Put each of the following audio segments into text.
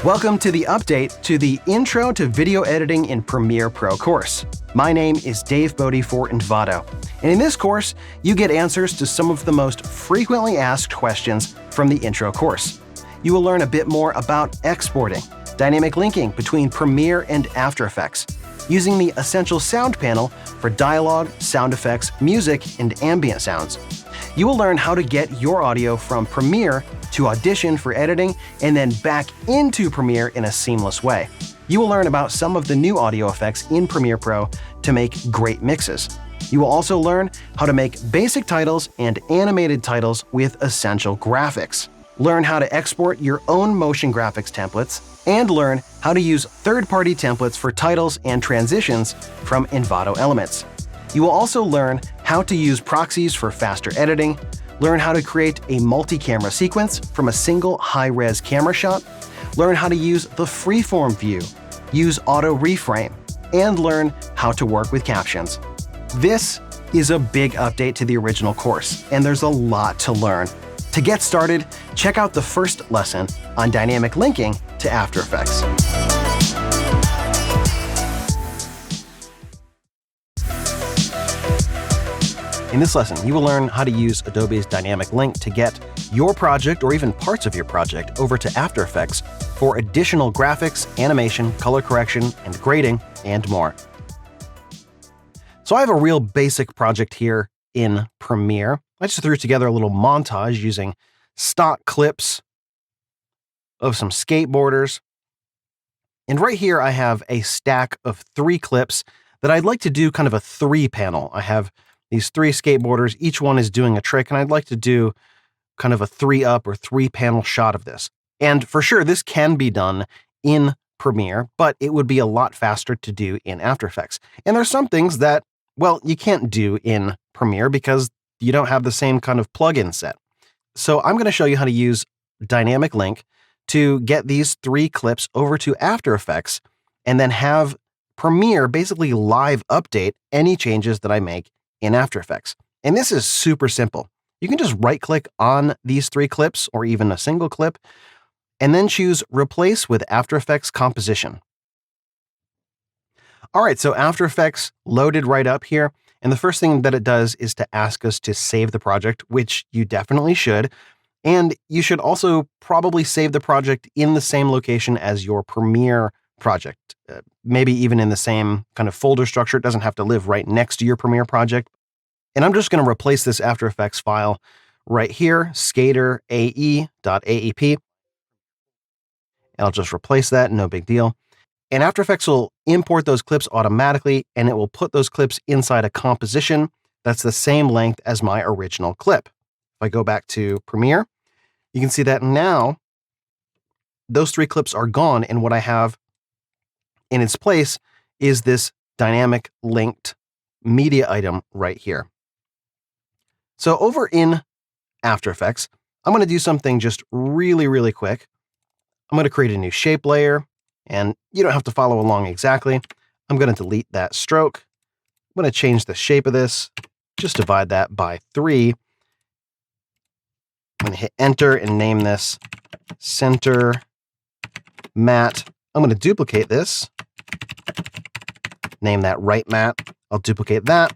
Welcome to the update to the Intro to Video Editing in Premiere Pro course. My name is Dave Bode for Envato, and in this course, you get answers to some of the most frequently asked questions from the intro course. You will learn a bit more about exporting, dynamic linking between Premiere and After Effects, using the essential sound panel for dialogue, sound effects, music, and ambient sounds. You will learn how to get your audio from Premiere to Audition for editing and then back into Premiere in a seamless way. You will learn about some of the new audio effects in Premiere Pro to make great mixes. You will also learn how to make basic titles and animated titles with essential graphics. Learn how to export your own motion graphics templates, and learn how to use third-party templates for titles and transitions from Envato Elements. You will also learn how to use Proxies for faster editing, learn how to create a multi-camera sequence from a single high-res camera shot, learn how to use the Freeform view, use Auto-Reframe, and learn how to work with Captions. This is a big update to the original course, and there's a lot to learn. To get started, check out the first lesson on dynamic linking to After Effects. In this lesson, you will learn how to use Adobe's Dynamic Link to get your project or even parts of your project over to After Effects for additional graphics, animation, color correction, and grading, and more. So I have a real basic project here in Premiere. I just threw together a little montage using stock clips of some skateboarders. And right here, I have a stack of 3 clips that I'd like to do kind of a 3-panel. I have these 3 skateboarders, each one is doing a trick, and I'd like to do kind of a 3-up or 3-panel shot of this. And for sure, this can be done in Premiere, but it would be a lot faster to do in After Effects. And there's some things that, well, you can't do in Premiere because you don't have the same kind of plugin set. So I'm going to show you how to use Dynamic Link to get these 3 clips over to After Effects and then have Premiere basically live update any changes that I make in After Effects. And this is super simple. You can just right-click on these 3 clips or even a single clip and then choose Replace with After Effects Composition. All right, so After Effects loaded right up here. And the first thing that it does is to ask us to save the project, which you definitely should. And you should also probably save the project in the same location as your Premiere project, maybe even in the same kind of folder structure. It doesn't have to live right next to your Premiere project. And I'm just going to replace this After Effects file right here, skaterae.aep. And I'll just replace that, no big deal. And After Effects will import those clips automatically, and it will put those clips inside a composition that's the same length as my original clip. If I go back to Premiere, you can see that now those 3 clips are gone, and what I have in its place is this dynamic linked media item right here. So over in After Effects, I'm going to do something just really, really quick. I'm going to create a new shape layer. And you don't have to follow along exactly. I'm going to delete that stroke. I'm going to change the shape of this. Just divide that by 3. I'm going to hit Enter and name this Center Matte. I'm going to duplicate this. Name that Right Matte. I'll duplicate that.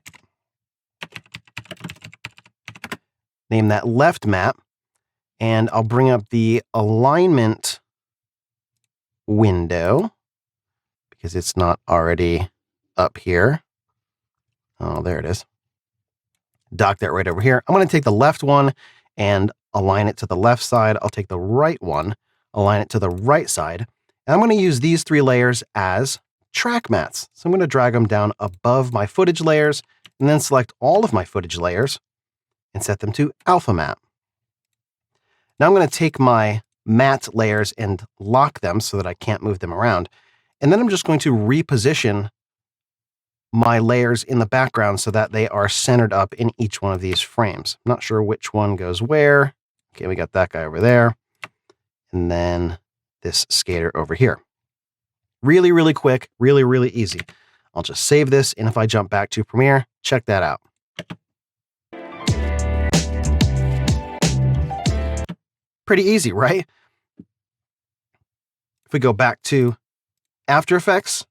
Name that Left Matte. And I'll bring up the alignment window because it's not already up here. Oh, there it is. Dock that right over here. I'm going to take the left one and align it to the left side. I'll take the right one, align it to the right side. And I'm going to use these 3 layers as track mats. So I'm going to drag them down above my footage layers and then select all of my footage layers and set them to alpha matte. Now I'm going to take my matte layers and lock them so that I can't move them around. And then I'm just going to reposition my layers in the background so that they are centered up in each one of these frames. I'm not sure which one goes where. Okay, we got that guy over there. And then this skater over here. Really, really quick, really, really easy. I'll just save this. And if I jump back to Premiere, check that out. Pretty easy, right? If we go back to After Effects,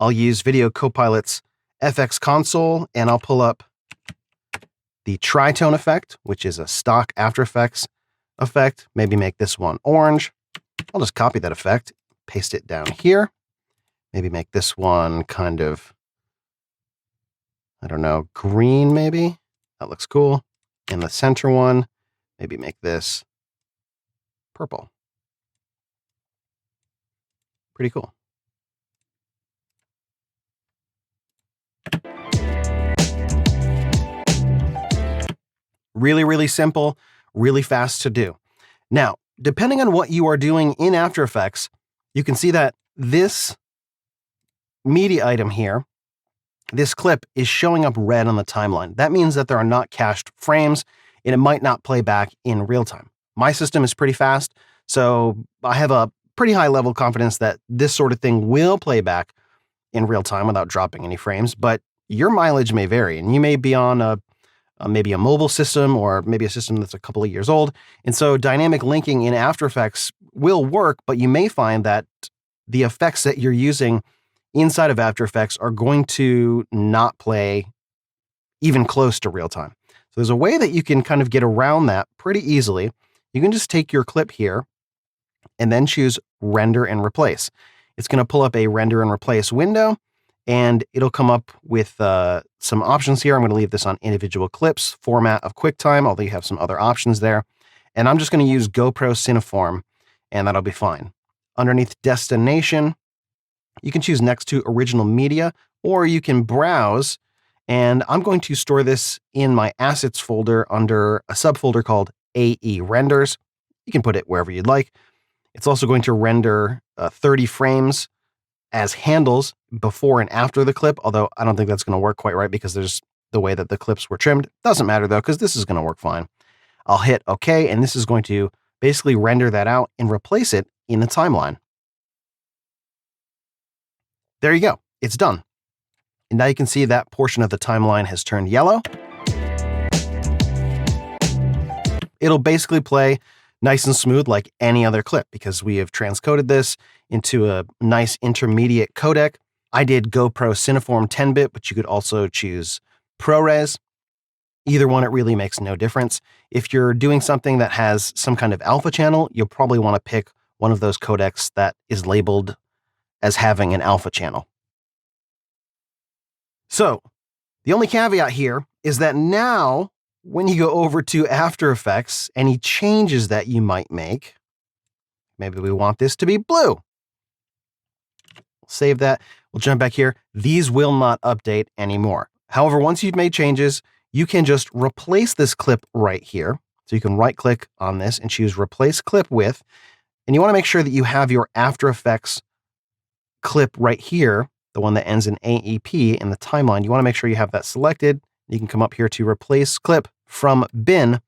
I'll use Video Copilot's FX console, and I'll pull up the tritone effect, which is a stock After Effects effect. Maybe make this one orange. I'll just copy that effect, paste it down here. Maybe make this one kind of, I don't know, green maybe. That looks cool. And the center one, maybe make this purple. Pretty cool. Really, really simple, really fast to do. Now, depending on what you are doing in After Effects, you can see that this media item here, this clip, is showing up red on the timeline. That means that there are not cached frames, and it might not play back in real time. My system is pretty fast, so I have a pretty high level of confidence that this sort of thing will play back in real time without dropping any frames, but your mileage may vary, and you may be on maybe a mobile system or maybe a system that's a couple of years old. And so dynamic linking in After Effects will work, but you may find that the effects that you're using inside of After Effects are going to not play even close to real time. So there's a way that you can kind of get around that pretty easily. You can just take your clip here and then choose Render and Replace. It's going to pull up a Render and Replace window, and it'll come up with some options here. I'm going to leave this on individual clips, format of QuickTime, although you have some other options there. And I'm just going to use GoPro Cineform, and that'll be fine. Underneath Destination, you can choose next to Original Media, or you can browse, and I'm going to store this in my Assets folder under a subfolder called AE Renders. You can put it wherever you'd like. It's also going to render 30 frames as handles before and after the clip, although I don't think that's going to work quite right because there's the way that the clips were trimmed. Doesn't matter though, because this is going to work fine. I'll hit OK, and this is going to basically render that out and replace it in the timeline. There you go. It's done. And now you can see that portion of the timeline has turned yellow. It'll basically play nice and smooth like any other clip because we have transcoded this into a nice intermediate codec. I did GoPro Cineform 10-bit, but you could also choose ProRes. Either one, it really makes no difference. If you're doing something that has some kind of alpha channel, you'll probably want to pick one of those codecs that is labeled as having an alpha channel. So the only caveat here is that now when you go over to After Effects, any changes that you might make, maybe we want this to be blue. We'll save that. We'll jump back here. These will not update anymore. However, once you've made changes, you can just replace this clip right here. So you can right click on this and choose Replace Clip With. And you want to make sure that you have your After Effects clip right here, the one that ends in AEP in the timeline. You want to make sure you have that selected. You can come up here to Replace Clip from Bin,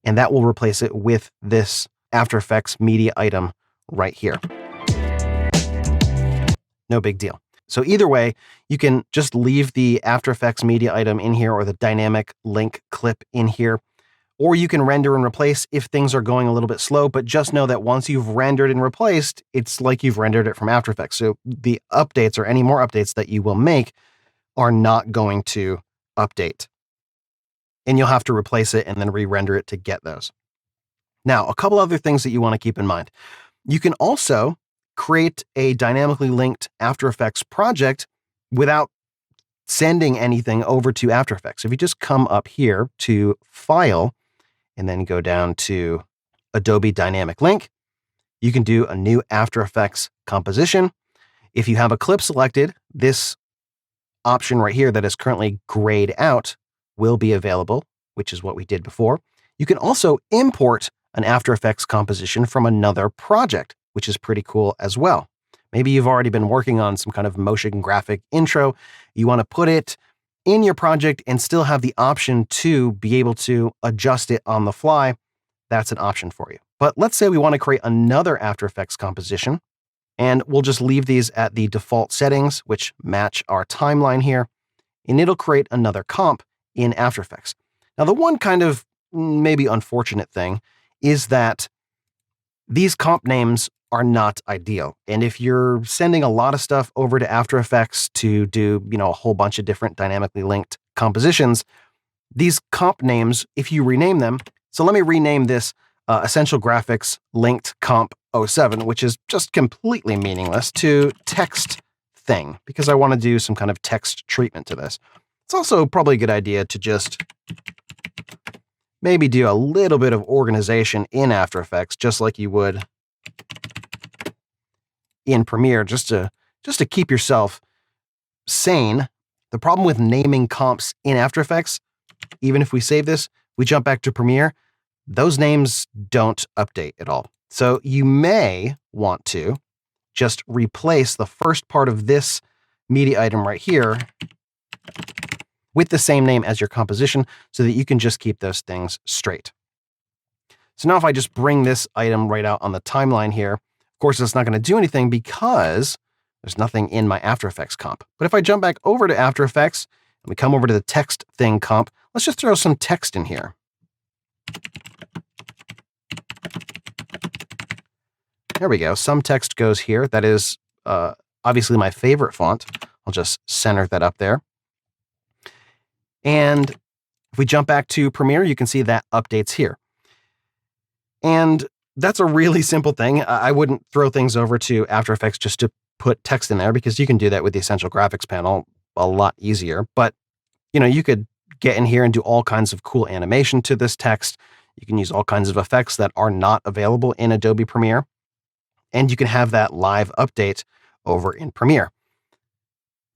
and that will replace it with this After Effects media item right here. No big deal. So either way, you can just leave the After Effects media item in here or the dynamic link clip in here, or you can render and replace if things are going a little bit slow, but just know that once you've rendered and replaced, it's like you've rendered it from After Effects. So the updates or any more updates that you will make are not going to update. And you'll have to replace it and then re-render it to get those. Now, a couple other things that you want to keep in mind. You can also create a dynamically linked After Effects project without sending anything over to After Effects. If you just come up here to File and then go down to Adobe Dynamic Link, you can do a new After Effects composition. If you have a clip selected, this option right here that is currently grayed out will be available, which is what we did before. You can also import an After Effects composition from another project, which is pretty cool as well. Maybe you've already been working on some kind of motion graphic intro. You want to put it in your project and still have the option to be able to adjust it on the fly. That's an option for you. But let's say we want to create another After Effects composition, and we'll just leave these at the default settings, which match our timeline here, and it'll create another comp in After Effects. Now, the one kind of maybe unfortunate thing is that these comp names are not ideal. And if you're sending a lot of stuff over to After Effects to do, a whole bunch of different dynamically linked compositions, these comp names, if you rename them, so let me rename this Essential Graphics Linked Comp 07, which is just completely meaningless, to text thing, because I want to do some kind of text treatment to this. It's also probably a good idea to just maybe do a little bit of organization in After Effects, just like you would in Premiere, just to keep yourself sane. The problem with naming comps in After Effects, even if we save this, we jump back to Premiere, those names don't update at all. So you may want to just replace the first part of this media item right here with the same name as your composition so that you can just keep those things straight. So now if I just bring this item right out on the timeline here, of course, it's not going to do anything because there's nothing in my After Effects comp. But if I jump back over to After Effects and we come over to the text thing comp, let's just throw some text in here. There we go. Some text goes here. That is obviously my favorite font. I'll just center that up there. And if we jump back to Premiere, you can see that updates here. And that's a really simple thing. I wouldn't throw things over to After Effects just to put text in there, because you can do that with the Essential Graphics panel a lot easier. But, you could get in here and do all kinds of cool animation to this text. You can use all kinds of effects that are not available in Adobe Premiere. And you can have that live update over in Premiere.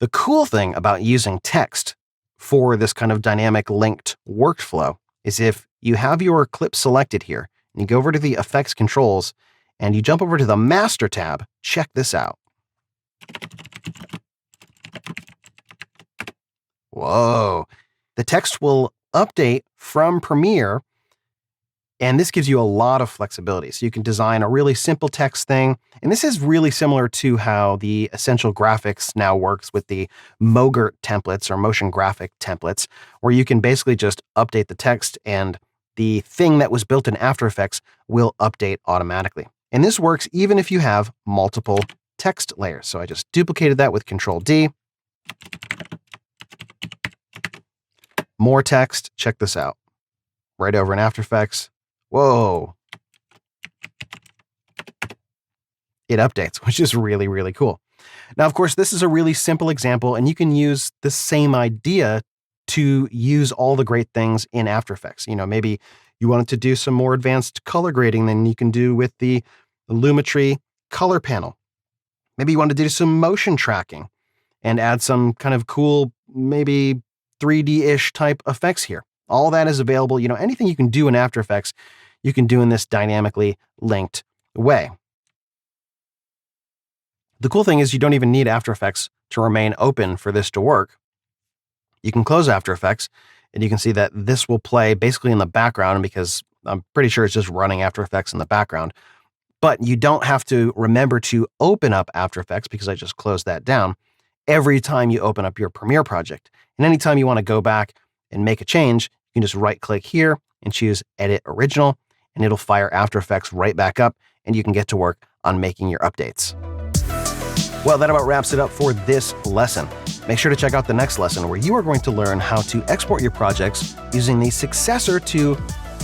The cool thing about using text for this kind of dynamic linked workflow is if you have your clip selected here, and you go over to the Effects Controls, and you jump over to the Master tab, check this out. Whoa. The text will update from Premiere, and this gives you a lot of flexibility. So you can design a really simple text thing. And this is really similar to how the Essential Graphics now works with the Mogert templates or motion graphic templates, where you can basically just update the text and the thing that was built in After Effects will update automatically. And this works even if you have multiple text layers. So I just duplicated that with Control D. More text. Check this out. Right over in After Effects. Whoa. It updates, which is really, really cool. Now, of course, this is a really simple example, and you can use the same idea to use all the great things in After Effects. Maybe you wanted to do some more advanced color grading than you can do with the Lumetri color panel. Maybe you want to do some motion tracking and add some kind of cool, maybe 3D-ish type effects here. All that is available. Anything you can do in After Effects, you can do in this dynamically linked way. The cool thing is you don't even need After Effects to remain open for this to work. You can close After Effects, and you can see that this will play basically in the background, because I'm pretty sure it's just running After Effects in the background. But you don't have to remember to open up After Effects, because I just closed that down, every time you open up your Premiere project. And anytime you want to go back and make a change, you can just right-click here and choose Edit Original, and it'll fire After Effects right back up, and you can get to work on making your updates. Well, that about wraps it up for this lesson. Make sure to check out the next lesson, where you are going to learn how to export your projects using the successor to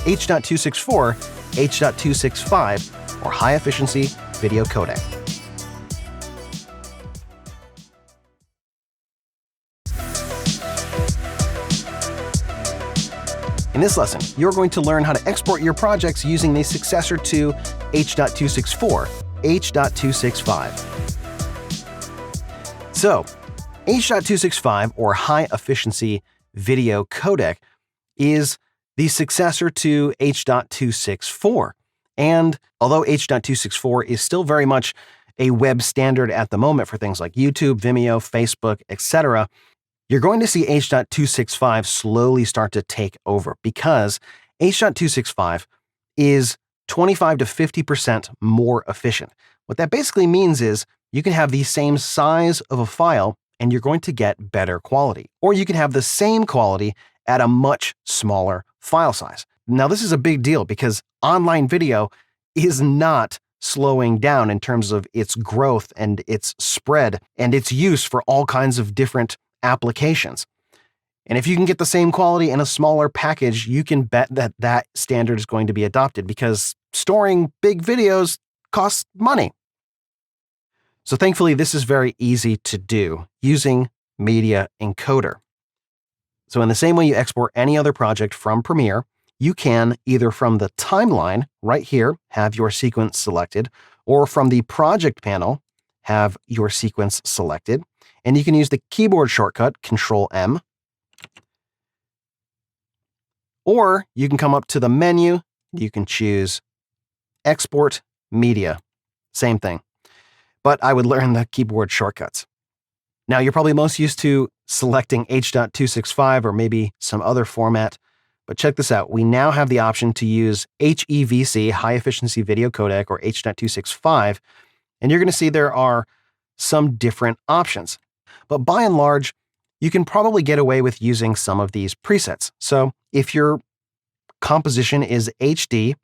H.264, H.265, or high-efficiency video codec. In this lesson, you're going to learn how to export your projects using the successor to H.264, H.265. So, H.265, or High Efficiency Video Codec, is the successor to H.264. And although H.264 is still very much a web standard at the moment for things like YouTube, Vimeo, Facebook, etc., you're going to see H.265 slowly start to take over, because H.265 is 25 to 50% more efficient. What that basically means is you can have the same size of a file and you're going to get better quality. Or you can have the same quality at a much smaller file size. Now, this is a big deal because online video is not slowing down in terms of its growth and its spread and its use for all kinds of different applications. And if you can get the same quality in a smaller package, you can bet that that standard is going to be adopted because storing big videos costs money. So thankfully, this is very easy to do using Media Encoder. So in the same way you export any other project from Premiere, you can either from the timeline right here, have your sequence selected, or from the project panel, have your sequence selected. And you can use the keyboard shortcut, Control-M, or you can come up to the menu, you can choose Export Media. Same thing. But I would learn the keyboard shortcuts. Now, you're probably most used to selecting H.265 or maybe some other format, but check this out. We now have the option to use HEVC, High Efficiency Video Codec, or H.265, and you're going to see there are some different options. But by and large, you can probably get away with using some of these presets. So if your composition is HD,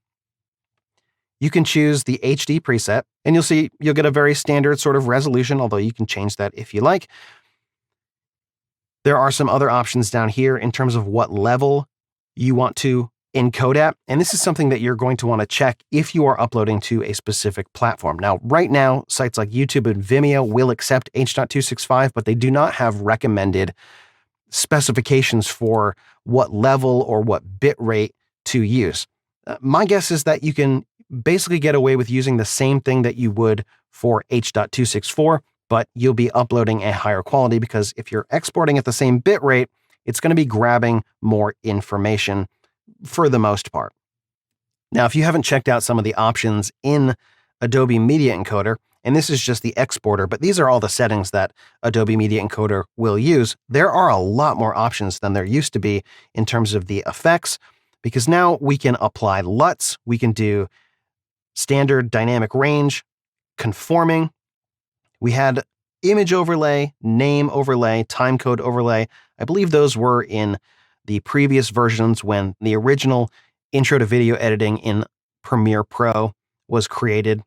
you can choose the HD preset, and you'll see you'll get a very standard sort of resolution, although you can change that if you like. There are some other options down here in terms of what level you want to encode at, and this is something that you're going to want to check if you are uploading to a specific platform. Now, right now, sites like YouTube and Vimeo will accept H.265, but they do not have recommended specifications for what level or what bit rate to use. My guess is that you can basically get away with using the same thing that you would for H.264, but you'll be uploading a higher quality because if you're exporting at the same bit rate, it's going to be grabbing more information for the most part. Now, if you haven't checked out some of the options in Adobe Media Encoder, and this is just the exporter, but these are all the settings that Adobe Media Encoder will use, there are a lot more options than there used to be in terms of the effects, because now we can apply LUTs, we can do standard dynamic range, conforming. We had image overlay, name overlay, timecode overlay. I believe those were in the previous versions when the original intro to video editing in Premiere Pro was created.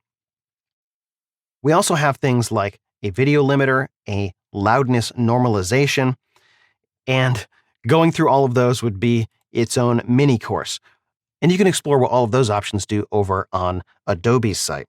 We also have things like a video limiter, a loudness normalization, and going through all of those would be its own mini course. And you can explore what all of those options do over on Adobe's site.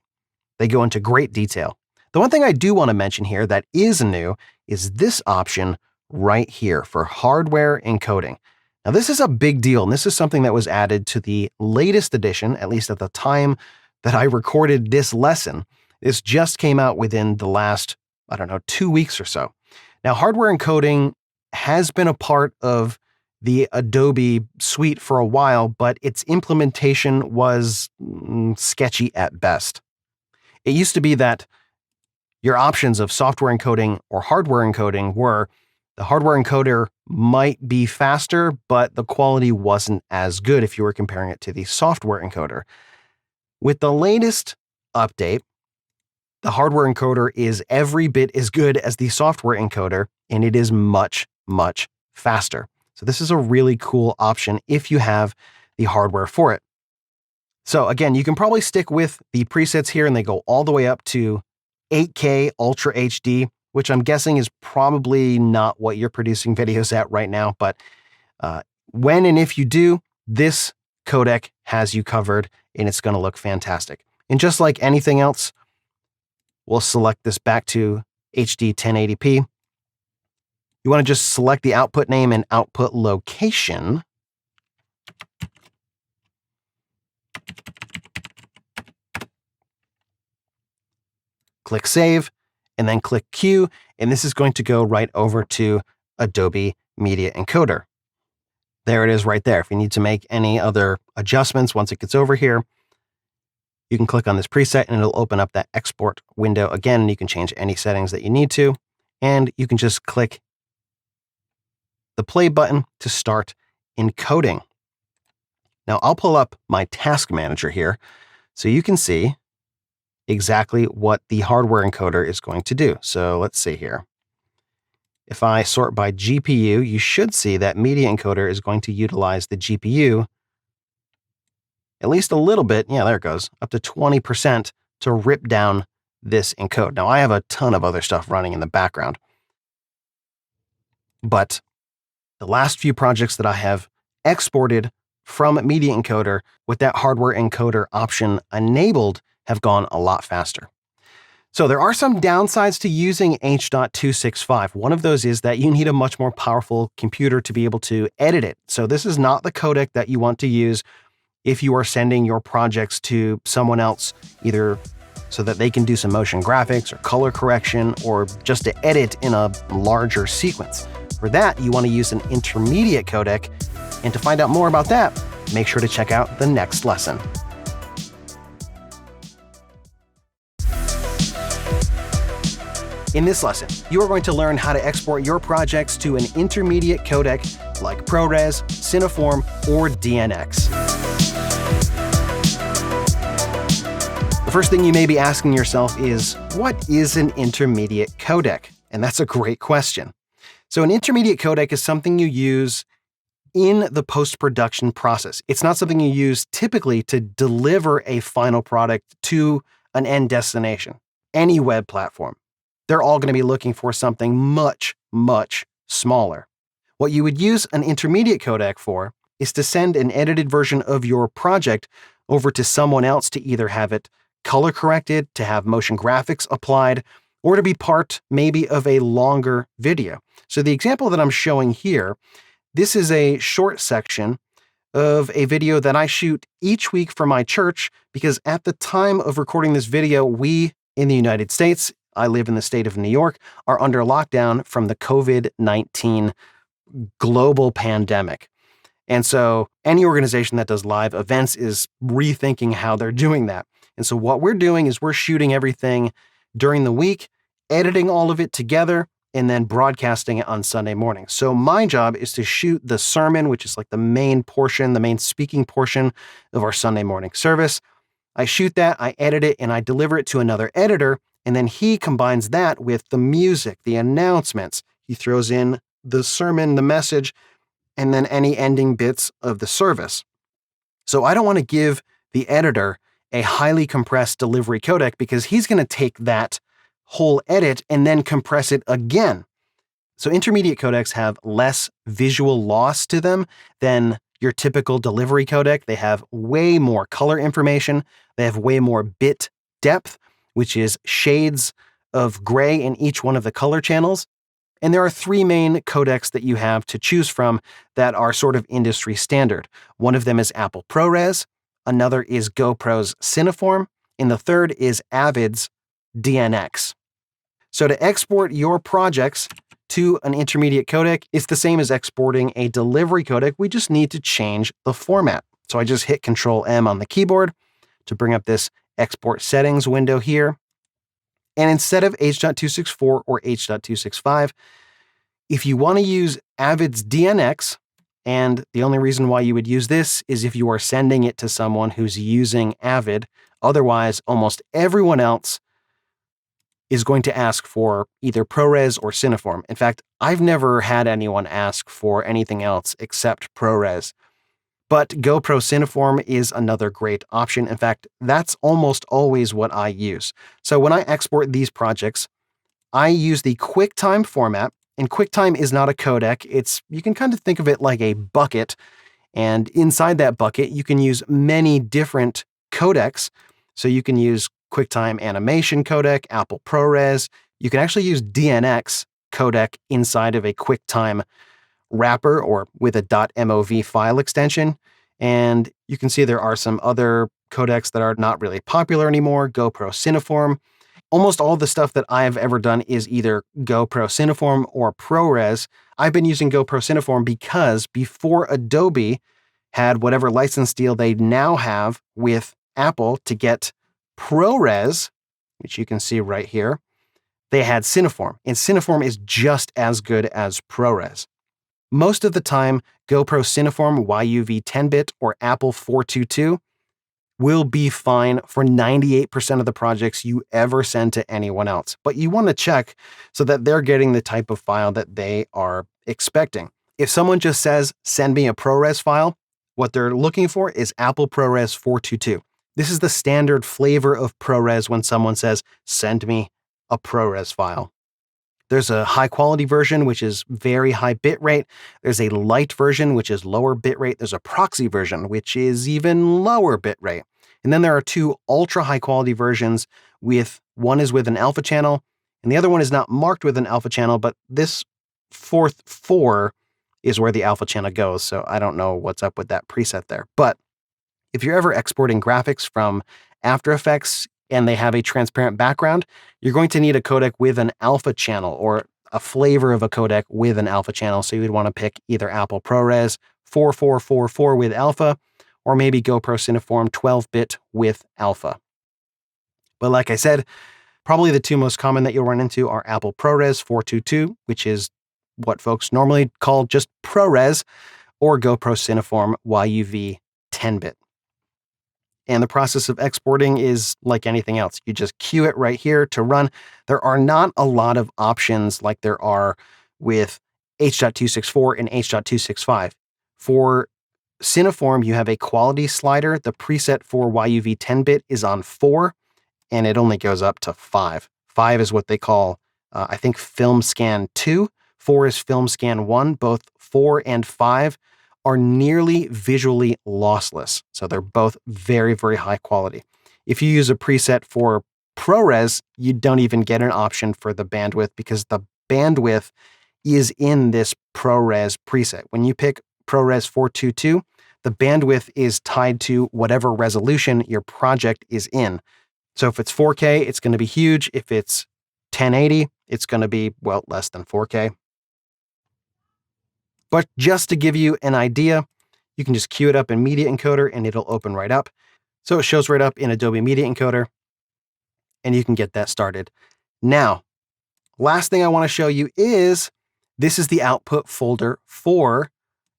They go into great detail. The one thing I do want to mention here that is new is this option right here for hardware encoding. Now, this is a big deal, and this is something that was added to the latest edition, at least at the time that I recorded this lesson. This just came out within the last, 2 weeks or so. Now, hardware encoding has been a part of the Adobe suite for a while, but its implementation was sketchy at best. It used to be that your options of software encoding or hardware encoding were the hardware encoder might be faster, but the quality wasn't as good if you were comparing it to the software encoder. With the latest update, the hardware encoder is every bit as good as the software encoder, and it is much, much faster. So this is a really cool option if you have the hardware for it. So again, you can probably stick with the presets here, and they go all the way up to 8K Ultra HD, which I'm guessing is probably not what you're producing videos at right now. But when and if you do, this codec has you covered, and it's going to look fantastic. And just like anything else, we'll select this back to HD 1080p. You want to just select the output name and output location. Click Save, and then click Queue, and this is going to go right over to Adobe Media Encoder. There it is right there. If you need to make any other adjustments once it gets over here, you can click on this preset and it'll open up that export window again, and you can change any settings that you need to, and you can just click the play button to start encoding. Now I'll pull up my task manager here so you can see exactly what the hardware encoder is going to do. So let's see here. If I sort by GPU, you should see that Media Encoder is going to utilize the GPU at least a little bit. Yeah, there it goes, up to 20% to rip down this encode. Now, I have a ton of other stuff running in the background, but the last few projects that I have exported from Media Encoder with that hardware encoder option enabled have gone a lot faster. So there are some downsides to using H.265. One of those is that you need a much more powerful computer to be able to edit it. So this is not the codec that you want to use if you are sending your projects to someone else, either so that they can do some motion graphics or color correction or just to edit in a larger sequence. For that, you want to use an intermediate codec. And to find out more about that, make sure to check out the next lesson. In this lesson, you are going to learn how to export your projects to an intermediate codec like ProRes, Cineform, or DNX. The first thing you may be asking yourself is, what is an intermediate codec? And that's a great question. So an intermediate codec is something you use in the post-production process. It's not something you use typically to deliver a final product to an end destination, any web platform. They're all going to be looking for something much, much smaller. What you would use an intermediate codec for is to send an edited version of your project over to someone else to either have it color corrected, to have motion graphics applied, or to be part maybe of a longer video. So the example that I'm showing here, this is a short section of a video that I shoot each week for my church, because at the time of recording this video, we in the United States, I live in the state of New York, are under lockdown from the COVID-19 global pandemic. And so any organization that does live events is rethinking how they're doing that. And so what we're doing is we're shooting everything during the week, editing all of it together, and then broadcasting it on Sunday morning. So my job is to shoot the sermon, which is like the main portion, the main speaking portion of our Sunday morning service. I shoot that, I edit it, and I deliver it to another editor. And then he combines that with the music, the announcements. He throws in the sermon, the message, and then any ending bits of the service. So I don't want to give the editor a highly compressed delivery codec because he's going to take that whole edit and then compress it again. So intermediate codecs have less visual loss to them than your typical delivery codec. They have way more color information. They have way more bit depth, which is shades of gray in each one of the color channels. And there are three main codecs that you have to choose from that are sort of industry standard. One of them is Apple ProRes, another is GoPro's Cineform, and the third is Avid's DNX. So to export your projects to an intermediate codec, it's the same as exporting a delivery codec. We just need to change the format. So I just hit Control-M on the keyboard to bring up this export settings window here. And instead of H.264 or H.265, if you want to use Avid's DNX, and the only reason why you would use this is if you are sending it to someone who's using Avid, otherwise almost everyone else is going to ask for either ProRes or Cineform. In fact, I've never had anyone ask for anything else except ProRes. But GoPro Cineform is another great option. In fact, that's almost always what I use. So when I export these projects, I use the QuickTime format, and QuickTime is not a codec. You can kind of think of it like a bucket, and inside that bucket, you can use many different codecs. So you can use QuickTime Animation Codec, Apple ProRes. You can actually use DNX codec inside of a QuickTime wrapper or with a .mov file extension. And you can see there are some other codecs that are not really popular anymore. GoPro Cineform. Almost all the stuff that I have ever done is either GoPro Cineform or ProRes. I've been using GoPro Cineform because before Adobe had whatever license deal they now have with Apple to get ProRes, which you can see right here, they had Cineform. And Cineform is just as good as ProRes. Most of the time, GoPro Cineform YUV 10-bit or Apple 422 will be fine for 98% of the projects you ever send to anyone else. But you want to check so that they're getting the type of file that they are expecting. If someone just says, send me a ProRes file, what they're looking for is Apple ProRes 422. This is the standard flavor of ProRes when someone says, send me a ProRes file. There's a high quality version, which is very high bitrate. There's a light version, which is lower bitrate. There's a proxy version, which is even lower bitrate. And then there are two ultra high quality versions one is with an alpha channel and the other one is not marked with an alpha channel, but this fourth 4 is where the alpha channel goes. So I don't know what's up with that preset there. But if you're ever exporting graphics from After Effects and they have a transparent background, you're going to need a codec with an alpha channel or a flavor of a codec with an alpha channel. So you would want to pick either Apple ProRes 4444 with alpha, or maybe GoPro Cineform 12-bit with alpha. But like I said, probably the two most common that you'll run into are Apple ProRes 422, which is what folks normally call just ProRes, or GoPro Cineform YUV 10-bit. And the process of exporting is like anything else. You just queue it right here to run. There are not a lot of options like there are with H.264 and H.265. For Cineform, you have a quality slider. The preset for YUV 10-bit is on 4, and it only goes up to 5. 5 is what they call, I think, Film Scan 2. 4 is Film Scan 1. Both 4 and 5 are nearly visually lossless. So they're both very, very high quality. If you use a preset for ProRes, you don't even get an option for the bandwidth because the bandwidth is in this ProRes preset. When you pick ProRes 422, the bandwidth is tied to whatever resolution your project is in. So if it's 4K, it's going to be huge. If it's 1080, it's going to be, well, less than 4K. But just to give you an idea, you can just queue it up in Media Encoder and it'll open right up. So it shows right up in Adobe Media Encoder and you can get that started. Now, last thing I want to show you is this is the output folder for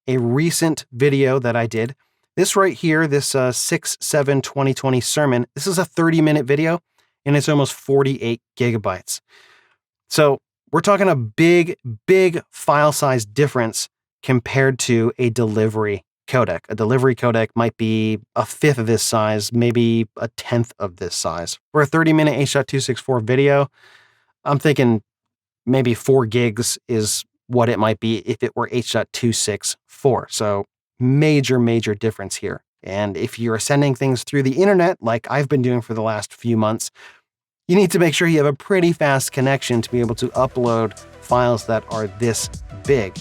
a recent video that I did. This right here, this 6/7/2020 sermon, this is a 30-minute video and it's almost 48 gigabytes. So we're talking a big, big file size difference compared to a delivery codec. A delivery codec might be a fifth of this size, maybe a tenth of this size. For a 30-minute H.264 video, I'm thinking maybe 4 gigs is what it might be if it were H.264. So major, major difference here. And if you're sending things through the internet, like I've been doing for the last few months, you need to make sure you have a pretty fast connection to be able to upload files that are this big.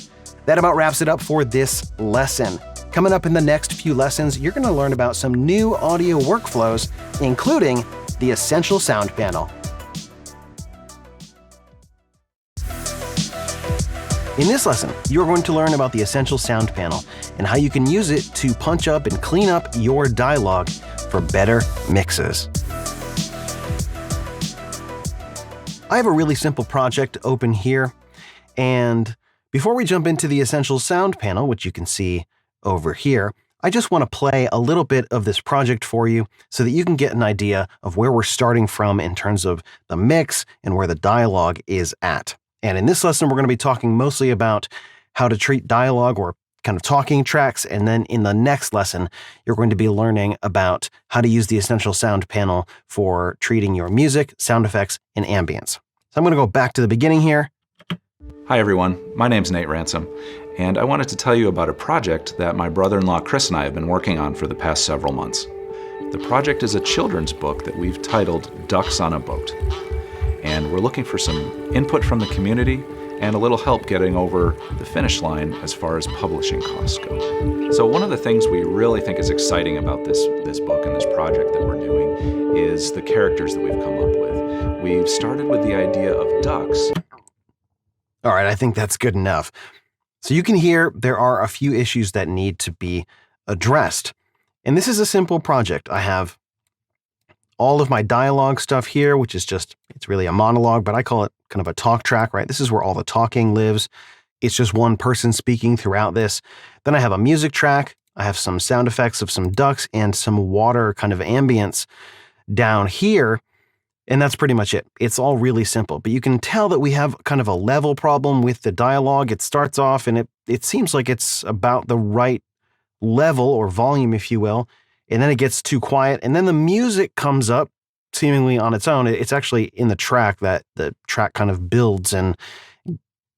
That about wraps it up for this lesson. Coming up in the next few lessons, you're going to learn about some new audio workflows, including the Essential Sound Panel. In this lesson, you're going to learn about the Essential Sound Panel and how you can use it to punch up and clean up your dialogue for better mixes. I have a really simple project open here, and before we jump into the Essential Sound Panel, which you can see over here, I just want to play a little bit of this project for you so that you can get an idea of where we're starting from in terms of the mix and where the dialogue is at. And in this lesson, we're going to be talking mostly about how to treat dialogue or kind of talking tracks. And then in the next lesson, you're going to be learning about how to use the Essential Sound Panel for treating your music, sound effects, and ambience. So I'm going to go back to the beginning here. Hi everyone, my name's Nate Ransom, and I wanted to tell you about a project that my brother-in-law Chris and I have been working on for the past several months. The project is a children's book that we've titled Ducks on a Boat. And we're looking for some input from the community and a little help getting over the finish line as far as publishing costs go. So one of the things we really think is exciting about this book and this project that we're doing is the characters that we've come up with. We've started with the idea of ducks. All right, I think that's good enough. So you can hear there are a few issues that need to be addressed. And this is a simple project. I have all of my dialogue stuff here, which is just, it's really a monologue, but I call it kind of a talk track, right? This is where all the talking lives. It's just one person speaking throughout this. Then I have a music track. I have some sound effects of some ducks and some water kind of ambience down here. And that's pretty much it. It's all really simple, but you can tell that we have kind of a level problem with the dialogue. It starts off and it seems like it's about the right level or volume, if you will. and then it gets too quiet, and then the music comes up seemingly on its own. It's actually in the track that the track kind of builds and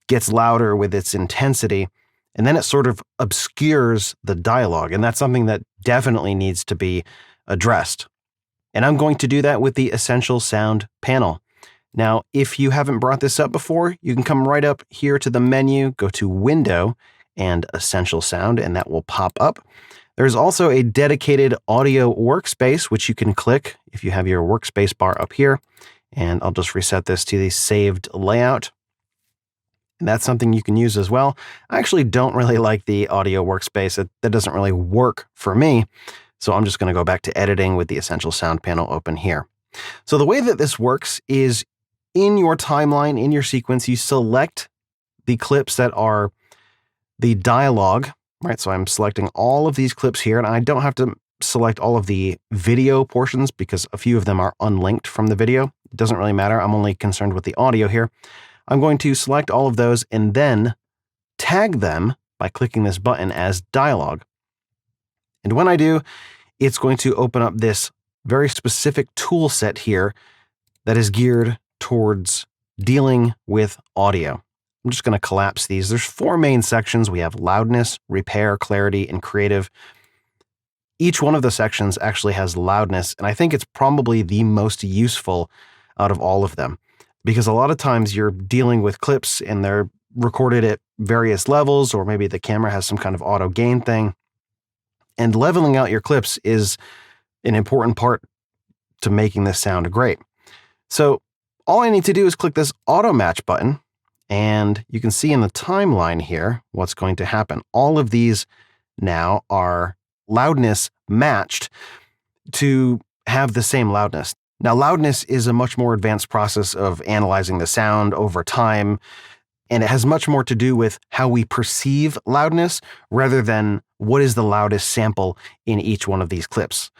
gets louder with its intensity, and then it sort of obscures the dialogue, and that's something that definitely needs to be addressed. And I'm going to do that with the Essential Sound panel. Now, if you haven't brought this up before, you can come right up here to the menu, go to Window and Essential Sound, and that will pop up. There's also a dedicated audio workspace, which you can click if you have your workspace bar up here. And I'll just reset this to the saved layout. And that's something you can use as well. I actually don't really like the audio workspace. That doesn't really work for me. So I'm just going to go back to editing with the Essential Sound panel open here. So the way that this works is in your timeline, in your sequence, you select the clips that are the dialogue, right? So I'm selecting all of these clips here, and I don't have to select all of the video portions because a few of them are unlinked from the video. It doesn't really matter. I'm only concerned with the audio here. I'm going to select all of those and then tag them by clicking this button as dialogue. And when I do, it's going to open up this very specific tool set here that is geared towards dealing with audio. I'm just going to collapse these. There's 4 main sections. We have loudness, repair, clarity, and creative. Each one of the sections actually has loudness, and I think it's probably the most useful out of all of them, because a lot of times you're dealing with clips and they're recorded at various levels, or maybe the camera has some kind of auto gain thing. And leveling out your clips is an important part to making this sound great. So all I need to do is click this auto match button, and you can see in the timeline here what's going to happen. All of these now are loudness matched to have the same loudness. Now, loudness is a much more advanced process of analyzing the sound over time, and it has much more to do with how we perceive loudness rather than what is the loudest sample in each one of these clips.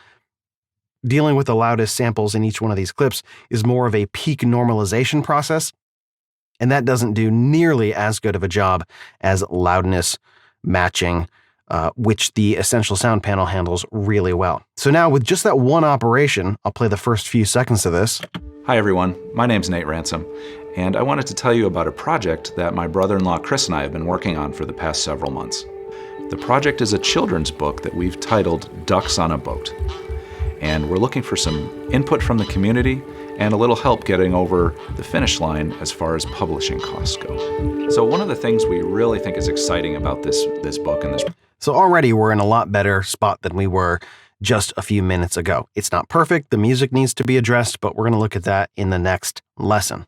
Dealing with the loudest samples in each one of these clips is more of a peak normalization process, and that doesn't do nearly as good of a job as loudness matching, which the Essential Sound panel handles really well. So now with just that one operation, I'll play the first few seconds of this. Hi everyone, my name's Nate Ransom, and I wanted to tell you about a project that my brother-in-law Chris and I have been working on for the past several months. The project is a children's book that we've titled Ducks on a Boat. And we're looking for some input from the community and a little help getting over the finish line as far as publishing costs go. So one of the things we really think is exciting about this book and this... So already we're in a lot better spot than we were just a few minutes ago. It's not perfect, the music needs to be addressed, but we're going to look at that in the next lesson.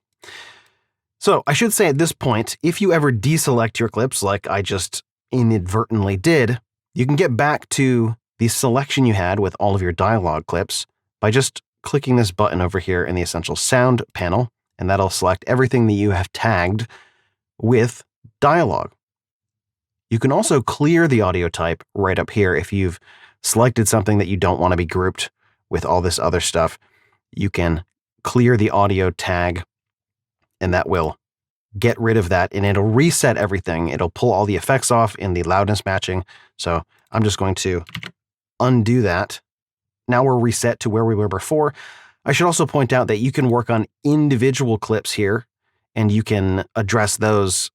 So I should say at this point, if you ever deselect your clips like I just inadvertently did, you can get back to the selection you had with all of your dialogue clips by just clicking this button over here in the Essential Sound panel, and that'll select everything that you have tagged with dialogue. You can also clear the audio type right up here if you've selected something that you don't want to be grouped with all this other stuff. You can clear the audio tag, and that will get rid of that, and it'll reset everything. It'll pull all the effects off in the loudness matching. So I'm just going to undo that. Now we're reset to where we were before. I should also point out that you can work on individual clips here, and you can address those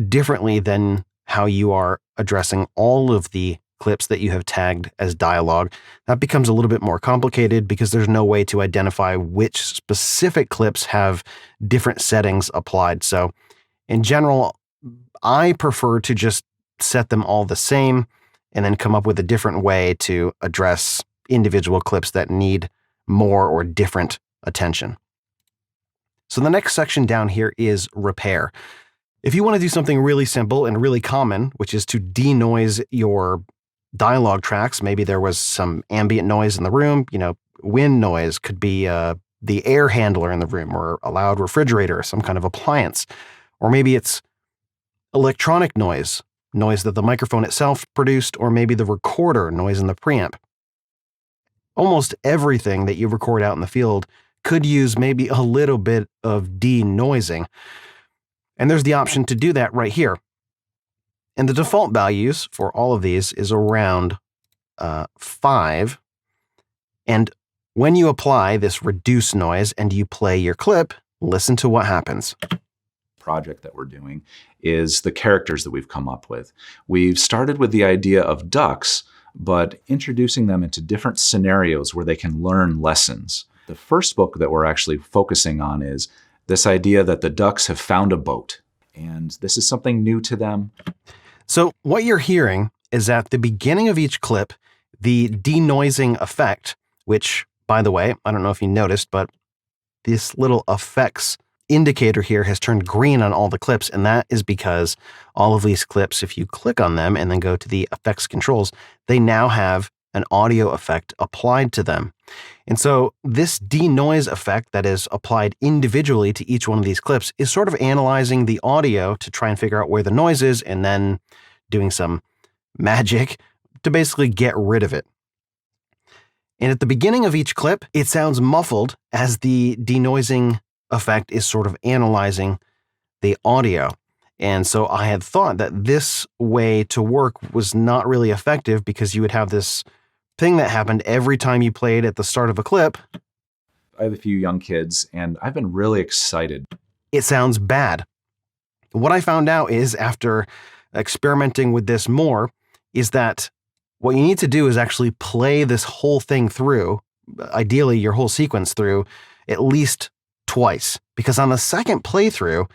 differently than how you are addressing all of the clips that you have tagged as dialogue. That becomes a little bit more complicated because there's no way to identify which specific clips have different settings applied. So in general, I prefer to just set them all the same and then come up with a different way to address individual clips that need more or different attention. So the next section down here is repair. If you want to do something really simple and really common, which is to denoise your dialogue tracks, maybe there was some ambient noise in the room, wind noise, could be the air handler in the room or a loud refrigerator or some kind of appliance, or maybe it's electronic noise that the microphone itself produced, or maybe the recorder noise in the preamp. Almost everything that you record out in the field could use maybe a little bit of denoising. And there's the option to do that right here. And the default values for all of these is around 5 And when you apply this reduce noise and you play your clip, listen to what happens. Project that we're doing is the characters that we've come up with. We've started with the idea of ducks, but introducing them into different scenarios where they can learn lessons. The first book that we're actually focusing on is this idea that the ducks have found a boat, and this is something new to them. So what you're hearing is at the beginning of each clip, the denoising effect, which, by the way, I don't know if you noticed, but this little effects indicator here has turned green on all the clips, and that is because all of these clips, if you click on them and then go to the effects controls, they now have an audio effect applied to them. And so this denoise effect that is applied individually to each one of these clips is sort of analyzing the audio to try and figure out where the noise is and then doing some magic to basically get rid of it. And at the beginning of each clip, it sounds muffled as the denoising effect is sort of analyzing the audio. And so I had thought that this way to work was not really effective because you would have this thing that happened every time you played at the start of a clip. I have a few young kids, and I've been really excited. It sounds bad. What I found out is, after experimenting with this more, is that what you need to do is actually play this whole thing through, ideally your whole sequence through, at least twice. Because on the second playthrough,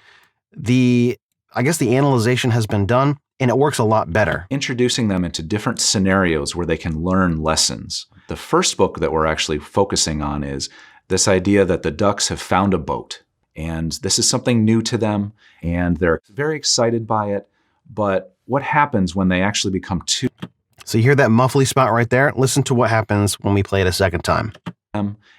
I guess the analyzation has been done, and it works a lot better. Introducing them into different scenarios where they can learn lessons. The first book that we're actually focusing on is this idea that the ducks have found a boat, and this is something new to them, and they're very excited by it. But what happens when they actually become too... So you hear that muffly spot right there? Listen to what happens when we play it a second time.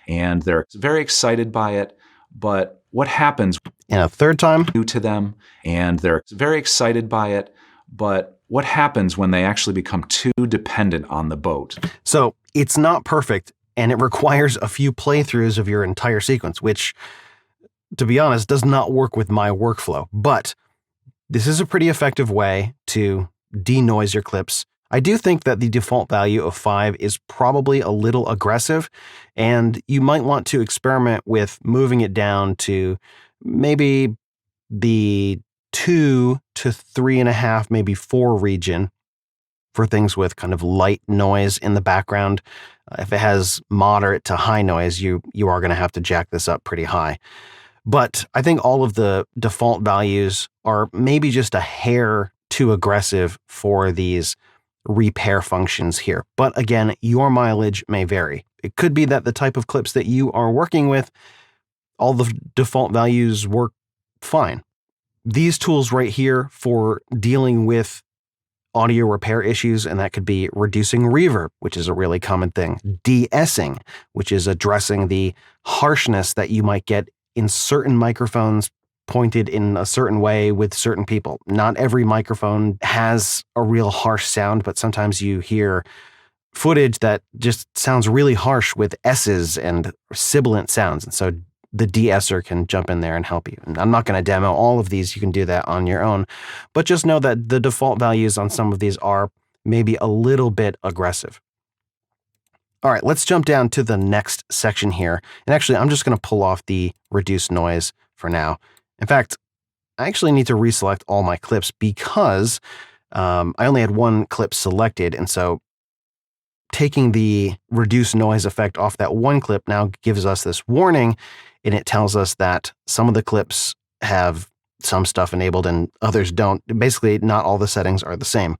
And they're very excited by it, but what happens... And a third time? New to them, and they're very excited by it, but what happens when they actually become too dependent on the boat? So it's not perfect, and it requires a few playthroughs of your entire sequence, which, to be honest, does not work with my workflow. But this is a pretty effective way to denoise your clips. I do think that the default value of 5 is probably a little aggressive, and you might want to experiment with moving it down to maybe the 2 to 3.5, maybe 4 region for things with kind of light noise in the background. If it has moderate to high noise, you are going to have to jack this up pretty high. But I think all of the default values are maybe just a hair too aggressive for these repair functions here. But again, your mileage may vary. It could be that the type of clips that you are working with, all the default values work fine. These tools right here for dealing with audio repair issues, and that could be reducing reverb, which is a really common thing, de-essing, which is addressing the harshness that you might get in certain microphones pointed in a certain way with certain people. Not every microphone has a real harsh sound, but sometimes you hear footage that just sounds really harsh with S's and sibilant sounds. And so the de-esser can jump in there and help you. And I'm not going to demo all of these. You can do that on your own. But just know that the default values on some of these are maybe a little bit aggressive. All right, let's jump down to the next section here. And actually, I'm just going to pull off the reduce noise for now. In fact, I actually need to reselect all my clips because I only had one clip selected. And so taking the reduce noise effect off that one clip now gives us this warning, and it tells us that some of the clips have some stuff enabled and others don't. Basically, not all the settings are the same.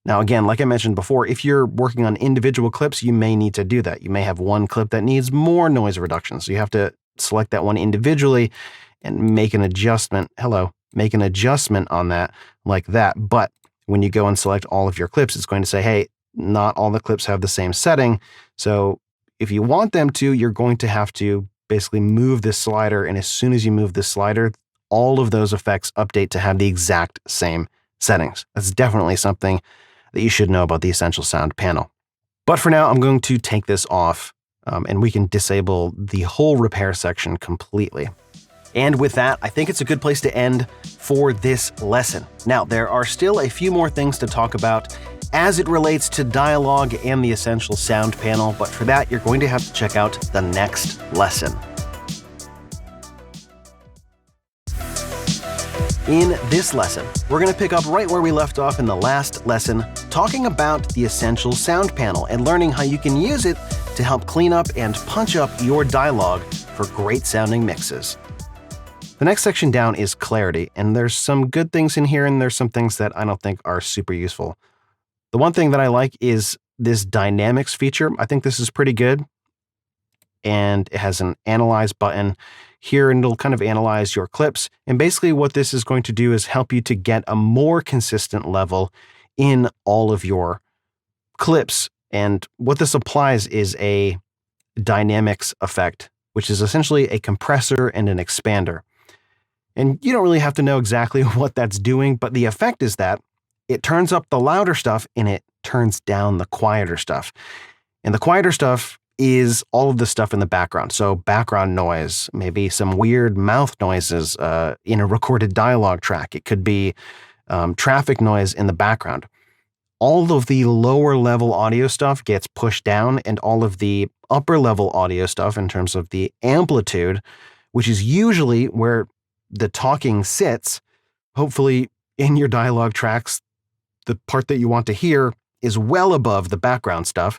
Now, again, like I mentioned before, if you're working on individual clips, you may need to do that. You may have one clip that needs more noise reduction. So you have to select that one individually and make an adjustment. Make an adjustment on that like that. But when you go and select all of your clips, it's going to say, hey, not all the clips have the same setting. So if you want them to, you're going to have to basically move this slider. And as soon as you move this slider, all of those effects update to have the exact same settings. That's definitely something that you should know about the Essential Sound panel. But for now, I'm going to take this off and we can disable the whole repair section completely. And with that, I think it's a good place to end for this lesson. Now, there are still a few more things to talk about, as it relates to dialogue and the essential sound panel, but for that, you're going to have to check out the next lesson. In this lesson, we're going to pick up right where we left off in the last lesson, talking about the essential sound panel and learning how you can use it to help clean up and punch up your dialogue for great sounding mixes. The next section down is clarity, and there's some good things in here and there's some things that I don't think are super useful. The one thing that I like is this dynamics feature. I think this is pretty good. And it has an analyze button here, and it'll kind of analyze your clips. And basically what this is going to do is help you to get a more consistent level in all of your clips. And what this applies is a dynamics effect, which is essentially a compressor and an expander. And you don't really have to know exactly what that's doing, but the effect is that it turns up the louder stuff and it turns down the quieter stuff. And the quieter stuff is all of the stuff in the background. So background noise, maybe some weird mouth noises in a recorded dialogue track. It could be traffic noise in the background. All of the lower level audio stuff gets pushed down, and all of the upper level audio stuff in terms of the amplitude, which is usually where the talking sits, hopefully in your dialogue tracks, the part that you want to hear is well above the background stuff.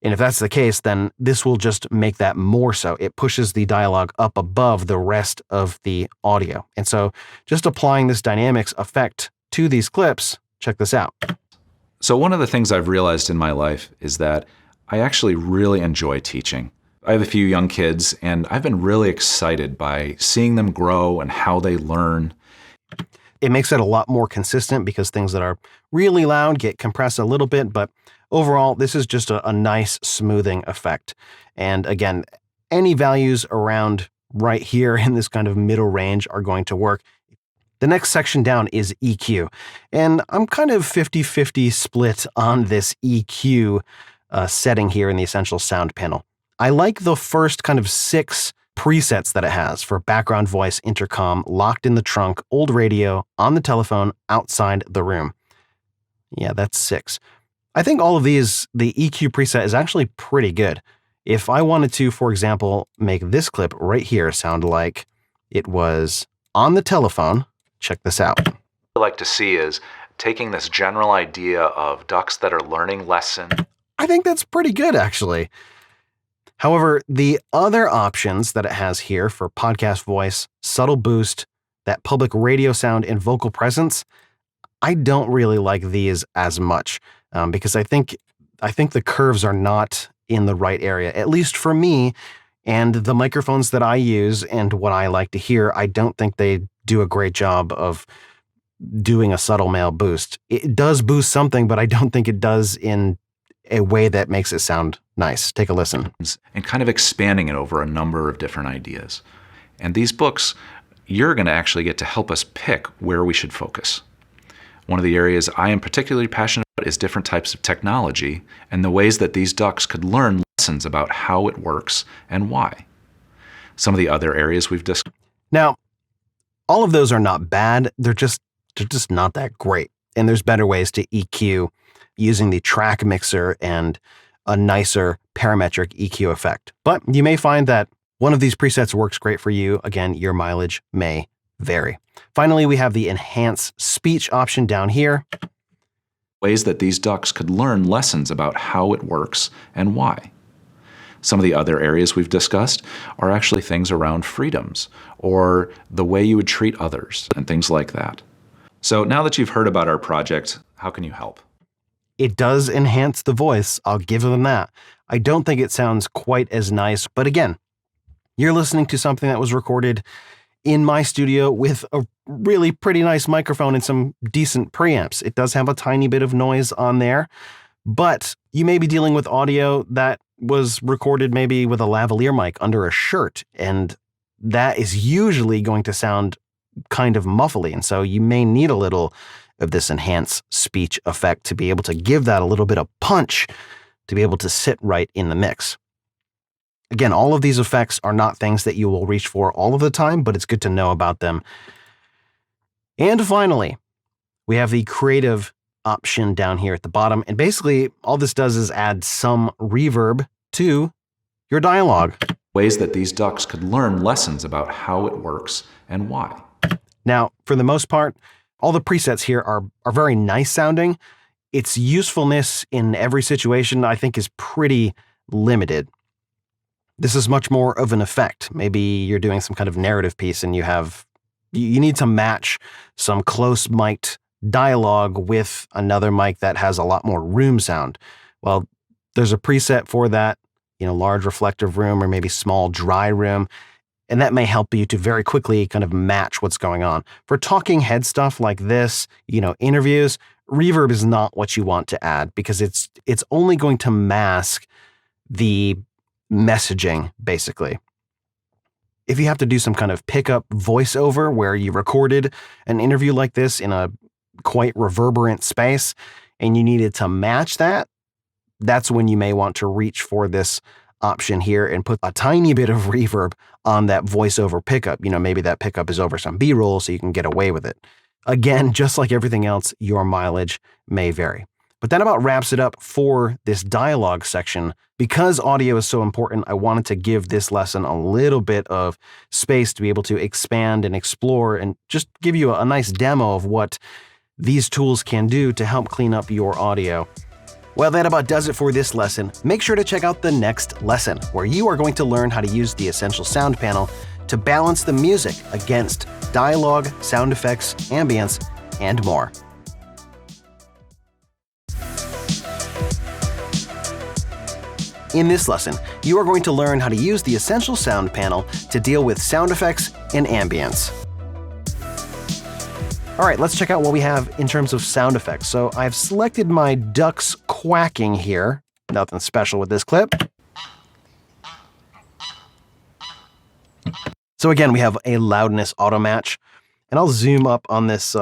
And if that's the case, then this will just make that more so. It pushes the dialogue up above the rest of the audio. And so just applying this dynamics effect to these clips, check this out. So one of the things I've realized in my life is that I actually really enjoy teaching. I have a few young kids, and I've been really excited by seeing them grow and how they learn. It makes it a lot more consistent because things that are really loud get compressed a little bit, but overall, this is just a nice smoothing effect. And again, any values around right here in this kind of middle range are going to work. The next section down is EQ. And I'm kind of 50-50 split on this EQ setting here in the Essential Sound panel. I like the first kind of 6 presets that it has for background voice, intercom, locked in the trunk, old radio, on the telephone, outside the room. Yeah, that's 6. I think all of these, the EQ preset is actually pretty good. If I wanted to, for example, make this clip right here sound like it was on the telephone, check this out. What I like to see is taking this general idea of ducks that are learning lesson. I think that's pretty good, actually. However, the other options that it has here for podcast voice, subtle boost, that public radio sound, and vocal presence, I don't really like these as much because I think the curves are not in the right area, at least for me. And the microphones that I use and what I like to hear, I don't think they do a great job of doing a subtle male boost. It does boost something, but I don't think it does in a way that makes it sound nice. Take a listen. And kind of expanding it over a number of different ideas. And these books, you're going to actually get to help us pick where we should focus. One of the areas I am particularly passionate about is different types of technology and the ways that these ducks could learn lessons about how it works and why. Some of the other areas we've discussed. Now, all of those are not bad. They're just not that great. And there's better ways to EQ using the track mixer and a nicer parametric EQ effect. But you may find that one of these presets works great for you. Again, your mileage may vary. Finally, we have the enhance speech option down here. Ways that these ducks could learn lessons about how it works and why. Some of the other areas we've discussed are actually things around freedoms or the way you would treat others and things like that. So now that you've heard about our project, how can you help? It does enhance the voice. I'll give them that. I don't think it sounds quite as nice, but again, you're listening to something that was recorded in my studio with a really pretty nice microphone and some decent preamps. It does have a tiny bit of noise on there, but you may be dealing with audio that was recorded maybe with a lavalier mic under a shirt, and that is usually going to sound kind of muffly, and so you may need a little of this enhanced speech effect to be able to give that a little bit of punch to be able to sit right in the mix. Again, all of these effects are not things that you will reach for all of the time, but it's good to know about them. And finally, we have the creative option down here at the bottom. And basically, all this does is add some reverb to your dialogue. Ways that these ducks could learn lessons about how it works and why. Now, for the most part, all the presets here are very nice sounding. Its usefulness in every situation, I think, is pretty limited. This is much more of an effect. Maybe you're doing some kind of narrative piece and you need to match some close mic'd dialogue with another mic that has a lot more room sound. Well, there's a preset for that, large reflective room or maybe small dry room. And that may help you to very quickly kind of match what's going on. For talking head stuff like this, interviews, reverb is not what you want to add because it's only going to mask the messaging, basically. If you have to do some kind of pickup voiceover where you recorded an interview like this in a quite reverberant space and you needed to match that, that's when you may want to reach for this option here and put a tiny bit of reverb on that voiceover pickup. Maybe that pickup is over some B-roll so you can get away with it. Again, just like everything else, your mileage may vary. But that about wraps it up for this dialogue section. Because audio is so important, I wanted to give this lesson a little bit of space to be able to expand and explore and just give you a nice demo of what these tools can do to help clean up your audio. Well, that about does it for this lesson. Make sure to check out the next lesson, where you are going to learn how to use the Essential Sound panel to balance the music against dialogue, sound effects, ambience, and more. In this lesson, you are going to learn how to use the Essential Sound panel to deal with sound effects and ambience. All right, let's check out what we have in terms of sound effects. So I've selected my ducks quacking here. Nothing special with this clip. So again, we have a loudness auto match, and I'll zoom up on this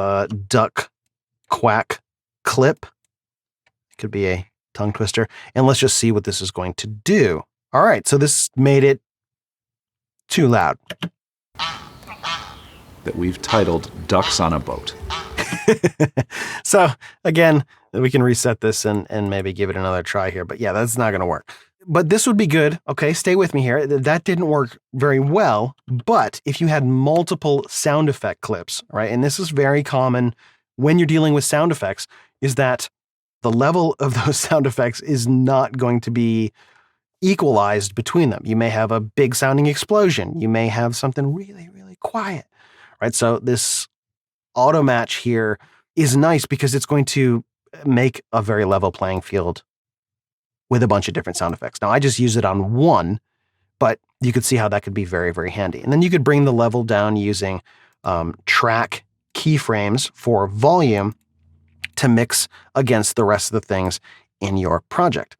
duck quack clip. It could be a tongue twister, and let's just see what this is going to do. All right, so this made it too loud. That we've titled Ducks on a Boat. So again, we can reset this and maybe give it another try here. But yeah, that's not going to work. But this would be good. Okay, stay with me here. That didn't work very well. But if you had multiple sound effect clips, right, and this is very common when you're dealing with sound effects, is that the level of those sound effects is not going to be equalized between them. You may have a big sounding explosion. You may have something really, really quiet. Right, so this auto match here is nice because it's going to make a very level playing field with a bunch of different sound effects. Now, I just use it on one, but you could see how that could be very, very handy. And then you could bring the level down using track keyframes for volume to mix against the rest of the things in your project.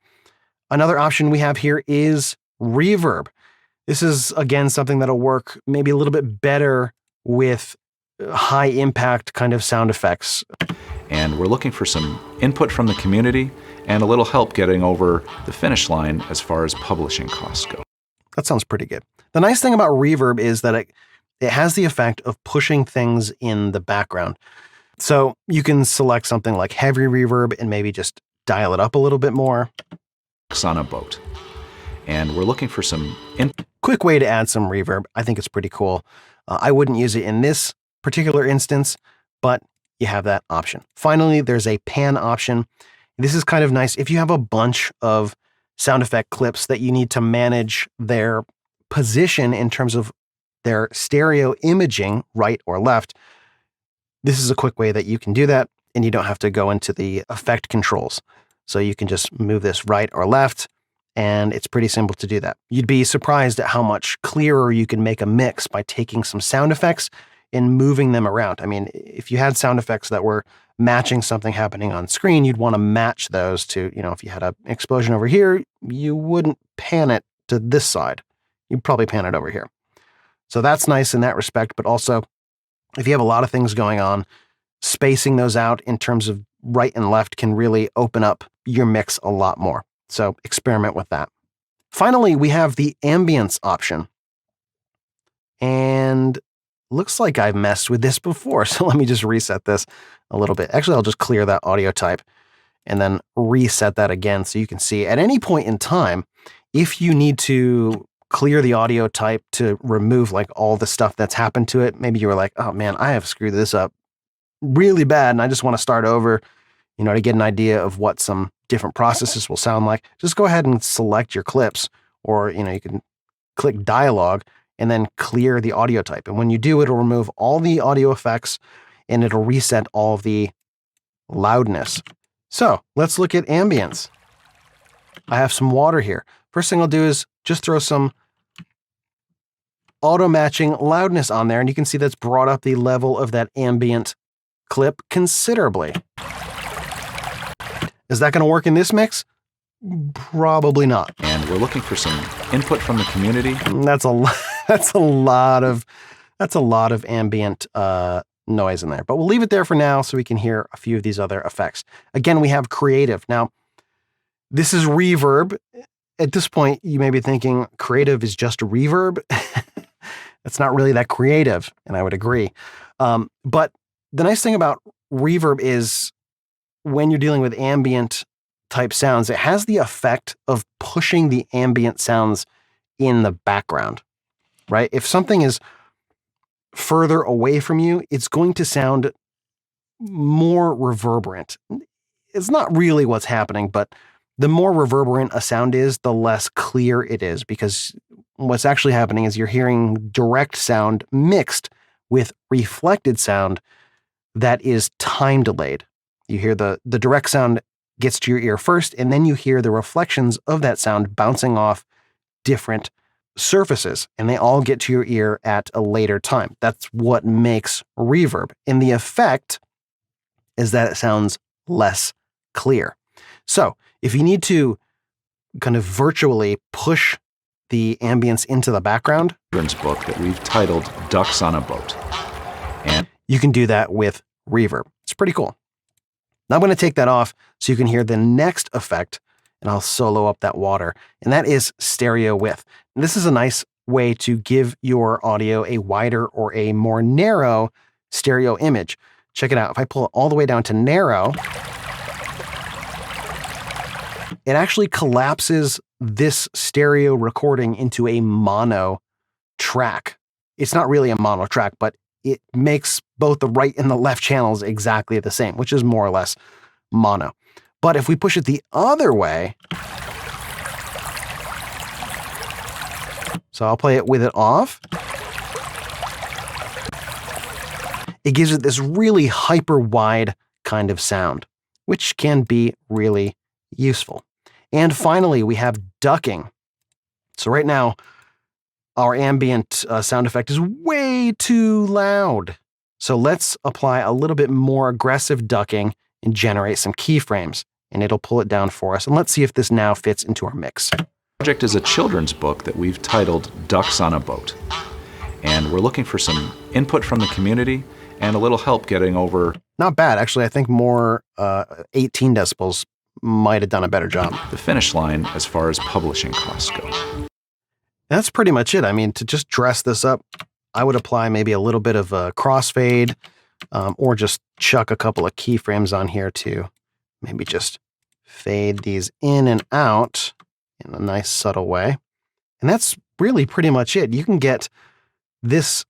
Another option we have here is reverb. This is, again, something that'll work maybe a little bit better with high impact kind of sound effects. And we're looking for some input from the community and a little help getting over the finish line as far as publishing costs go. That sounds pretty good. The nice thing about reverb is that it has the effect of pushing things in the background. So you can select something like heavy reverb and maybe just dial it up a little bit more. On a boat. And we're looking for some quick way to add some reverb. I think it's pretty cool. I wouldn't use it in this particular instance, but you have that option. Finally, there's a pan option. This is kind of nice if you have a bunch of sound effect clips that you need to manage their position in terms of their stereo imaging, right or left. This is a quick way that you can do that, and you don't have to go into the effect controls. So you can just move this right or left, and it's pretty simple to do that. You'd be surprised at how much clearer you can make a mix by taking some sound effects and moving them around. I mean, if you had sound effects that were matching something happening on screen, you'd want to match those to, if you had an explosion over here, you wouldn't pan it to this side. You'd probably pan it over here. So that's nice in that respect, but also if you have a lot of things going on, spacing those out in terms of right and left can really open up your mix a lot more. So experiment with that. Finally, we have the ambience option. And looks like I've messed with this before. So let me just reset this a little bit. Actually, I'll just clear that audio type and then reset that again so you can see at any point in time, if you need to clear the audio type to remove like all the stuff that's happened to it. Maybe you were like, oh man, I have screwed this up really bad and I just want to start over, to get an idea of what some different processes will sound like. Just go ahead and select your clips, or, you can click dialogue and then clear the audio type. And when you do, it'll remove all the audio effects and it'll reset all of the loudness. So let's look at ambience. I have some water here. First thing I'll do is just throw some auto matching loudness on there. And you can see that's brought up the level of that ambient clip considerably. Is that going to work in this mix? Probably not. And we're looking for some input from the community. That's a lot of ambient noise in there, but we'll leave it there for now so we can hear a few of these other effects. Again, we have creative. Now, this is reverb. At this point, you may be thinking creative is just a reverb. It's not really that creative, and I would agree. But the nice thing about reverb is when you're dealing with ambient type sounds, it has the effect of pushing the ambient sounds in the background, right? If something is further away from you, it's going to sound more reverberant. It's not really what's happening, but the more reverberant a sound is, the less clear it is, because what's actually happening is you're hearing direct sound mixed with reflected sound that is time delayed. You hear the direct sound gets to your ear first, and then you hear the reflections of that sound bouncing off different surfaces, and they all get to your ear at a later time. That's what makes reverb. And the effect is that it sounds less clear. So if you need to kind of virtually push the ambience into the background, children's book that we've titled Ducks on a Boat. And you can do that with reverb. It's pretty cool. Now I'm going to take that off so you can hear the next effect, and I'll solo up that water, and that is stereo width. And this is a nice way to give your audio a wider or a more narrow stereo image. Check it out. If I pull it all the way down to narrow, it actually collapses this stereo recording into a mono track. It's not really a mono track, but it makes both the right and the left channels exactly the same, which is more or less mono. But if we push it the other way, so I'll play it with it off, it gives it this really hyper wide kind of sound, which can be really useful. And finally, we have ducking. So right now, our ambient sound effect is way too loud. So let's apply a little bit more aggressive ducking and generate some keyframes, and it'll pull it down for us. And let's see if this now fits into our mix. the project is a children's book that we've titled Ducks on a Boat. And we're looking for some input from the community and a little help getting over. Not bad, actually. I think more 18 decibels might have done a better job. The finish line as far as publishing costs go. That's pretty much it. I mean, to just dress this up, I would apply maybe a little bit of a crossfade, or just chuck a couple of keyframes on here to maybe just fade these in and out in a nice subtle way. And that's really pretty much it. You can get this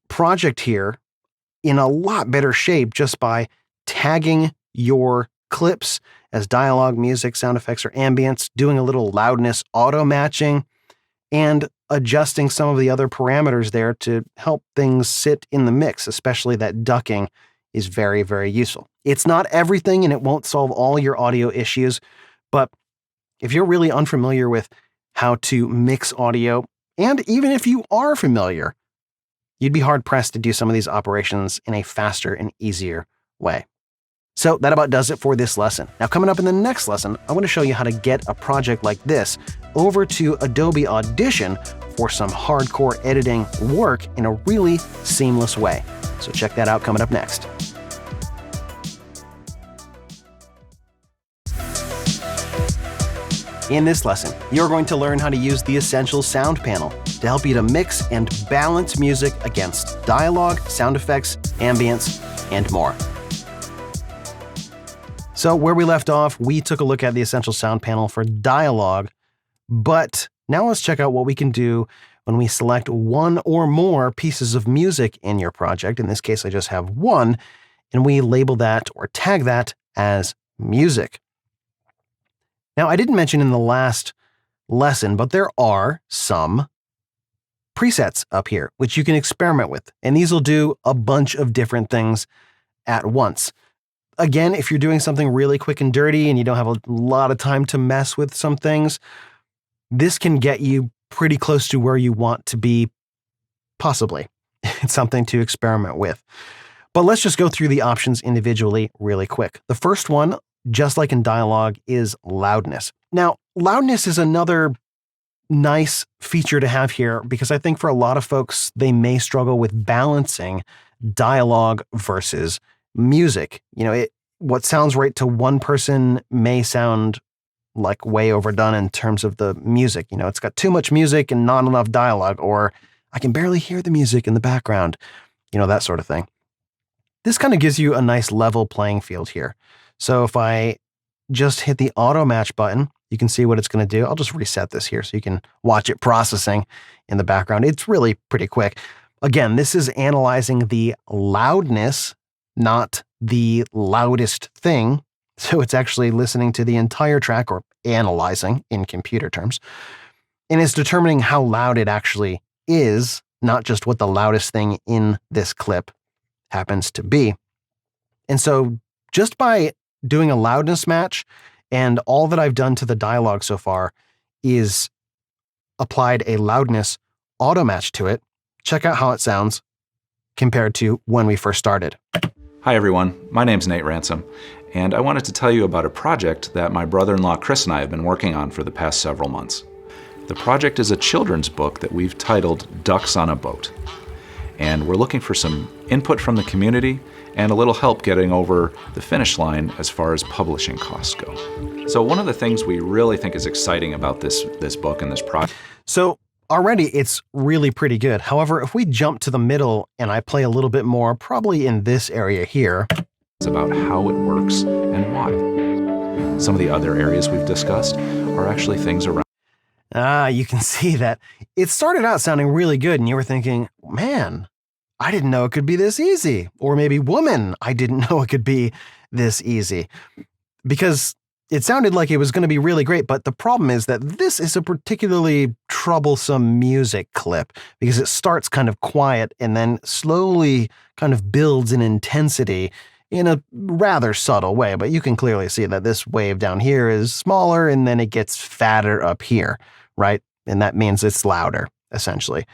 project here in a lot better shape just by tagging your clips as dialogue, music, sound effects, or ambience, doing a little loudness auto matching, and adjusting some of the other parameters there to help things sit in the mix, especially that ducking is very, very useful. It's not everything and it won't solve all your audio issues, but if you're really unfamiliar with how to mix audio, and even if you are familiar, you'd be hard-pressed to do some of these operations in a faster and easier way. So that about does it for this lesson. Now, coming up in the next lesson, I want to show you how to get a project like this over to Adobe Audition for some hardcore editing work in a really seamless way. So check that out coming up next. In this lesson, you're going to learn how to use the Essential Sound panel to help you to mix and balance music against dialogue, sound effects, ambience, and more. So where we left off, we took a look at the Essential Sound panel for dialogue, but now let's check out what we can do when we select one or more pieces of music in your project. In this case, I just have one, and we label that or tag that as music. Now, I didn't mention in the last lesson, but there are some presets up here, which you can experiment with. And these will do a bunch of different things at once. Again, if you're doing something really quick and dirty and you don't have a lot of time to mess with some things, this can get you pretty close to where you want to be, possibly. It's something to experiment with. But let's just go through the options individually really quick. The first one, just like in dialogue, is loudness. Now, loudness is another nice feature to have here because I think for a lot of folks, they may struggle with balancing dialogue versus music. What sounds right to one person may sound like way overdone in terms of the music. It's got too much music and not enough dialogue, or I can barely hear the music in the background, that sort of thing. This kind of gives you a nice level playing field here. So if I just hit the auto match button, you can see what it's going to do. I'll just reset this here so you can watch it processing in the background. It's really pretty quick. Again, this is analyzing the loudness, not the loudest thing. So it's actually listening to the entire track, or analyzing in computer terms. And it's determining how loud it actually is, not just what the loudest thing in this clip happens to be. And so just by doing a loudness match, and all that I've done to the dialogue so far is applied a loudness auto match to it. Check out how it sounds compared to when we first started. Hi everyone, my name's Nate Ransom, and I wanted to tell you about a project that my brother-in-law Chris and I have been working on for the past several months. The project is a children's book that we've titled Ducks on a Boat. And we're looking for some input from the community and a little help getting over the finish line as far as publishing costs go. So one of the things we really think is exciting about this book and this project. So already it's really pretty good. However, if we jump to the middle and I play a little bit more, probably in this area here. It's about how it works and why. Some of the other areas we've discussed are actually things around. You can see that it started out sounding really good and you were thinking, man, I didn't know it could be this easy. Or maybe, woman, I didn't know it could be this easy. Because it sounded like it was going to be really great, but the problem is that this is a particularly troublesome music clip because it starts kind of quiet and then slowly kind of builds in intensity in a rather subtle way. But you can clearly see that this wave down here is smaller and then it gets fatter up here, right? And that means it's louder, essentially.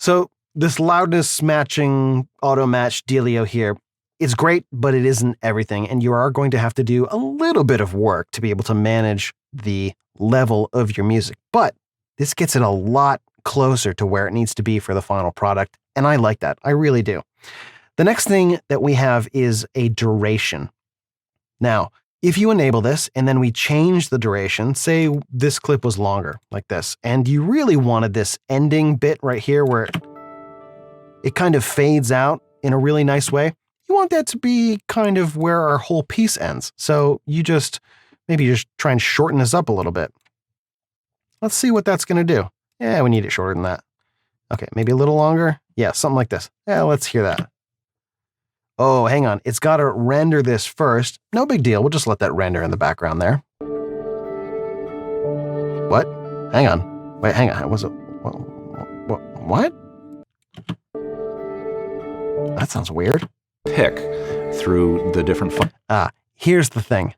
So this loudness matching auto match dealio here, it's great, but it isn't everything. And you are going to have to do a little bit of work to be able to manage the level of your music. But this gets it a lot closer to where it needs to be for the final product. And I like that. I really do. The next thing that we have is a duration. Now, if you enable this and then we change the duration, say this clip was longer like this, and you really wanted this ending bit right here where it kind of fades out in a really nice way. You want that to be kind of where our whole piece ends. So you maybe just try and shorten this up a little bit. Let's see what that's going to do. Yeah, we need it shorter than that. Okay, maybe a little longer. Yeah, something like this. Yeah, let's hear that. Oh, hang on. It's got to render this first. No big deal. We'll just let that render in the background there. What? Hang on. Wait, hang on. Was it? What? That sounds weird. Pick through the different. Here's the thing.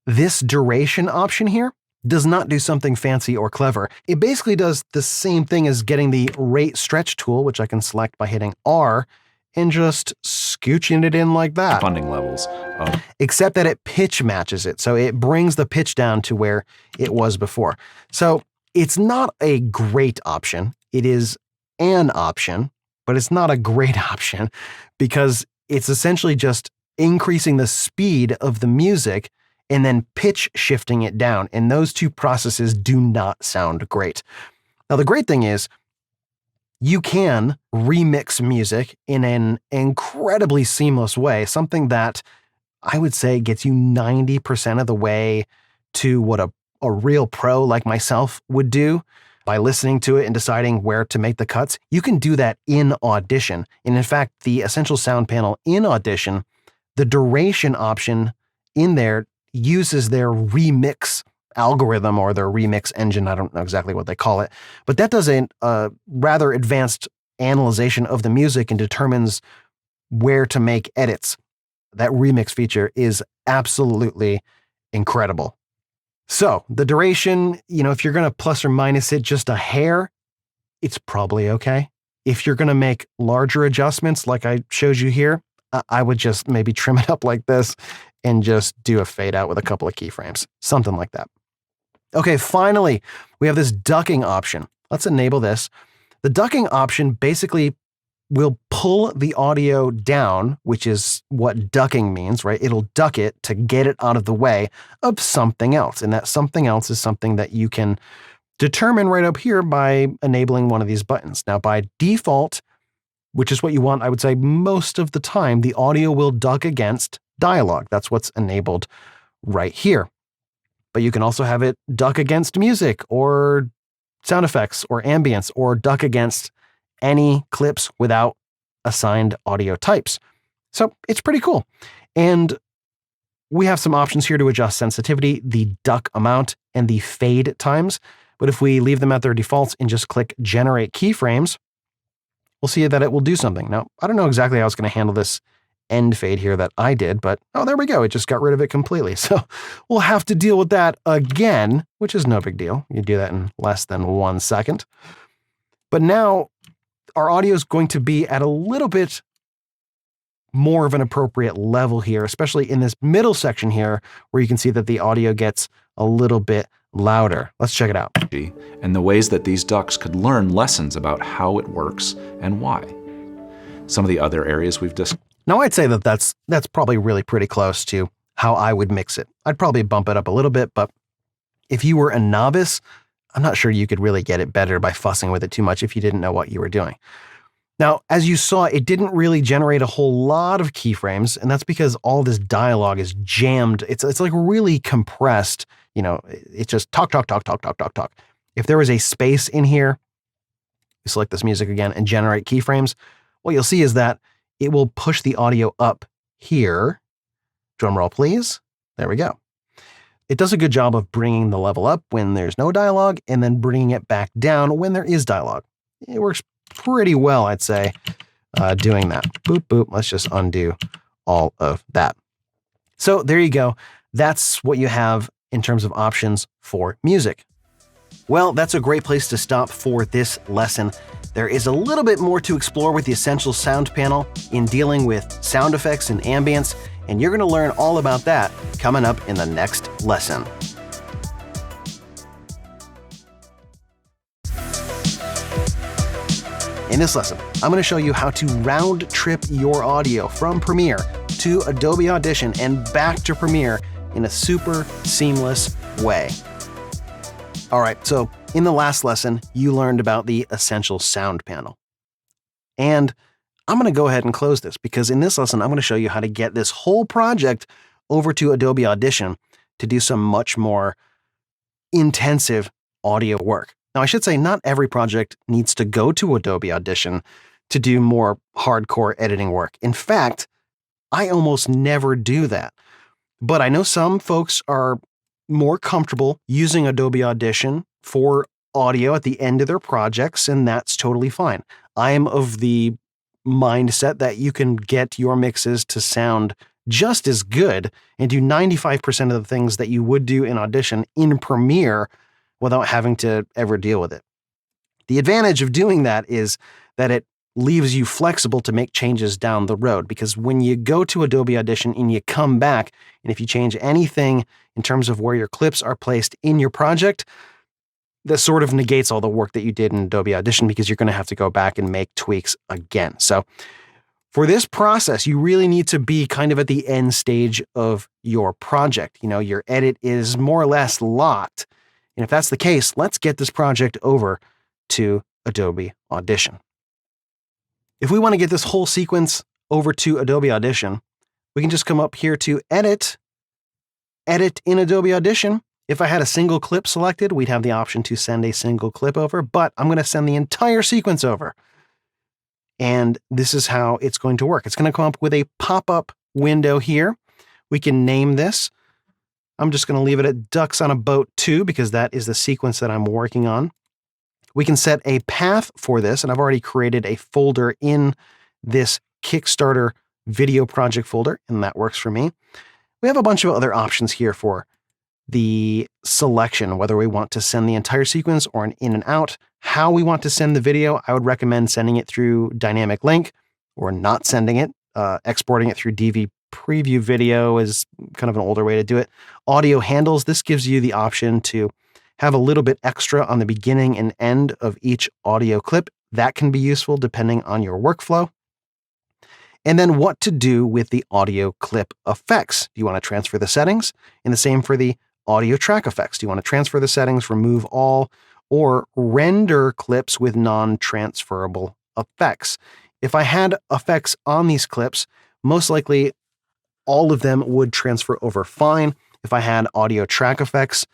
This duration option here does not do something fancy or clever. It basically does the same thing as getting the rate stretch tool, which I can select by hitting R, and just scooching it in like that. Funding levels. Except that it pitch matches it. So it brings the pitch down to where it was before. So it's not a great option. It is an option, but it's not a great option because it's essentially just increasing the speed of the music and then pitch shifting it down. And those two processes do not sound great. Now, the great thing is you can remix music in an incredibly seamless way, something that I would say gets you 90% of the way to what a real pro like myself would do by listening to it and deciding where to make the cuts. You can do that in Audition. And in fact, the Essential Sound panel in Audition, the duration option in there uses their remix algorithm or their remix engine. I don't know exactly what they call it, but that does a rather advanced analyzation of the music and determines where to make edits. That remix feature is absolutely incredible. So the duration, if you're going to plus or minus it just a hair, it's probably okay. If you're going to make larger adjustments like I showed you here, I would just maybe trim it up like this and just do a fade out with a couple of keyframes, something like that. Okay, finally, we have this ducking option. Let's enable this. The ducking option basically will pull the audio down, which is what ducking means, right? It'll duck it to get it out of the way of something else. And that something else is something that you can determine right up here by enabling one of these buttons. Now, by default, which is what you want, I would say most of the time, the audio will duck against dialogue. That's what's enabled right here. But you can also have it duck against music or sound effects or ambience or duck against any clips without assigned audio types. So it's pretty cool. And we have some options here to adjust sensitivity, the duck amount, and the fade times. But if we leave them at their defaults and just click generate keyframes, we'll see that it will do something. Now, I don't know exactly how it's going to handle this end fade here that I did, but there we go. It just got rid of it completely. So we'll have to deal with that again, which is no big deal. You do that in less than 1 second. But now our audio is going to be at a little bit more of an appropriate level here, especially in this middle section here, where you can see that the audio gets a little bit louder. Let's check it out. And the ways that these ducks could learn lessons about how it works and why. Some of the other areas we've discussed. Now, I'd say that that's probably really pretty close to how I would mix it. I'd probably bump it up a little bit, but if you were a novice, I'm not sure you could really get it better by fussing with it too much if you didn't know what you were doing. Now, as you saw, it didn't really generate a whole lot of keyframes, and that's because all this dialogue is jammed. It's like really compressed. It's just talk, talk, talk, talk, talk, talk, talk. If there was a space in here, you select this music again and generate keyframes, what you'll see is that it will push the audio up here. Drum roll, please. There we go. It does a good job of bringing the level up when there's no dialogue and then bringing it back down when there is dialogue. It works pretty well, I'd say, doing that. Boop, boop. Let's just undo all of that. So there you go. That's what you have in terms of options for music. Well, that's a great place to stop for this lesson. There is a little bit more to explore with the Essential Sound panel in dealing with sound effects and ambience, and you're going to learn all about that coming up in the next lesson. In this lesson, I'm going to show you how to round trip your audio from Premiere to Adobe Audition and back to Premiere in a super seamless way. All right, so in the last lesson, you learned about the Essential Sound panel. And I'm going to go ahead and close this because in this lesson, I'm going to show you how to get this whole project over to Adobe Audition to do some much more intensive audio work. Now, I should say not every project needs to go to Adobe Audition to do more hardcore editing work. In fact, I almost never do that. But I know some folks are more comfortable using Adobe Audition for audio at the end of their projects, and that's totally fine. I'm of the mindset that you can get your mixes to sound just as good and do 95% of the things that you would do in Audition in Premiere without having to ever deal with it. The advantage of doing that is that it leaves you flexible to make changes down the road, because when you go to Adobe Audition and you come back, and if you change anything in terms of where your clips are placed in your project, that sort of negates all the work that you did in Adobe Audition because you're going to have to go back and make tweaks again. So For this process, you really need to be kind of at the end stage of your project. You know, your edit is more or less locked. And if that's the case, let's get this project over to Adobe Audition. If we want to get this whole sequence over to Adobe Audition, we can just come up here to Edit, Edit in Adobe Audition. If I had a single clip selected, we'd have the option to send a single clip over, but I'm going to send the entire sequence over. And this is how it's going to work. It's going to come up with a pop-up window here. We can name this. I'm just going to leave it at Ducks on a Boat 2 because that is the sequence that I'm working on. We can set a path for this, and I've already created a folder in this Kickstarter video project folder, and that works for me. We have a bunch of other options here for the selection, whether we want to send the entire sequence or an in and out. How we want to send the video, I would recommend sending it through dynamic link or not sending it. Exporting it through DV Preview Video is kind of an older way to do it. Audio handles, this gives you the option to have a little bit extra on the beginning and end of each audio clip. That can be useful depending on your workflow. And then what to do with the audio clip effects. Do you want to transfer the settings? And the same for the audio track effects. Do you want to transfer the settings, remove all, or render clips with non-transferable effects? If I had effects on these clips, most likely all of them would transfer over fine. If I had audio track effects,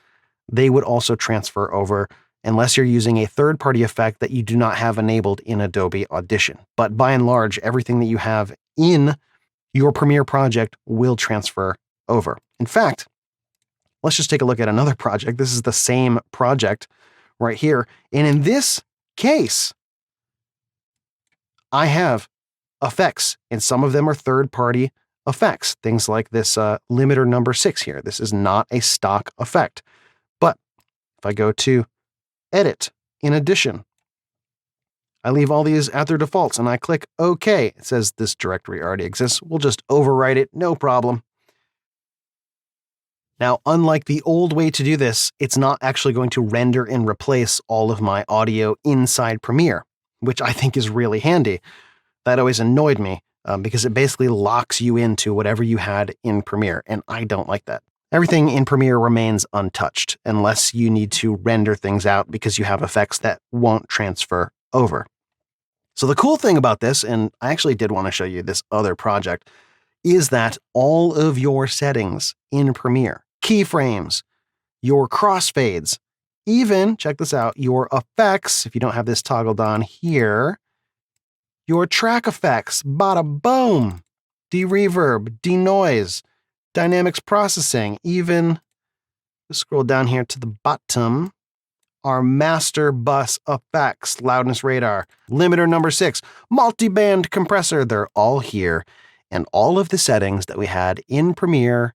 they would also transfer over unless you're using a third-party effect that you do not have enabled in Adobe Audition. But by and large, everything that you have in your Premiere project will transfer over. In fact, let's just take a look at another project. This is the same project right here. And in this case, I have effects, and some of them are third-party effects. Things like this limiter number 6 here. This is not a stock effect. But if I go to Edit in Audition, I leave all these at their defaults and I click OK. It says this directory already exists. We'll just overwrite it, no problem. Now, unlike the old way to do this, it's not actually going to render and replace all of my audio inside Premiere, which I think is really handy. That always annoyed me because it basically locks you into whatever you had in Premiere, and I don't like that. Everything in Premiere remains untouched unless you need to render things out because you have effects that won't transfer over. So the cool thing about this, and I actually did want to show you this other project, is that all of your settings in Premiere, keyframes, your crossfades, even, check this out, your effects, if you don't have this toggled on here, your track effects, bada boom, de-reverb, de-noise, dynamics processing, even, scroll down here to the bottom, our master bus effects, loudness radar, limiter number 6, multi-band compressor, they're all here. And all of the settings that we had in Premiere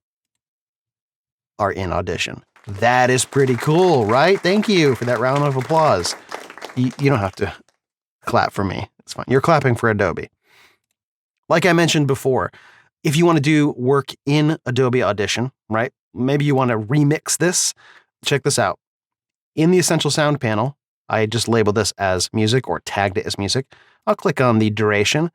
are in Audition. That is pretty cool, right? Thank you for that round of applause. You don't have to clap for me. It's fine. You're clapping for Adobe. Like I mentioned before, if you want to do work in Adobe Audition, right? Maybe you want to remix this. Check this out. In the Essential Sound panel, I just labeled this as music or tagged it as music. I'll click on the duration.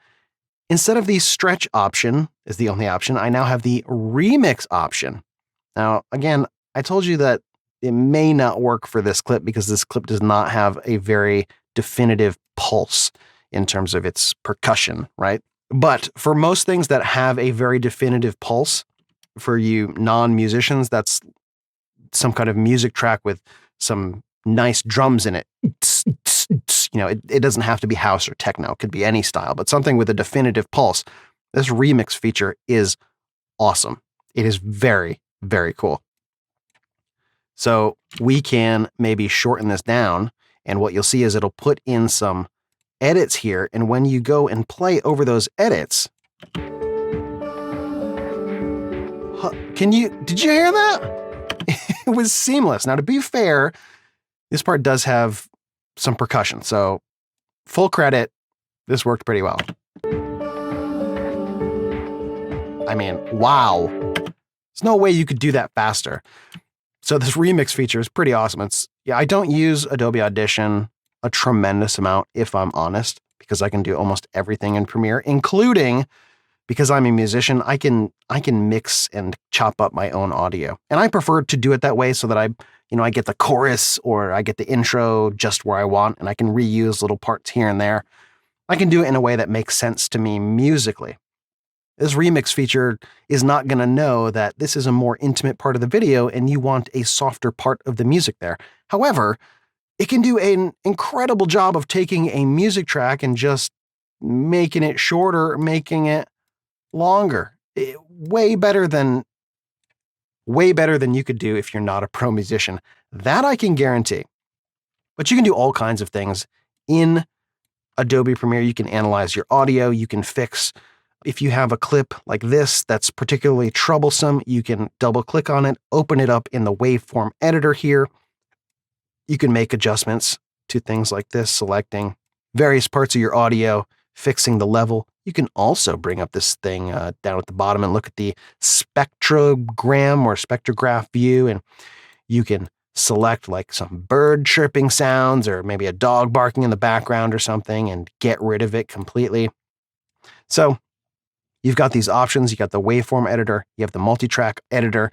Instead of the stretch option is the only option, I now have the remix option. Now, again, I told you that it may not work for this clip because this clip does not have a very definitive pulse in terms of its percussion, right? But for most things that have a very definitive pulse, for you non-musicians, that's some kind of music track with some nice drums in it. You know, it doesn't have to be house or techno. It could be any style, but something with a definitive pulse. This remix feature is awesome. It is very, very cool. So we can maybe shorten this down, and what you'll see is it'll put in some edits here, and when you go and play over those edits, did you hear that? It was seamless. Now, to be fair, this part does have some percussion, so full credit, this worked pretty well. I mean, wow. There's no way you could do that faster. So this remix feature is pretty awesome. I don't use Adobe Audition a tremendous amount, if I'm honest, because I can do almost everything in Premiere, including, because I'm a musician, I can mix and chop up my own audio. And I prefer to do it that way so that I get the chorus or I get the intro just where I want, and I can reuse little parts here and there. I can do it in a way that makes sense to me musically. This remix feature is not going to know that this is a more intimate part of the video and you want a softer part of the music there. However, it can do an incredible job of taking a music track and just making it shorter, making it longer. Way better than you could do if you're not a pro musician. That I can guarantee. But you can do all kinds of things in Adobe Premiere. You can analyze your audio. You can fix, if you have a clip like this that's particularly troublesome, you can double click on it, open it up in the waveform editor here. You can make adjustments to things like this, selecting various parts of your audio, fixing the level. You can also bring up this thing down at the bottom and look at the spectrogram or spectrograph view, and you can select like some bird chirping sounds or maybe a dog barking in the background or something and get rid of it completely. So you've got these options. You got the waveform editor, you have the multi-track editor,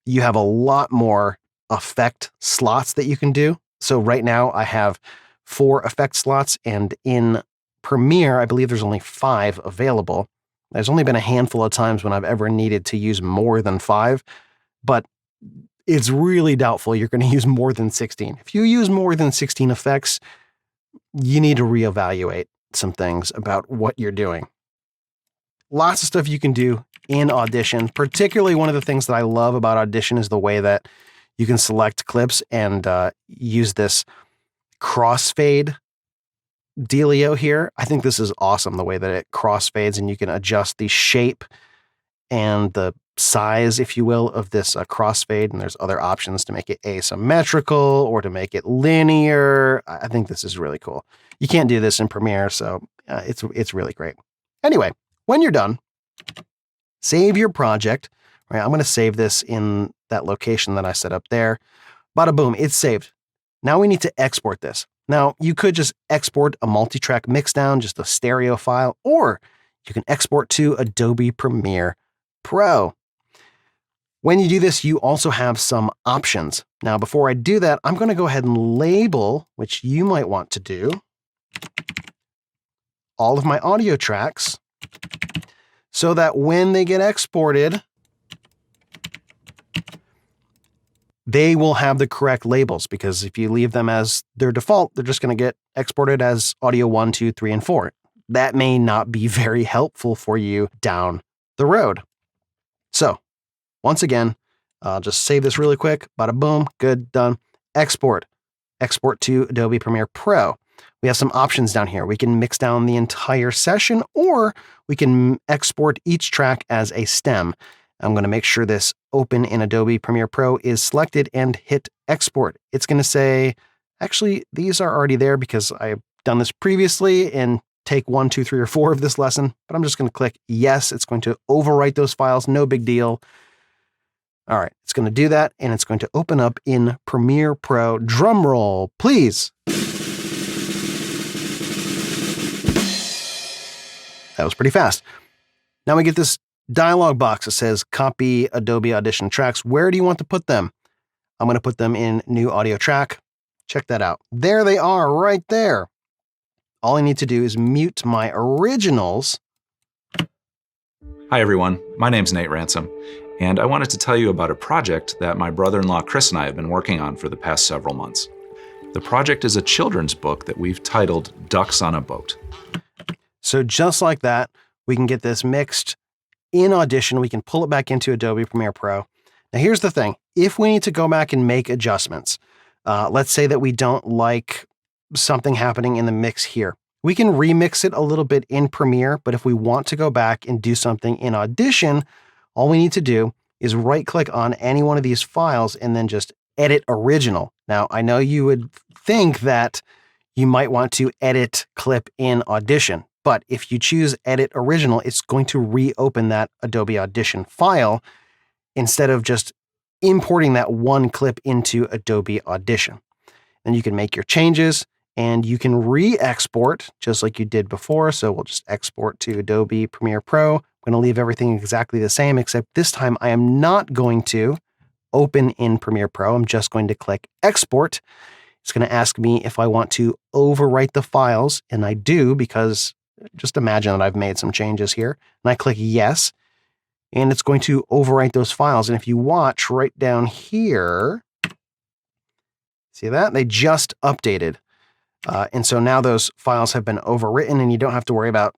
you have a lot more effect slots that you can do. So right now I have 4 effect slots, and in Premiere, I believe there's only 5 available. There's only been a handful of times when I've ever needed to use more than 5, but it's really doubtful you're going to use more than 16. If you use more than 16 effects, you need to reevaluate some things about what you're doing. Lots of stuff you can do in Audition. Particularly one of the things that I love about Audition is the way that you can select clips and use this crossfade dealio here. I think this is awesome, the way that it crossfades, and you can adjust the shape and the size, if you will, of this crossfade. And there's other options to make it asymmetrical or to make it linear. I think this is really cool. You can't do this in Premiere, so it's really great. Anyway, when you're done, save your project. Right, I'm going to save this in that location that I set up there. Bada boom, it's saved. Now we need to export this. Now, you could just export a multi-track mixdown, just a stereo file, or you can export to Adobe Premiere Pro. When you do this, you also have some options. Now, before I do that, I'm going to go ahead and label, which you might want to do, all of my audio tracks so that when they get exported, they will have the correct labels, because if you leave them as their default, they're just going to get exported as audio 1, 2, 3, and 4. That may not be very helpful for you down the road. So once again, I'll just save this really quick. Bada boom, good, done. Export to Adobe Premiere Pro. We have some options down here. We can mix down the entire session, or we can export each track as a stem. I'm going to make sure this open in Adobe Premiere Pro is selected and hit export. It's going to say, actually, these are already there because I've done this previously in take 1, 2, 3, or 4 of this lesson, but I'm just going to click yes. It's going to overwrite those files. No big deal. All right, it's going to do that, and it's going to open up in Premiere Pro. Drum roll, please. That was pretty fast. Now we get this dialog box that says copy Adobe Audition tracks. Where do you want to put them? I'm going to put them in new audio track. Check that out. There they are right there. All I need to do is mute my originals. Hi everyone, my name's Nate Ransom, and I wanted to tell you about a project that my brother-in-law Chris and I have been working on for the past several months. The project is a children's book that we've titled Ducks on a Boat. So just like that, we can get this mixed in Audition. We can pull it back into Adobe Premiere Pro. Now here's the thing. If we need to go back and make adjustments, let's say that we don't like something happening in the mix here, we can remix it a little bit in Premiere, but if we want to go back and do something in Audition, all we need to do is right-click on any one of these files and then just edit original. Now, I know you would think that you might want to edit clip in Audition, but if you choose edit original, it's going to reopen that Adobe Audition file instead of just importing that one clip into Adobe Audition. Then you can make your changes. and you can re-export just like you did before. So we'll just export to Adobe Premiere Pro. I'm going to leave everything exactly the same, except this time I am not going to open in Premiere Pro. I'm just going to click Export. It's going to ask me if I want to overwrite the files, and I do, because just imagine that I've made some changes here. And I click Yes, and it's going to overwrite those files. And if you watch right down here, see that? They just updated. And so now those files have been overwritten, and you don't have to worry about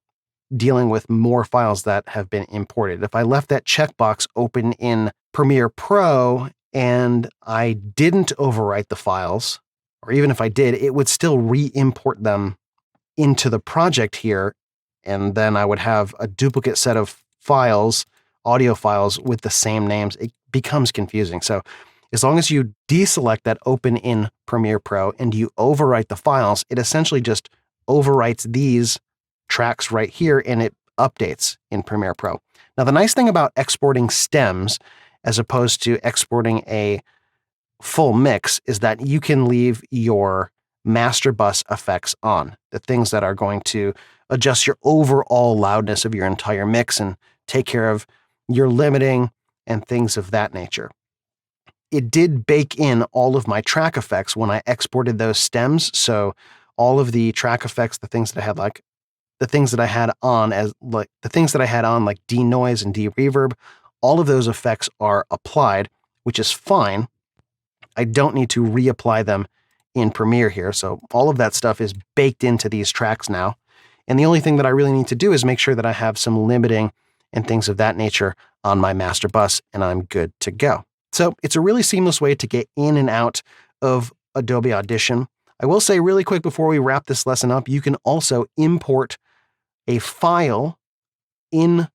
dealing with more files that have been imported. If I left that checkbox open in Premiere Pro and I didn't overwrite the files, or even if I did, it would still re-import them into the project here, and then I would have a duplicate set of files, audio files with the same names. It becomes confusing. So as long as you deselect that open in Premiere Pro and you overwrite the files, it essentially just overwrites these tracks right here, and it updates in Premiere Pro. Now, the nice thing about exporting stems as opposed to exporting a full mix is that you can leave your master bus effects on, the things that are going to adjust your overall loudness of your entire mix and take care of your limiting and things of that nature. It did bake in all of my track effects when I exported those stems. So all of the track effects, the things that I had like denoise and de-reverb, all of those effects are applied, which is fine. I don't need to reapply them in Premiere here. So all of that stuff is baked into these tracks now. And the only thing that I really need to do is make sure that I have some limiting and things of that nature on my master bus, and I'm good to go. So it's a really seamless way to get in and out of Adobe Audition. I will say really quick before we wrap this lesson up, you can also import a file in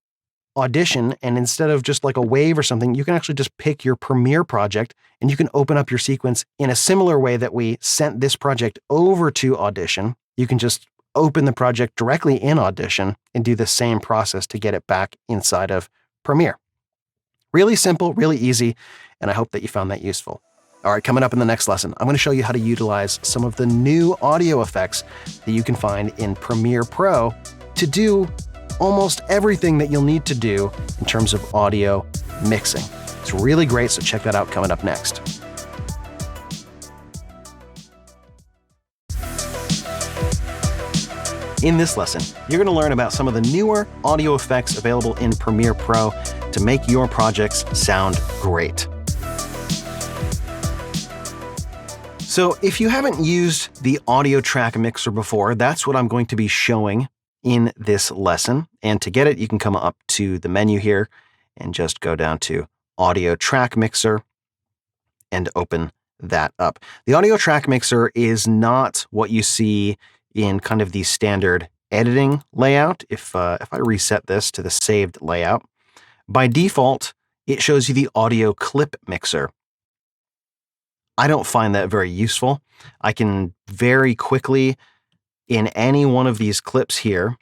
Audition, and instead of just like a wave or something, you can actually just pick your Premiere project and you can open up your sequence in a similar way that we sent this project over to Audition. You can just open the project directly in Audition and do the same process to get it back inside of Premiere. Really simple, really easy, and I hope that you found that useful. All right, coming up in the next lesson, I'm going to show you how to utilize some of the new audio effects that you can find in Premiere Pro to do almost everything that you'll need to do in terms of audio mixing. It's really great, so check that out coming up next. In this lesson, you're going to learn about some of the newer audio effects available in Premiere Pro to make your projects sound great. So if you haven't used the audio track mixer before, that's what I'm going to be showing in this lesson. And to get it, you can come up to the menu here and just go down to Audio Track Mixer and open that up. The Audio Track Mixer is not what you see in kind of the standard editing layout. If I reset this to the saved layout, by default, it shows you the Audio Clip Mixer. I don't find that very useful. I can very quickly, in any one of these clips here,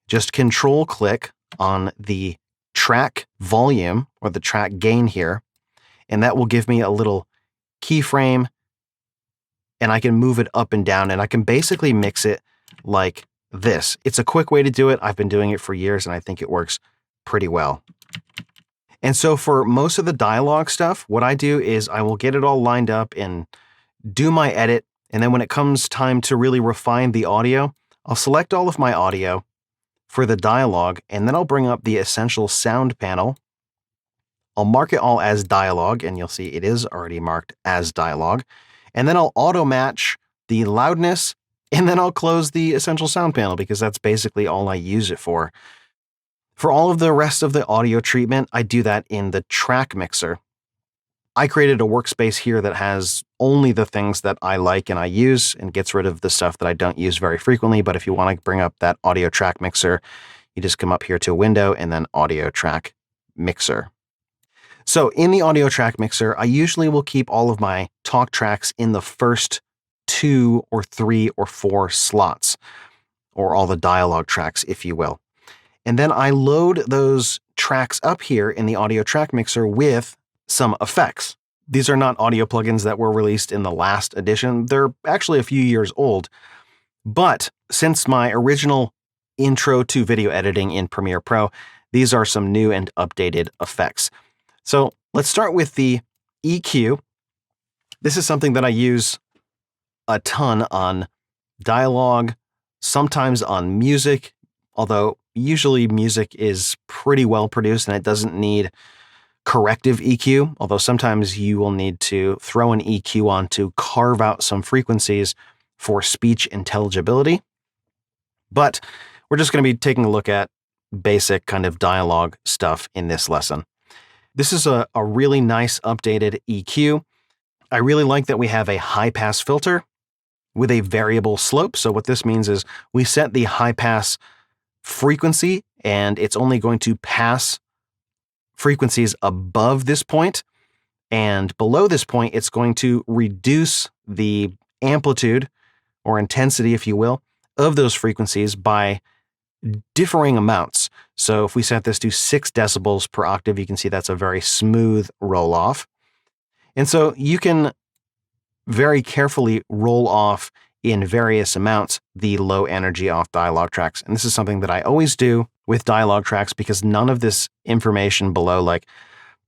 just control-click on the track volume or the track gain here, and that will give me a little keyframe, and I can move it up and down, and I can basically mix it like this. It's a quick way to do it. I've been doing it for years, and I think it works pretty well. And so for most of the dialogue stuff, what I do is I will get it all lined up and do my edit, and then when it comes time to really refine the audio, I'll select all of my audio for the dialogue, and then I'll bring up the Essential Sound panel. I'll mark it all as dialogue, and you'll see it is already marked as dialogue. And then I'll auto-match the loudness, and then I'll close the Essential Sound panel because that's basically all I use it for. For all of the rest of the audio treatment, I do that in the track mixer. I created a workspace here that has only the things that I like and I use and gets rid of the stuff that I don't use very frequently. But if you want to bring up that audio track mixer, you just come up here to a window and then audio track mixer. So in the audio track mixer, I usually will keep all of my talk tracks in the first 2 or 3 or 4 slots, or all the dialogue tracks, if you will. And then I load those tracks up here in the audio track mixer with some effects. These are not audio plugins that were released in the last edition. They're actually a few years old. But since my original intro to video editing in Premiere Pro, these are some new and updated effects. So let's start with the EQ. This is something that I use a ton on dialogue, sometimes on music, although usually music is pretty well produced and it doesn't need corrective EQ, although sometimes you will need to throw an EQ on to carve out some frequencies for speech intelligibility. But we're just going to be taking a look at basic kind of dialogue stuff in this lesson. This is a really nice updated EQ. I really like that we have a high pass filter with a variable slope. So what this means is we set the high pass frequency and it's only going to pass frequencies above this point, and below this point it's going to reduce the amplitude or intensity, if you will, of those frequencies by differing amounts. So if we set this to 6 decibels per octave, you can see that's a very smooth roll off. And so you can very carefully roll off in various amounts the low energy off dialogue tracks. And this is something that I always do with dialogue tracks because none of this information below like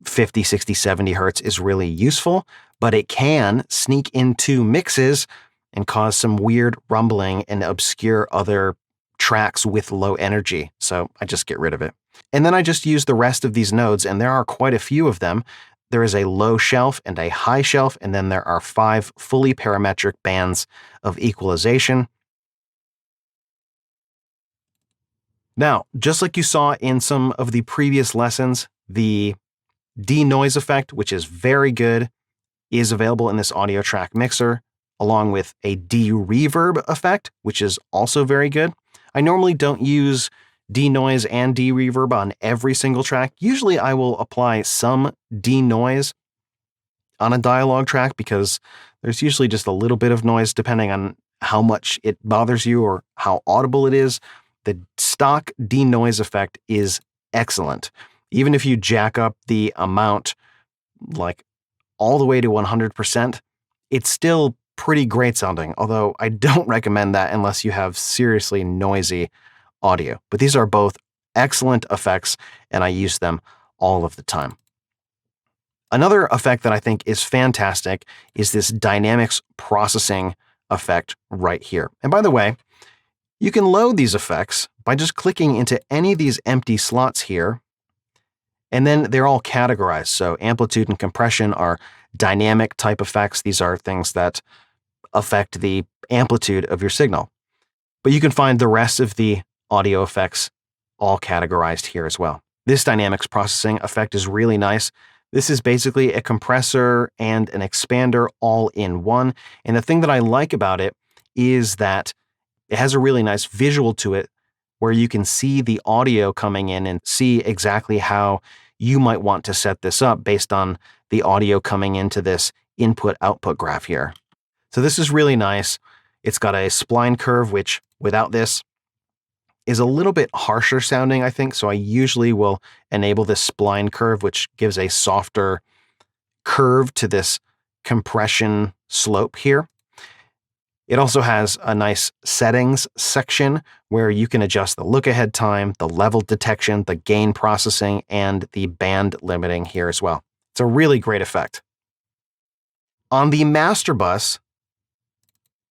50, 60, 70 hertz is really useful, but it can sneak into mixes and cause some weird rumbling and obscure other tracks with low energy. So I just get rid of it. And then I just use the rest of these nodes, and there are quite a few of them. There is a low shelf and a high shelf, and then there are 5 fully parametric bands of equalization. Now, just like you saw in some of the previous lessons, the denoise effect, which is very good, is available in this audio track mixer, along with a de-reverb effect, which is also very good. I normally don't use denoise and de-reverb on every single track. Usually I will apply some denoise on a dialogue track because there's usually just a little bit of noise depending on how much it bothers you or how audible it is. The stock denoise effect is excellent. Even if you jack up the amount like all the way to 100%, it's still pretty great sounding, although I don't recommend that unless you have seriously noisy audio. But these are both excellent effects, and I use them all of the time. Another effect that I think is fantastic is this dynamics processing effect right here. And by the way, you can load these effects by just clicking into any of these empty slots here, and then they're all categorized. So amplitude and compression are dynamic type effects. These are things that affect the amplitude of your signal. But you can find the rest of the audio effects all categorized here as well. This dynamics processing effect is really nice. This is basically a compressor and an expander all in one. And the thing that I like about it is that it has a really nice visual to it where you can see the audio coming in and see exactly how you might want to set this up based on the audio coming into this input-output graph here. So this is really nice. It's got a spline curve, which without this is a little bit harsher sounding, I think. So I usually will enable this spline curve, which gives a softer curve to this compression slope here. It also has a nice settings section where you can adjust the look-ahead time, the level detection, the gain processing, and the band limiting here as well. It's a really great effect. On the master bus,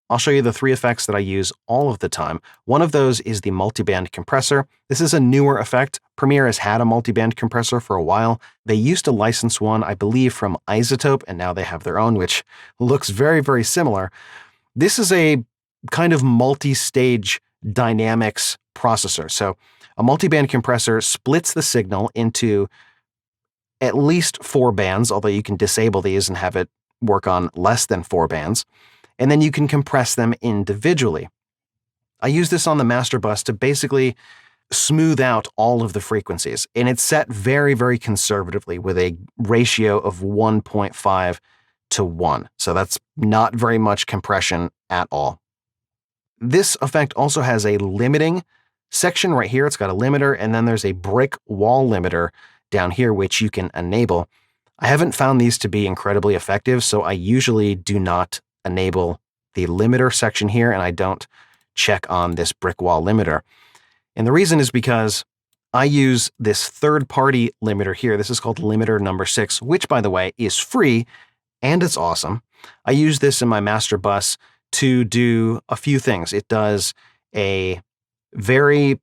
I'll show you the 3 effects that I use all of the time. One of those is the multiband compressor. This is a newer effect. Premiere has had a multiband compressor for a while. They used to license one, I believe, from Isotope, and now they have their own, which looks very, very similar. This is a kind of multi-stage dynamics processor. So a multiband compressor splits the signal into at least 4 bands, although you can disable these and have it work on less than 4 bands. And then you can compress them individually. I use this on the master bus to basically smooth out all of the frequencies. And it's set very, very conservatively with a ratio of 1.5 to 1. So that's not very much compression at all. This effect also has a limiting section right here. It's got a limiter, and then there's a brick wall limiter down here, which you can enable. I haven't found these to be incredibly effective, so I usually do not enable the limiter section here, and I don't check on this brick wall limiter. And the reason is because I use this third-party limiter here. This is called limiter number 6, which, by the way, is free, and it's awesome. I use this in my master bus to do a few things. It does a very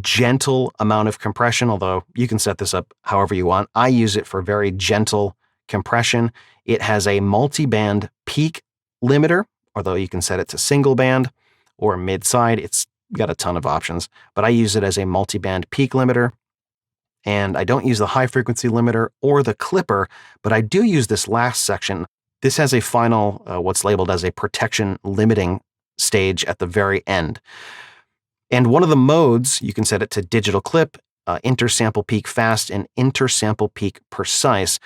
gentle amount of compression, although you can set this up however you want. I use it for very gentle compression. It has a multi-band peak limiter, although you can set it to single band or mid-side. It's got a ton of options, but I use it as a multi-band peak limiter. And I don't use the high frequency limiter or the clipper, but I do use this last section. This has a final, what's labeled as a protection limiting stage at the very end. And one of the modes, you can set it to digital clip, intersample peak fast, and intersample peak precise.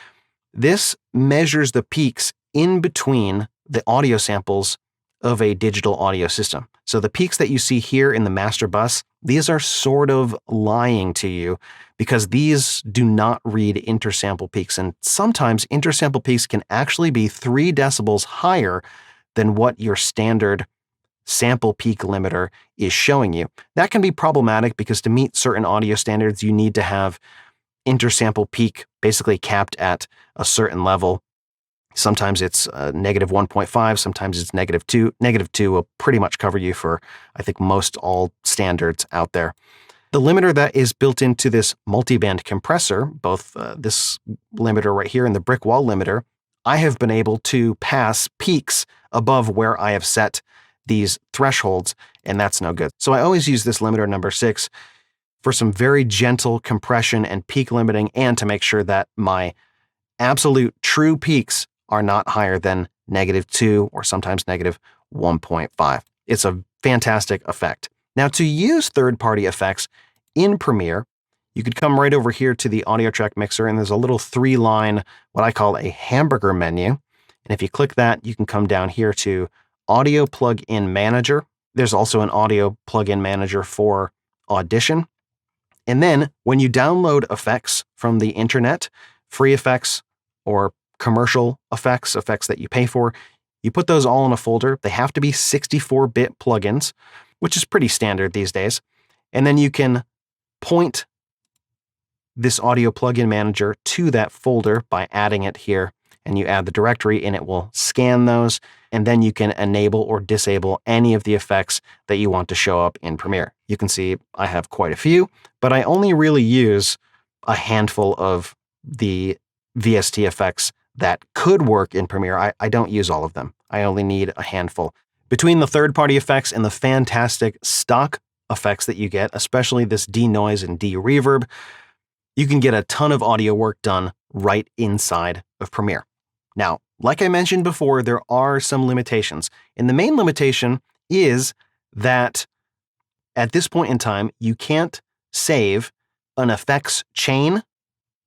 This measures the peaks in between the audio samples of a digital audio system. So the peaks that you see here in the master bus, these are sort of lying to you because these do not read intersample peaks. And sometimes intersample peaks can actually be 3 decibels higher than what your standard sample peak limiter is showing you. That can be problematic because to meet certain audio standards, you need to have intersample peak basically capped at a certain level. Sometimes it's negative 1.5, sometimes it's negative 2. Negative 2 will pretty much cover you for, I think, most all standards out there. The limiter that is built into this multiband compressor, both this limiter right here and the brick wall limiter, I have been able to pass peaks above where I have set these thresholds, and that's no good. So I always use this limiter number 6 for some very gentle compression and peak limiting, and to make sure that my absolute true peaks are not higher than negative 2 or sometimes negative 1.5. It's a fantastic effect. Now, to use third-party effects in Premiere, you could come right over here to the audio track mixer, and there's a little 3-line, what I call a hamburger menu. And if you click that, you can come down here to Audio Plugin Manager. There's also an Audio Plugin Manager for Audition. And then when you download effects from the internet, free effects or commercial effects, effects that you pay for, you put those all in a folder. They have to be 64-bit plugins, which is pretty standard these days. And then you can point this Audio Plugin Manager to that folder by adding it here, and you add the directory and it will scan those, and then you can enable or disable any of the effects that you want to show up in Premiere. You can see I have quite a few, but I only really use a handful of the VST effects that could work in Premiere. I don't use all of them. I only need a handful. Between the third-party effects and the fantastic stock effects that you get, especially this denoise and de-reverb, you can get a ton of audio work done right inside of Premiere. Now, like I mentioned before, there are some limitations. And the main limitation is that at this point in time, you can't save an effects chain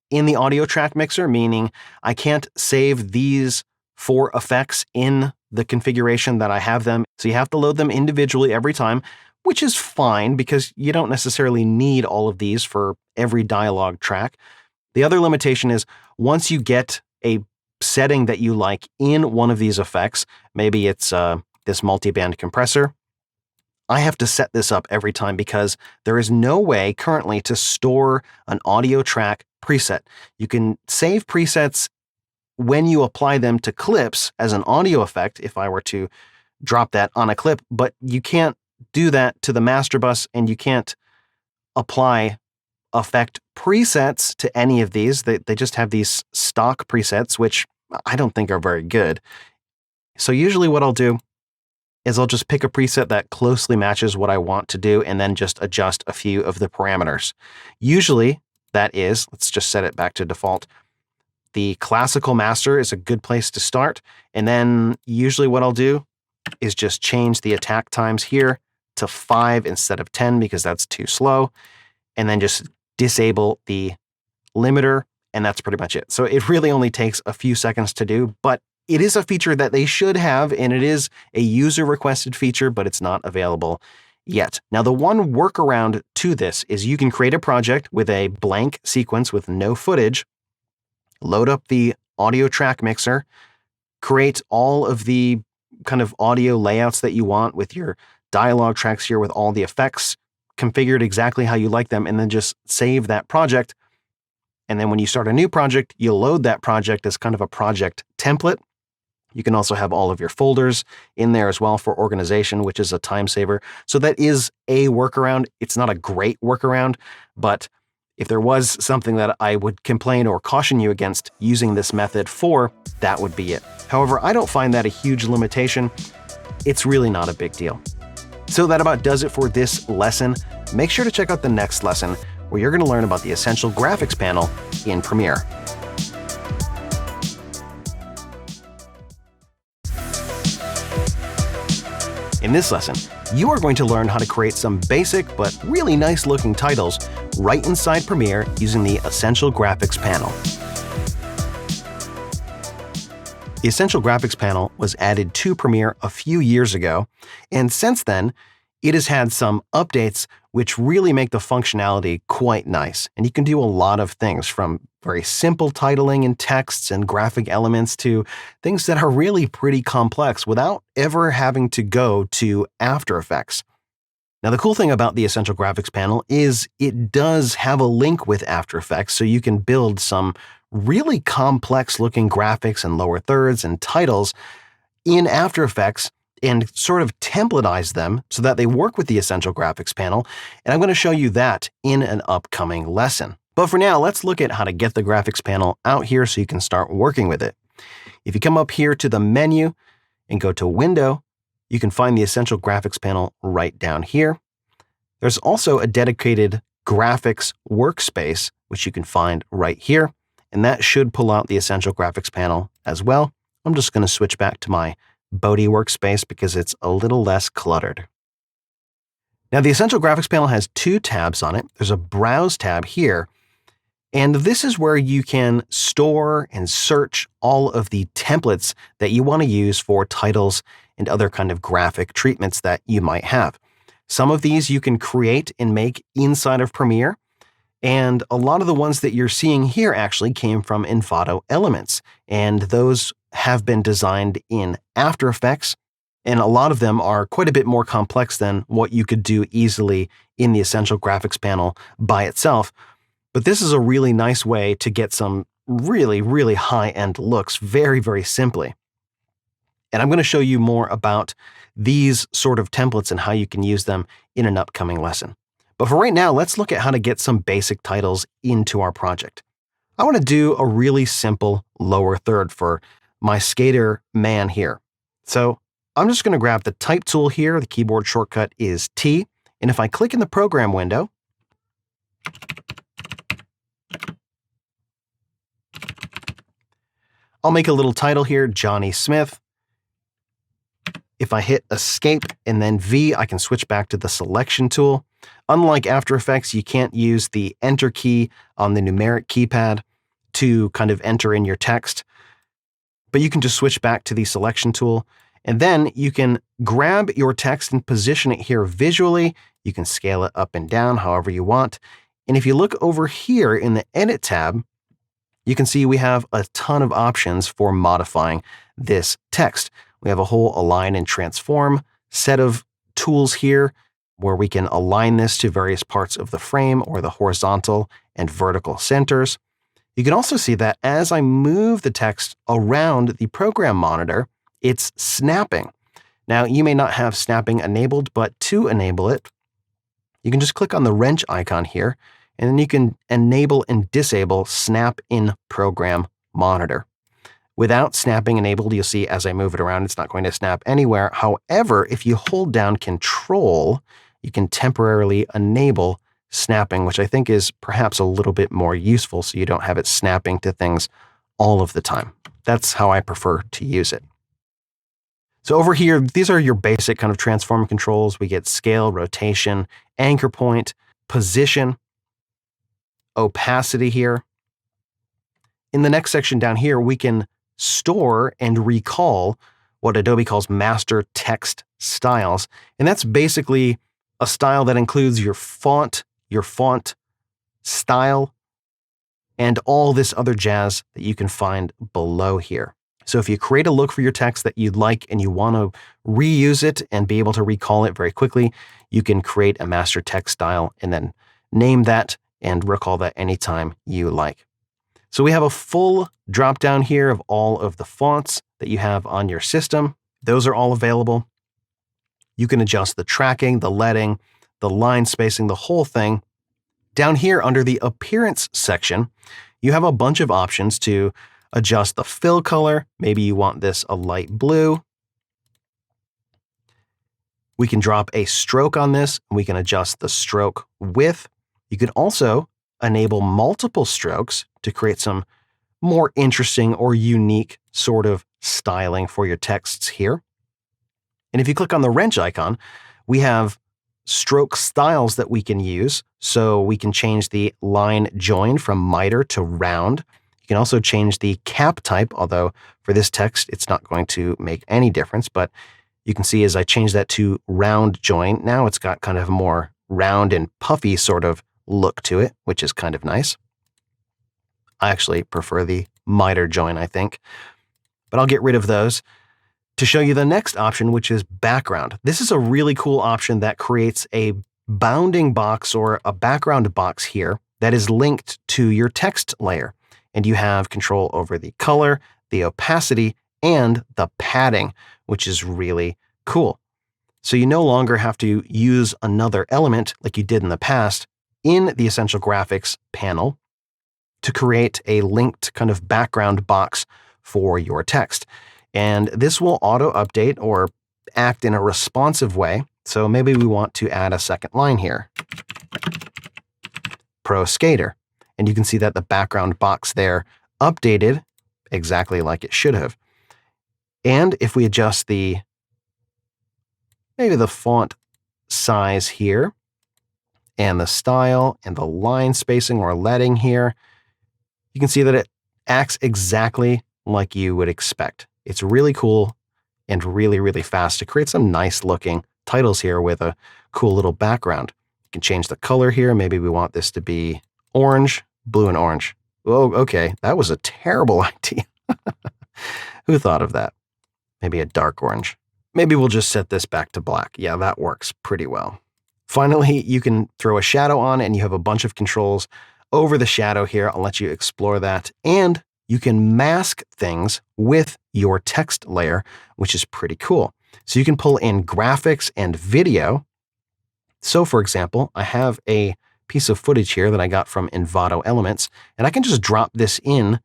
in the audio track mixer, meaning I can't save these 4 effects in the configuration that I have them. So you have to load them individually every time, which is fine because you don't necessarily need all of these for every dialogue track. The other limitation is once you get a setting that you like in one of these effects, maybe it's this multi-band compressor, I have to set this up every time because there is no way currently to store an audio track preset. You can save presets when you apply them to clips as an audio effect, if I were to drop that on a clip, but you can't do that to the master bus, and you can't apply effect presets to any of these. They just have these stock presets, which I don't think are very good. So usually what I'll do is I'll just pick a preset that closely matches what I want to do and then just adjust a few of the parameters. Usually that is, let's just set it back to default. The classical master is a good place to start. And then usually what I'll do is just change the attack times here to 5 instead of 10 because that's too slow. And then just disable the limiter, and that's pretty much it. So it really only takes a few seconds to do, but it is a feature that they should have, and it is a user-requested feature, but it's not available yet. Now, the one workaround to this is you can create a project with a blank sequence with no footage, load up the audio track mixer, create all of the kind of audio layouts that you want with your dialogue tracks here with all the effects configured exactly how you like them, and then just save that project. And then when you start a new project, you load that project as kind of a project template. You can also have all of your folders in there as well for organization, which is a time saver. So that is a workaround. It's not a great workaround, but if there was something that I would complain or caution you against using this method for, that would be it. However, I don't find that a huge limitation. It's really not a big deal. So that about does it for this lesson. Make sure to check out the next lesson where you're going to learn about the essential graphics panel in Premiere. In this lesson, you are going to learn how to create some basic but really nice looking titles right inside Premiere using the Essential Graphics panel. The Essential Graphics panel was added to Premiere a few years ago, and since then, it has had some updates which really make the functionality quite nice. And you can do a lot of things, from very simple titling and texts and graphic elements to things that are really pretty complex without ever having to go to After Effects. Now, the cool thing about the Essential Graphics panel is it does have a link with After Effects, so you can build some really complex looking graphics and lower thirds and titles in After Effects and sort of templatize them so that they work with the Essential Graphics panel, and I'm going to show you that in an upcoming lesson. But for now, let's look at how to get the graphics panel out here so you can start working with it. If you come up here to the menu and go to Window, you can find the Essential Graphics panel right down here. There's also a dedicated graphics workspace, which you can find right here, and that should pull out the Essential Graphics panel as well. I'm just going to switch back to my Bode workspace because it's a little less cluttered. Now, the Essential Graphics panel has two tabs on it. There's a Browse tab here, and this is where you can store and search all of the templates that you want to use for titles and other kind of graphic treatments that you might have. Some of these you can create and make inside of Premiere, and a lot of the ones that you're seeing here actually came from Envato Elements, and those have been designed in After Effects, and a lot of them are quite a bit more complex than what you could do easily in the Essential Graphics panel by itself. But this is a really nice way to get some really, really high-end looks very, very simply. And I'm going to show you more about these sort of templates and how you can use them in an upcoming lesson. But for right now, let's look at how to get some basic titles into our project. I want to do a really simple lower third for my skater man here. So I'm just going to grab the Type tool here. The keyboard shortcut is T. And if I click in the program window, I'll make a little title here, Johnny Smith. If I hit Escape and then V, I can switch back to the Selection tool. Unlike After Effects, you can't use the Enter key on the numeric keypad to kind of enter in your text, but you can just switch back to the Selection tool, and then you can grab your text and position it here visually. You can scale it up and down however you want. And if you look over here in the Edit tab, you can see we have a ton of options for modifying this text. We have a whole Align and Transform set of tools here where we can align this to various parts of the frame or the horizontal and vertical centers. You can also see that as I move the text around the program monitor, it's snapping. Now, you may not have snapping enabled, but to enable it, you can just click on the wrench icon here, and then you can enable and disable Snap in Program Monitor. Without snapping enabled, you'll see as I move it around, it's not going to snap anywhere. However, if you hold down Control, you can temporarily enable snapping, which I think is perhaps a little bit more useful so you don't have it snapping to things all of the time. That's how I prefer to use it. So over here, these are your basic kind of transform controls. We get scale, rotation, anchor point, position, opacity here. In the next section down here, we can store and recall what Adobe calls master text styles. And that's basically a style that includes your font style, and all this other jazz that you can find below here. So if you create a look for your text that you'd like and you want to reuse it and be able to recall it very quickly, you can create a master text style and then name that and recall that anytime you like. So we have a full drop down here of all of the fonts that you have on your system. Those are all available. You can adjust the tracking, the leading, the line spacing, the whole thing. Down here under the appearance section, you have a bunch of options to adjust the fill color. Maybe you want this a light blue. We can drop a stroke on this, and we can adjust the stroke width. You can also enable multiple strokes to create some more interesting or unique sort of styling for your texts here. And if you click on the wrench icon, we have stroke styles that we can use. So we can change the line join from miter to round. You can also change the cap type, although for this text, it's not going to make any difference. But you can see as I change that to round join, now it's got kind of a more round and puffy sort of look to it, which is kind of nice. I actually prefer the miter join, I think, but I'll get rid of those to show you the next option, which is background. This is a really cool option that creates a bounding box or a background box here that is linked to your text layer. And you have control over the color, the opacity, and the padding, which is really cool. So you no longer have to use another element like you did in the past in the Essential Graphics panel to create a linked kind of background box for your text. And this will auto-update or act in a responsive way. So maybe we want to add a second line here. Pro Skater. And you can see that the background box there updated exactly like it should have. And if we adjust maybe the font size here, and the style and the line spacing or leading here, you can see that it acts exactly like you would expect. It's really cool and really, really fast to create some nice looking titles here with a cool little background. You can change the color here. Maybe we want this to be orange, blue and orange. Oh, okay. That was a terrible idea. Who thought of that? Maybe a dark orange. Maybe we'll just set this back to black. Yeah, that works pretty well. Finally, you can throw a shadow on and you have a bunch of controls over the shadow here. I'll let you explore that. And you can mask things with your text layer, which is pretty cool. So you can pull in graphics and video. So for example, I have a piece of footage here that I got from Envato Elements, and I can just drop this in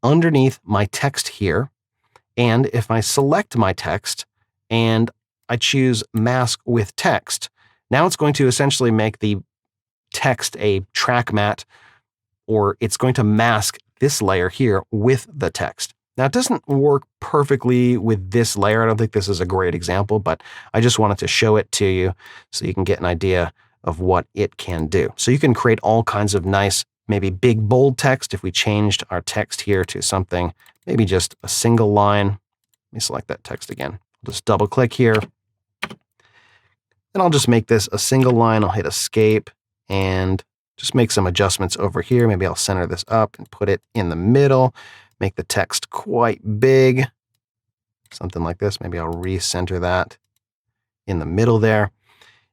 underneath my text here. And if I select my text and I choose mask with text, now it's going to essentially make the text a track matte, or it's going to mask this layer here with the text. Now, it doesn't work perfectly with this layer. I don't think this is a great example, but I just wanted to show it to you so you can get an idea of what it can do. So you can create all kinds of nice, maybe big, bold text. If we changed our text here to something, maybe just a single line. Let me select that text again. I'll just double click here. And I'll just make this a single line. I'll hit escape and just make some adjustments over here. Maybe I'll center this up and put it in the middle. Make the text quite big. Something like this. Maybe I'll recenter that in the middle there.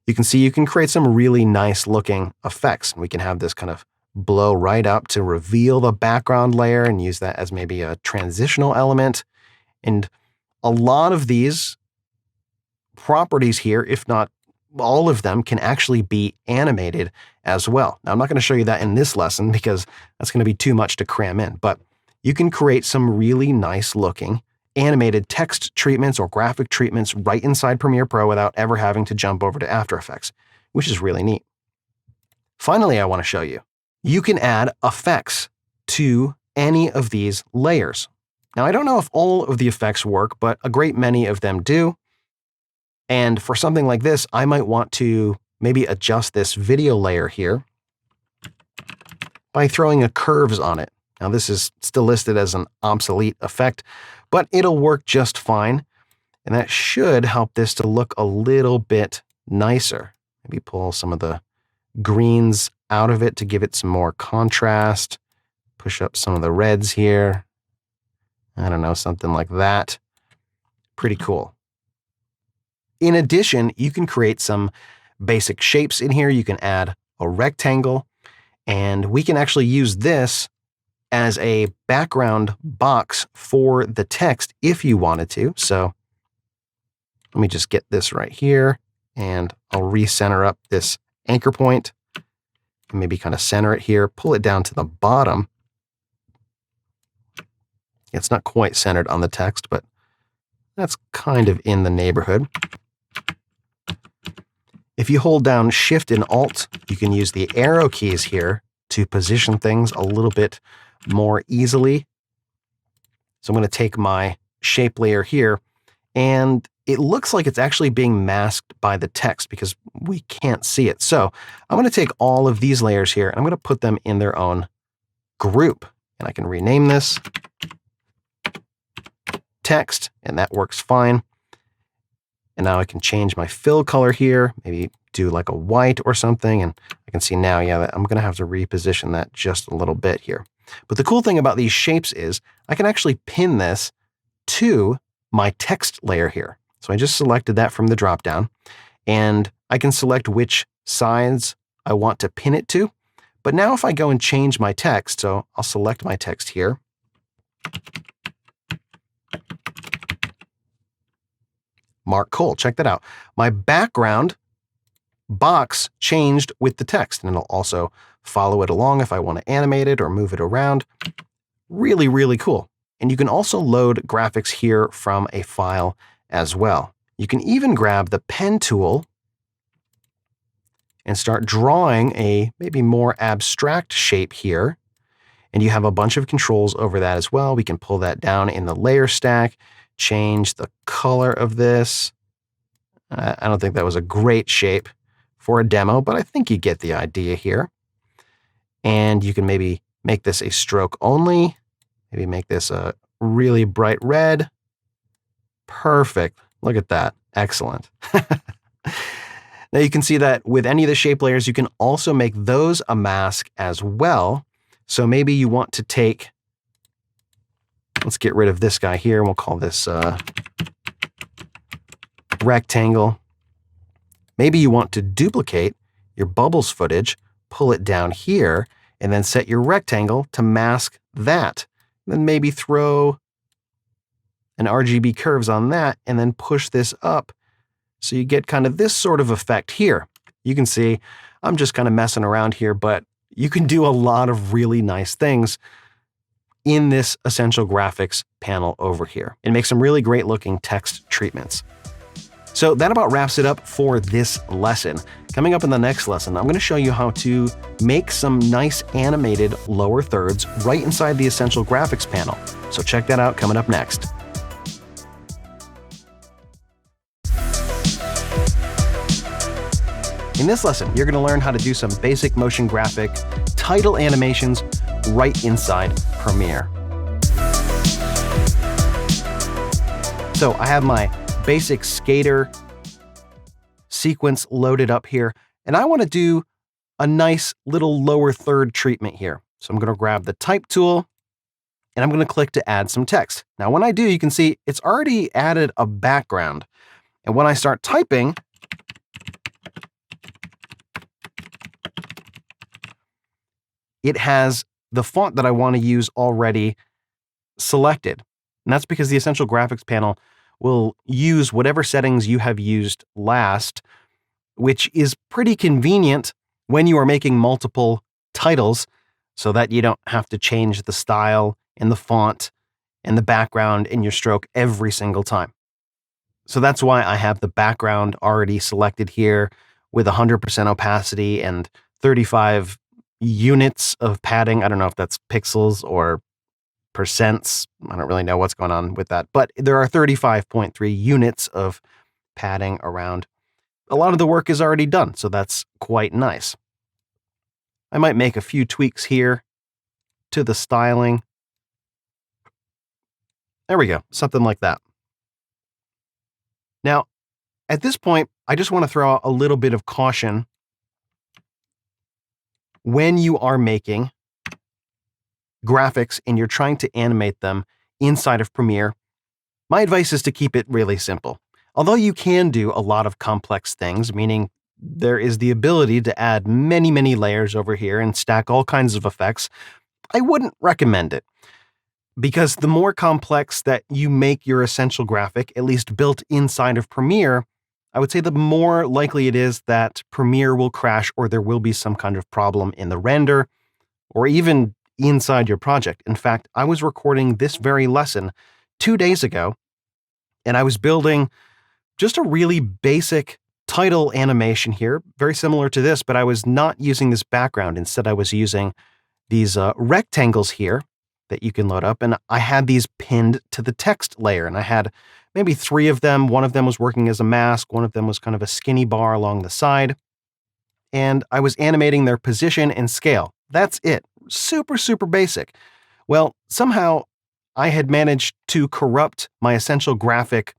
You can see you can create some really nice looking effects. We can have this kind of blow right up to reveal the background layer and use that as maybe a transitional element. And a lot of these properties here, if not all of them, can actually be animated as well. Now, I'm not going to show you that in this lesson because that's going to be too much to cram in, but you can create some really nice looking animated text treatments or graphic treatments right inside Premiere Pro without ever having to jump over to After Effects, which is really neat. Finally, I want to show you, you can add effects to any of these layers. Now, I don't know if all of the effects work, but a great many of them do. And for something like this, I might want to maybe adjust this video layer here by throwing a curves on it. Now, this is still listed as an obsolete effect, but it'll work just fine. And that should help this to look a little bit nicer. Maybe pull some of the greens out of it to give it some more contrast. push up some of the reds here. I don't know, something like that. Pretty cool. In addition, you can create some basic shapes in here. You can add a rectangle, and we can actually use this as a background box for the text if you wanted to. So let me just get this right here, and I'll recenter up this anchor point. Maybe kind of center it here, pull it down to the bottom. It's not quite centered on the text, but that's kind of in the neighborhood. If you hold down Shift and Alt, you can use the arrow keys here to position things a little bit more easily. So I'm going to take my shape layer here, and it looks like it's actually being masked by the text because we can't see it. So I'm going to take all of these layers here, and I'm going to put them in their own group. And I can rename this text, and that works fine. And now I can change my fill color here, maybe do like a white or something. And I can see now, yeah, that I'm going to have to reposition that just a little bit here. But the cool thing about these shapes is I can actually pin this to my text layer here. So I just selected that from the dropdown, and I can select which sides I want to pin it to. But now if I go and change my text, so I'll select my text here. Mark Cole, check that out. My background box changed with the text, and it'll also follow it along if I want to animate it or move it around. Really, really cool. And you can also load graphics here from a file as well. You can even grab the pen tool and start drawing a maybe more abstract shape here. And you have a bunch of controls over that as well. We can pull that down in the layer stack, change the color of this. I don't think that was a great shape for a demo, but I think you get the idea here. And you can maybe make this a stroke only. Maybe make this a really bright red. Perfect. Look at that. Excellent. Now you can see that with any of the shape layers, you can also make those a mask as well. So maybe you want to take, let's get rid of this guy here, and we'll call this rectangle. Maybe you want to duplicate your bubbles footage, pull it down here, and then set your rectangle to mask that. Then maybe throw an RGB curves on that, and then push this up. So you get kind of this sort of effect here. You can see I'm just kind of messing around here, but you can do a lot of really nice things in this Essential Graphics panel over here and make some really great looking text treatments. So that about wraps it up for this lesson. Coming up in the next lesson, I'm going to show you how to make some nice animated lower thirds right inside the Essential Graphics panel. So check that out coming up next. In this lesson, you're going to learn how to do some basic motion graphic title animations right inside Premiere. So I have my basic skater sequence loaded up here, and I want to do a nice little lower third treatment here. So I'm going to grab the type tool, and I'm going to click to add some text. Now, when I do, you can see it's already added a background. And when I start typing, it has the font that I want to use already selected. And that's because the Essential Graphics panel will use whatever settings you have used last, which is pretty convenient when you are making multiple titles so that you don't have to change the style and the font and the background in your stroke every single time. So that's why I have the background already selected here with 100% opacity and 35 units of padding. I don't know if that's pixels or percents. I don't really know what's going on with that, but there are 35.3 units of padding around. A lot of the work is already done, so that's quite nice. I might make a few tweaks here to the styling. There we go, something like that. Now, at this point, I just want to throw out a little bit of caution when you are making graphics and you're trying to animate them inside of Premiere, my advice is to keep it really simple. Although you can do a lot of complex things, meaning there is the ability to add many, many layers over here and stack all kinds of effects, I wouldn't recommend it. Because the more complex that you make your essential graphic, at least built inside of Premiere, I would say the more likely it is that Premiere will crash or there will be some kind of problem in the render or even inside your project. In fact, I was recording this very lesson 2 days ago, and I was building just a really basic title animation here, very similar to this, but I was not using this background. Instead, I was using these rectangles here that you can load up, and I had these pinned to the text layer, and I had maybe 3 of them. One of them was working as a mask, one of them was kind of a skinny bar along the side, and I was animating their position and scale. That's it. Super, super basic. Well, somehow I had managed to corrupt my essential graphic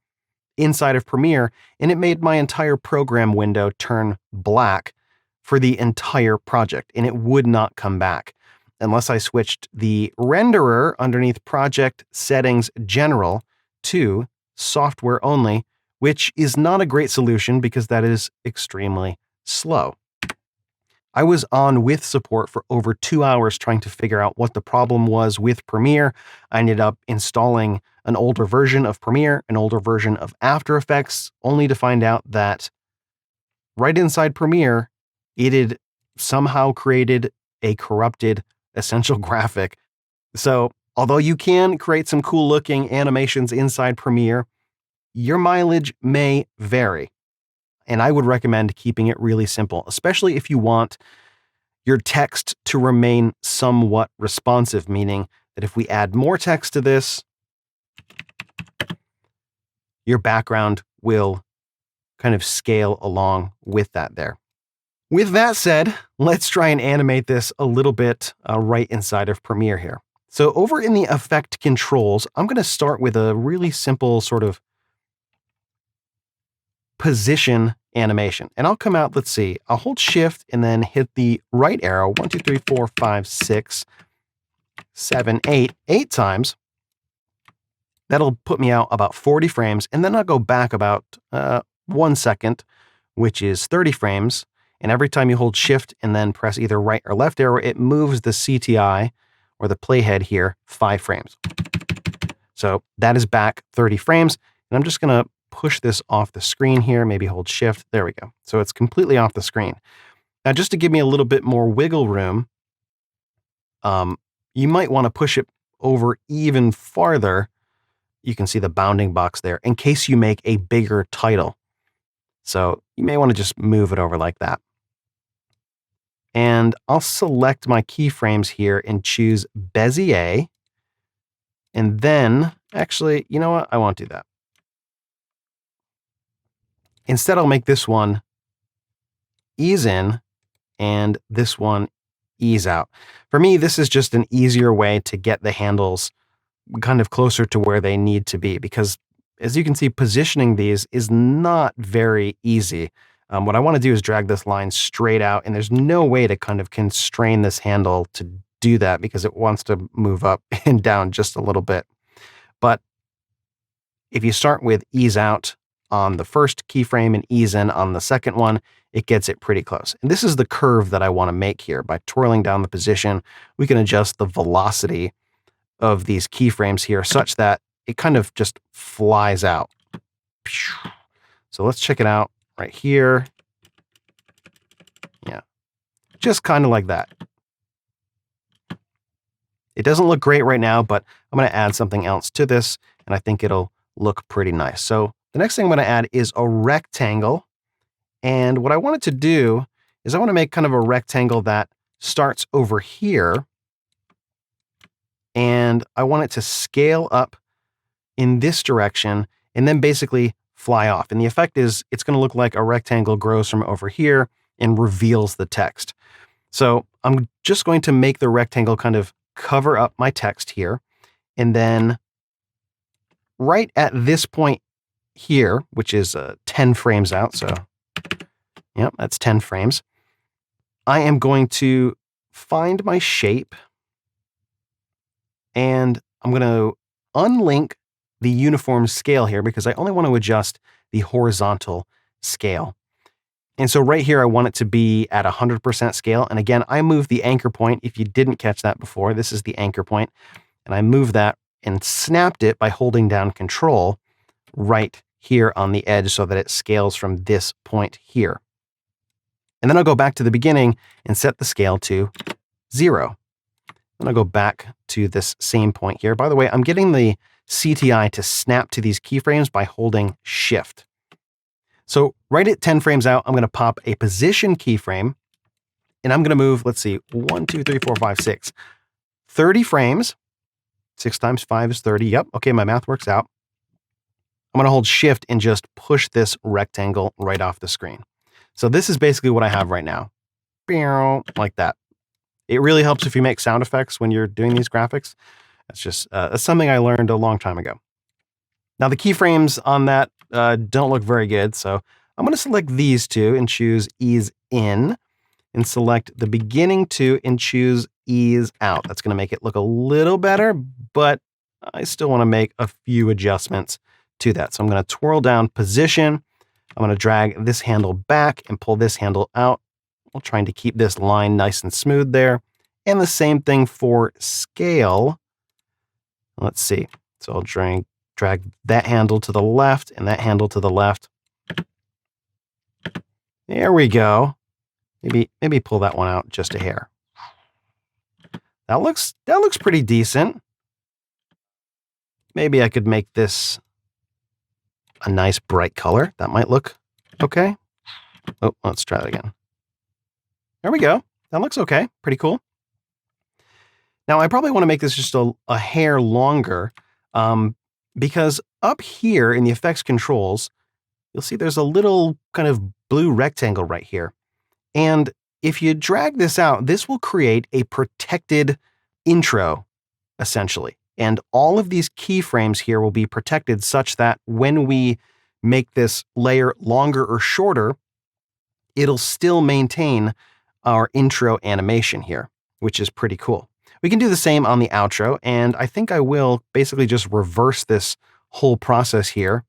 inside of Premiere, and it made my entire program window turn black for the entire project, and it would not come back unless I switched the renderer underneath Project Settings General to Software Only, which is not a great solution because that is extremely slow. I was on with support for over 2 hours trying to figure out what the problem was with Premiere. I ended up installing an older version of Premiere, an older version of After Effects, only to find out that right inside Premiere, it had somehow created a corrupted essential graphic. So, although you can create some cool looking animations inside Premiere, your mileage may vary. And I would recommend keeping it really simple, especially if you want your text to remain somewhat responsive, meaning that if we add more text to this, your background will kind of scale along with that there. With that said, let's try and animate this a little bit right inside of Premiere here. So over in the effect controls, I'm going to start with a really simple sort of position animation. And I'll come out, let's see, I'll hold shift and then hit the right arrow 1, 2, 3, 4, 5, 6, 7, 8 times. That'll put me out about 40 frames. And then I'll go back about 1 second, which is 30 frames. And every time you hold shift and then press either right or left arrow, it moves the CTI or the playhead here 5 frames. So that is back 30 frames. And I'm just going to push this off the screen here, maybe hold shift. There we go. So it's completely off the screen. Now, just to give me a little bit more wiggle room, you might want to push it over even farther. You can see the bounding box there in case you make a bigger title. So you may want to just move it over like that. And I'll select my keyframes here and choose Bezier. And then, actually, you know what? I won't do that. Instead, I'll make this one ease in and this one ease out. For me, this is just an easier way to get the handles kind of closer to where they need to be, because as you can see, positioning these is not very easy. What I want to do is drag this line straight out, and there's no way to kind of constrain this handle to do that because it wants to move up and down just a little bit. But if you start with ease out on the first keyframe and ease in on the second one, it gets it pretty close. And this is the curve that I want to make here. By twirling down the position, we can adjust the velocity of these keyframes here such that it kind of just flies out. So let's check it out right here. Yeah, just kind of like that. It doesn't look great right now, but I'm going to add something else to this, and I think it'll look pretty nice. So the next thing I'm going to add is a rectangle. And what I wanted to do is I want to make kind of a rectangle that starts over here. And I want it to scale up in this direction and then basically fly off. And the effect is it's going to look like a rectangle grows from over here and reveals the text. So I'm just going to make the rectangle kind of cover up my text here. And then right at this point here, which is 10 frames out. So yep, that's 10 frames. I am going to find my shape. and I'm going to unlink the uniform scale here because I only want to adjust the horizontal scale. And so right here, I want it to be at 100% scale. And again, I moved the anchor point. If you didn't catch that before, this is the anchor point. And I moved that and snapped it by holding down Control right here on the edge so that it scales from this point here. And then I'll go back to the beginning and set the scale to 0. Then I'll go back to this same point here. By the way, I'm getting the CTI to snap to these keyframes by holding Shift. So right at 10 frames out, I'm going to pop a position keyframe, and I'm going to move, let's see, 1, 2, 3, 4, 5, 6, 30 frames. 6 times 5 is 30. Yep. Okay, my math works out. I'm going to hold Shift and just push this rectangle right off the screen. So this is basically what I have right now. Like that. It really helps if you make sound effects when you're doing these graphics. That's just that's something I learned a long time ago. Now the keyframes on that don't look very good, so I'm going to select these two and choose Ease In, and select the beginning two and choose Ease Out. That's going to make it look a little better, but I still want to make a few adjustments to that. So I'm going to twirl down Position. I'm going to drag this handle back and pull this handle out. I'm trying to keep this line nice and smooth there. And the same thing for Scale. Let's see. So I'll drag that handle to the left and that handle to the left. There we go. Maybe pull that one out just a hair. That looks pretty decent. Maybe I could make this a nice bright color. That might look okay. Oh, let's try that again. There we go. That looks okay. Pretty cool. Now I probably want to make this just a hair longer because up here in the effects controls, you'll see there's a little kind of blue rectangle right here. And if you drag this out, this will create a protected intro, essentially. And all of these keyframes here will be protected such that when we make this layer longer or shorter, it'll still maintain our intro animation here, which is pretty cool. We can do the same on the outro, and I think I will basically just reverse this whole process here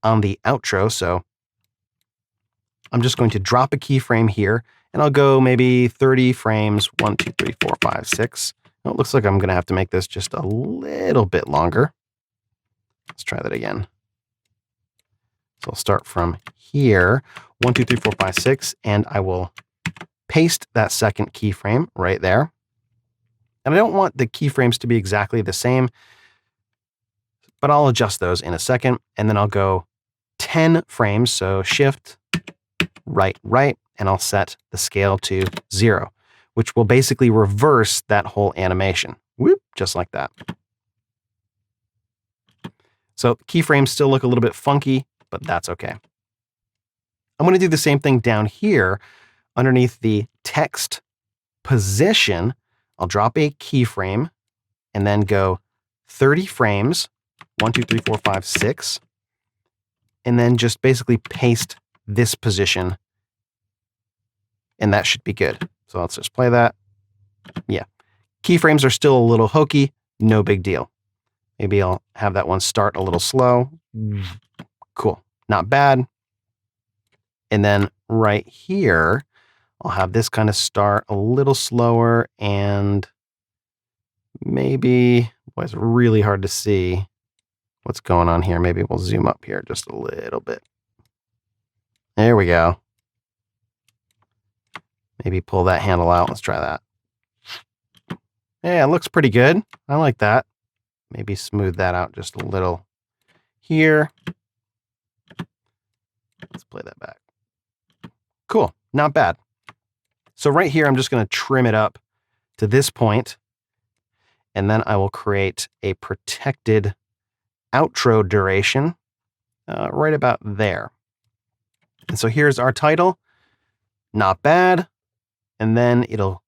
on the outro. So I'm just going to drop a keyframe here, and I'll go maybe 30 frames, 1, 2, 3, 4, 5, 6. It looks like I'm going to have to make this just a little bit longer. Let's try that again. So I'll start from here, 1, 2, 3, 4, 5, 6, and I will paste that second keyframe right there. And I don't want the keyframes to be exactly the same, but I'll adjust those in a second. And then I'll go 10 frames. So Shift, right, and I'll set the scale to 0, which will basically reverse that whole animation. Whoop, just like that. So keyframes still look a little bit funky, but that's okay. I'm going to do the same thing down here underneath the text position. I'll drop a keyframe and then go 30 frames, 1, 2, 3, 4, 5, 6, and then just basically paste this position, and that should be good. So let's just play that. Yeah. Keyframes are still a little hokey, no big deal. Maybe I'll have that one start a little slow. Cool. Not bad. And then right here, I'll have this kind of start a little slower, and maybe, boy, it's really hard to see what's going on here. Maybe we'll zoom up here just a little bit. There we go. Maybe pull that handle out. Let's try that. Yeah, it looks pretty good. I like that. Maybe smooth that out just a little here. Let's play that back. Cool. Not bad. So right here, I'm just going to trim it up to this point, and then I will create a protected outro duration right about there. And so here's our title. Not bad. And then it'll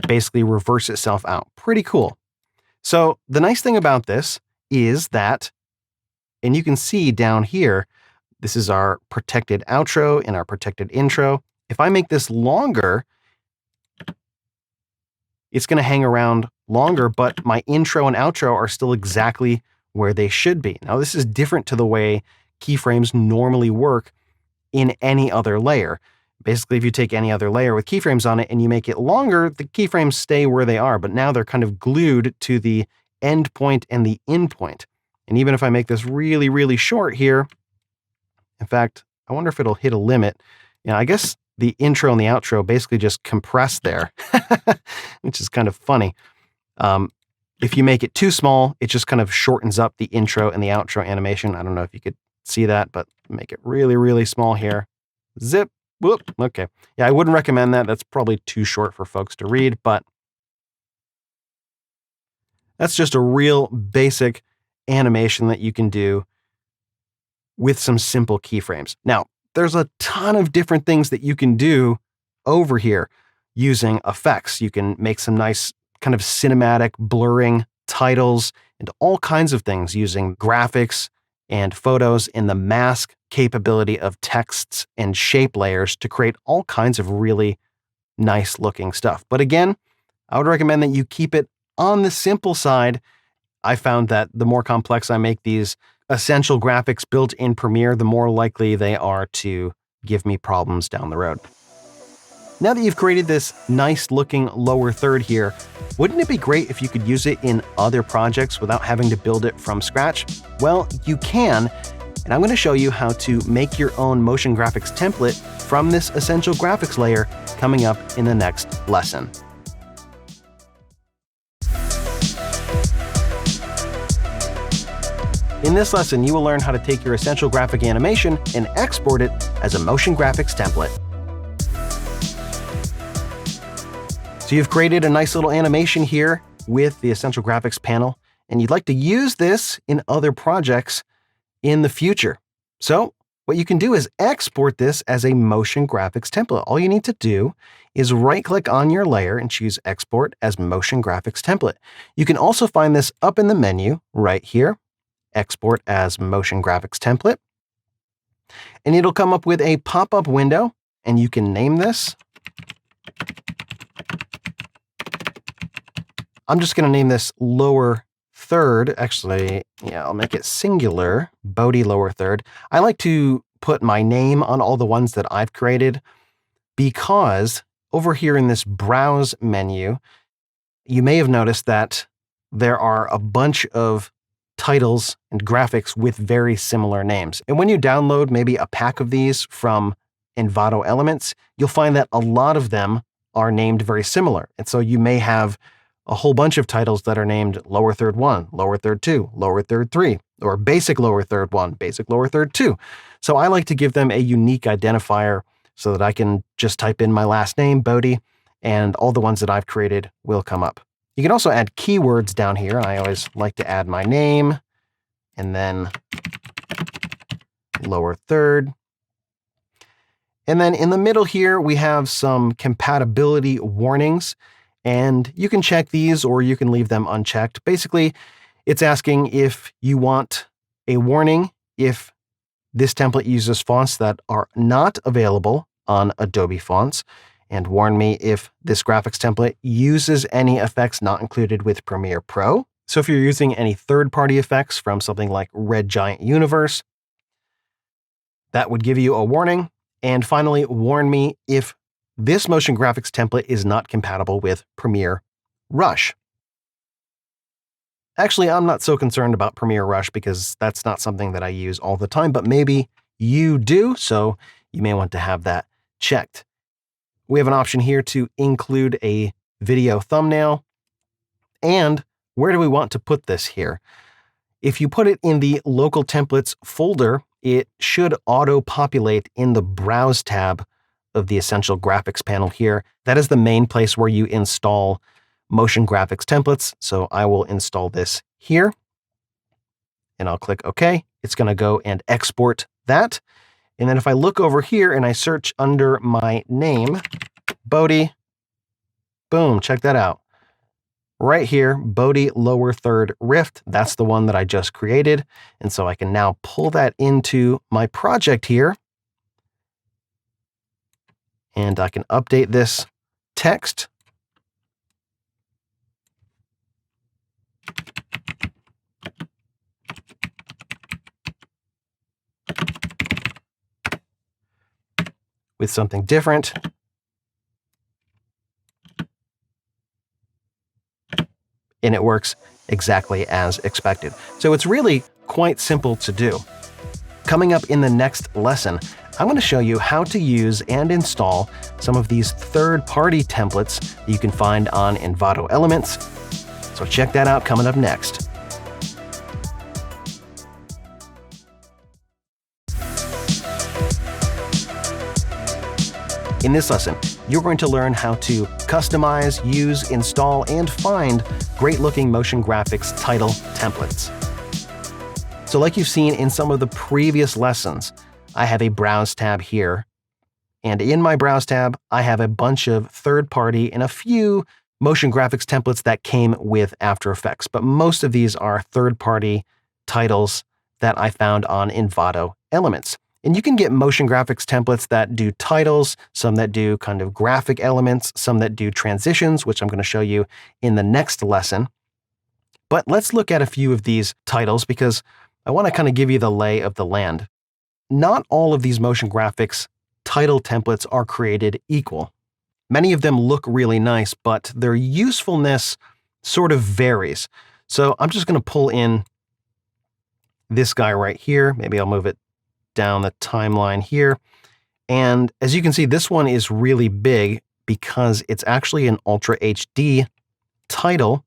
basically reverse itself out. Pretty cool. So the nice thing about this is that, and you can see down here, this is our protected outro and our protected intro. If I make this longer, it's going to hang around longer, but my intro and outro are still exactly where they should be. Now, this is different to the way keyframes normally work in any other layer. Basically, if you take any other layer with keyframes on it and you make it longer, the keyframes stay where they are, but now they're kind of glued to the end point and the in point. And even if I make this really, really short here, in fact, I wonder if it'll hit a limit. Yeah, I guess the intro and the outro basically just compress there, which is kind of funny. If you make it too small, it just kind of shortens up the intro and the outro animation. I don't know if you could see that, but make it really, really small here. Zip. Whoop. Okay. Yeah, I wouldn't recommend that. That's probably too short for folks to read, but that's just a real basic animation that you can do with some simple keyframes. Now, there's a ton of different things that you can do over here using effects. You can make some nice kind of cinematic blurring titles and all kinds of things using graphics and photos and the mask capability of texts and shape layers to create all kinds of really nice looking stuff. But again, I would recommend that you keep it on the simple side. I found that the more complex I make these essential graphics built in Premiere, the more likely they are to give me problems down the road. Now that you've created this nice looking lower third here, wouldn't it be great if you could use it in other projects without having to build it from scratch? Well, you can, and I'm going to show you how to make your own motion graphics template from this essential graphics layer coming up in the next lesson. In this lesson, you will learn how to take your essential graphic animation and export it as a motion graphics template. So you've created a nice little animation here with the essential graphics panel, and you'd like to use this in other projects in the future. So what you can do is export this as a motion graphics template. All you need to do is right-click on your layer and choose Export as Motion Graphics Template. You can also find this up in the menu right here, Export as Motion Graphics Template. And it'll come up with a pop-up window, and you can name this. I'm just going to name this lower third. Actually, yeah, I'll make it singular, Bode lower third. I like to put my name on all the ones that I've created because over here in this Browse menu, you may have noticed that there are a bunch of titles and graphics with very similar names. And when you download maybe a pack of these from Envato Elements, you'll find that a lot of them are named very similar. And so you may have a whole bunch of titles that are named lower third 1, lower third 2, lower third 3, or basic lower third 1, basic lower third 2. So I like to give them a unique identifier so that I can just type in my last name, Bode, and all the ones that I've created will come up. You can also add keywords down here. I always like to add my name and then lower third. And then in the middle here, we have some compatibility warnings. And you can check these or you can leave them unchecked. Basically, it's asking if you want a warning if this template uses fonts that are not available on Adobe fonts, and warn me if this graphics template uses any effects not included with Premiere Pro. So if you're using any third-party effects from something like Red Giant Universe, that would give you a warning. And finally, warn me if this motion graphics template is not compatible with Premiere Rush. Actually, I'm not so concerned about Premiere Rush because that's not something that I use all the time, but maybe you do, so you may want to have that checked. We have an option here to include a video thumbnail. And where do we want to put this here? If you put it in the local templates folder, it should auto-populate in the Browse tab of the Essential Graphics panel here. That is the main place where you install motion graphics templates. So I will install this here and I'll click OK. It's going to go and export that. And then if I look over here and I search under my name, Bode, boom, check that out. Right here, Bode lower third rift. That's the one that I just created. And so I can now pull that into my project here. And I can update this text. with something different. And it works exactly as expected. So it's really quite simple to do. Coming up in the next lesson, I'm going to show you how to use and install some of these third-party templates that you can find on Envato Elements. So check that out coming up next. In this lesson, you're going to learn how to customize, use, install, and find great-looking motion graphics title templates. So like you've seen in some of the previous lessons, I have a Browse tab here. And in my Browse tab, I have a bunch of third-party and a few motion graphics templates that came with After Effects. But most of these are third-party titles that I found on Envato Elements. And you can get motion graphics templates that do titles, some that do kind of graphic elements, some that do transitions, which I'm going to show you in the next lesson. But let's look at a few of these titles because I want to kind of give you the lay of the land. Not all of these motion graphics title templates are created equal. Many of them look really nice, but their usefulness sort of varies. So I'm just going to pull in this guy right here. Maybe I'll move it down the timeline here. And as you can see, this one is really big because it's actually an Ultra HD title.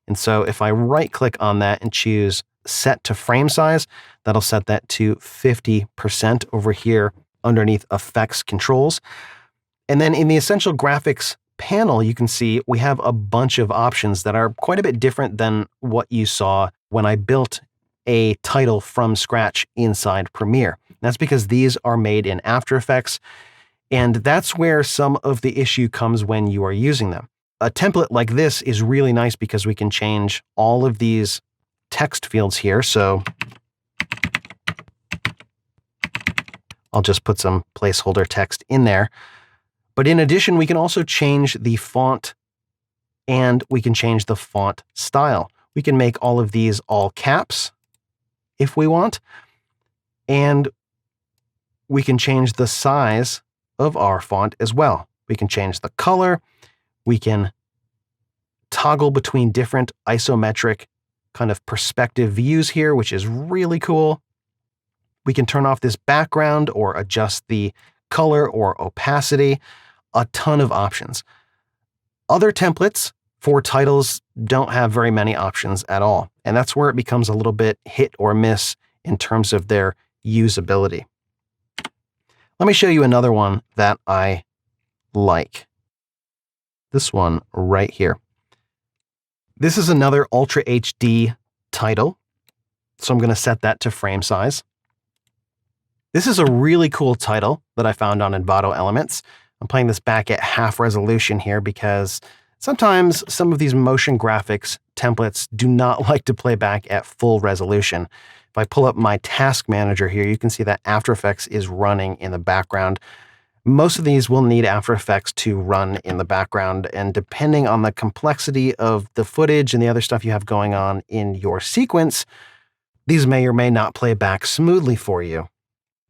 And so if I right click on that and choose set to frame size, that'll set that to 50% over here underneath effects controls. And then in the essential graphics panel, you can see we have a bunch of options that are quite a bit different than what you saw when I built a title from scratch inside Premiere. That's because these are made in After Effects, and that's where some of the issue comes when you are using them. A template like this is really nice because we can change all of these text fields here. So I'll just put some placeholder text in there. But in addition, we can also change the font and we can change the font style. We can make all of these all caps if we want. And we can change the size of our font as well. We can change the color. We can toggle between different isometric kind of perspective views here, which is really cool. We can turn off this background or adjust the color or opacity. A ton of options. Other templates for titles don't have very many options at all. And that's where it becomes a little bit hit or miss in terms of their usability. Let me show you another one that I like. This one right here. This is another Ultra HD title. So I'm going to set that to frame size. This is a really cool title that I found on Envato Elements. I'm playing this back at half resolution here because sometimes some of these motion graphics templates do not like to play back at full resolution. If I pull up my task manager here, you can see that After Effects is running in the background. Most of these will need After Effects to run in the background, and depending on the complexity of the footage and the other stuff you have going on in your sequence, these may or may not play back smoothly for you.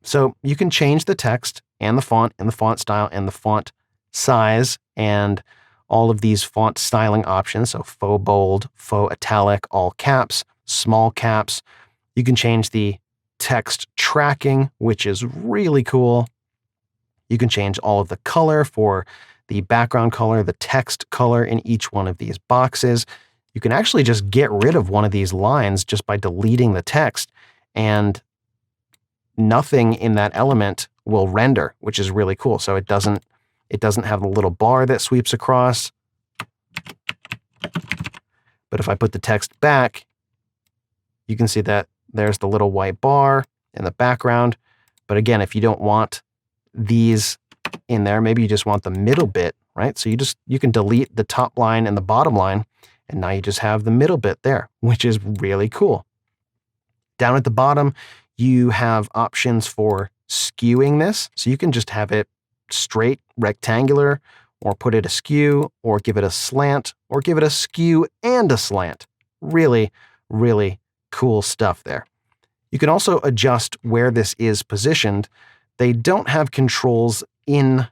So you can change the text and the font style and the font size and all of these font styling options. So faux bold, faux italic, all caps, small caps. You can change the text tracking, which is really cool. You can change all of the color for the background color, the text color in each one of these boxes. You can actually just get rid of one of these lines just by deleting the text, and nothing in that element will render, which is really cool. So it doesn't have the little bar that sweeps across. But if I put the text back, you can see that there's the little white bar in the background. But again, if you don't want these in there, maybe you just want the middle bit, right? So you can delete the top line and the bottom line, and now you just have the middle bit there, which is really cool. Down at the bottom, you have options for skewing this. So you can just have it straight rectangular, or put it askew, or give it a slant, or give it a skew and a slant. Really, really cool stuff there. You can also adjust where this is positioned. They don't have controls in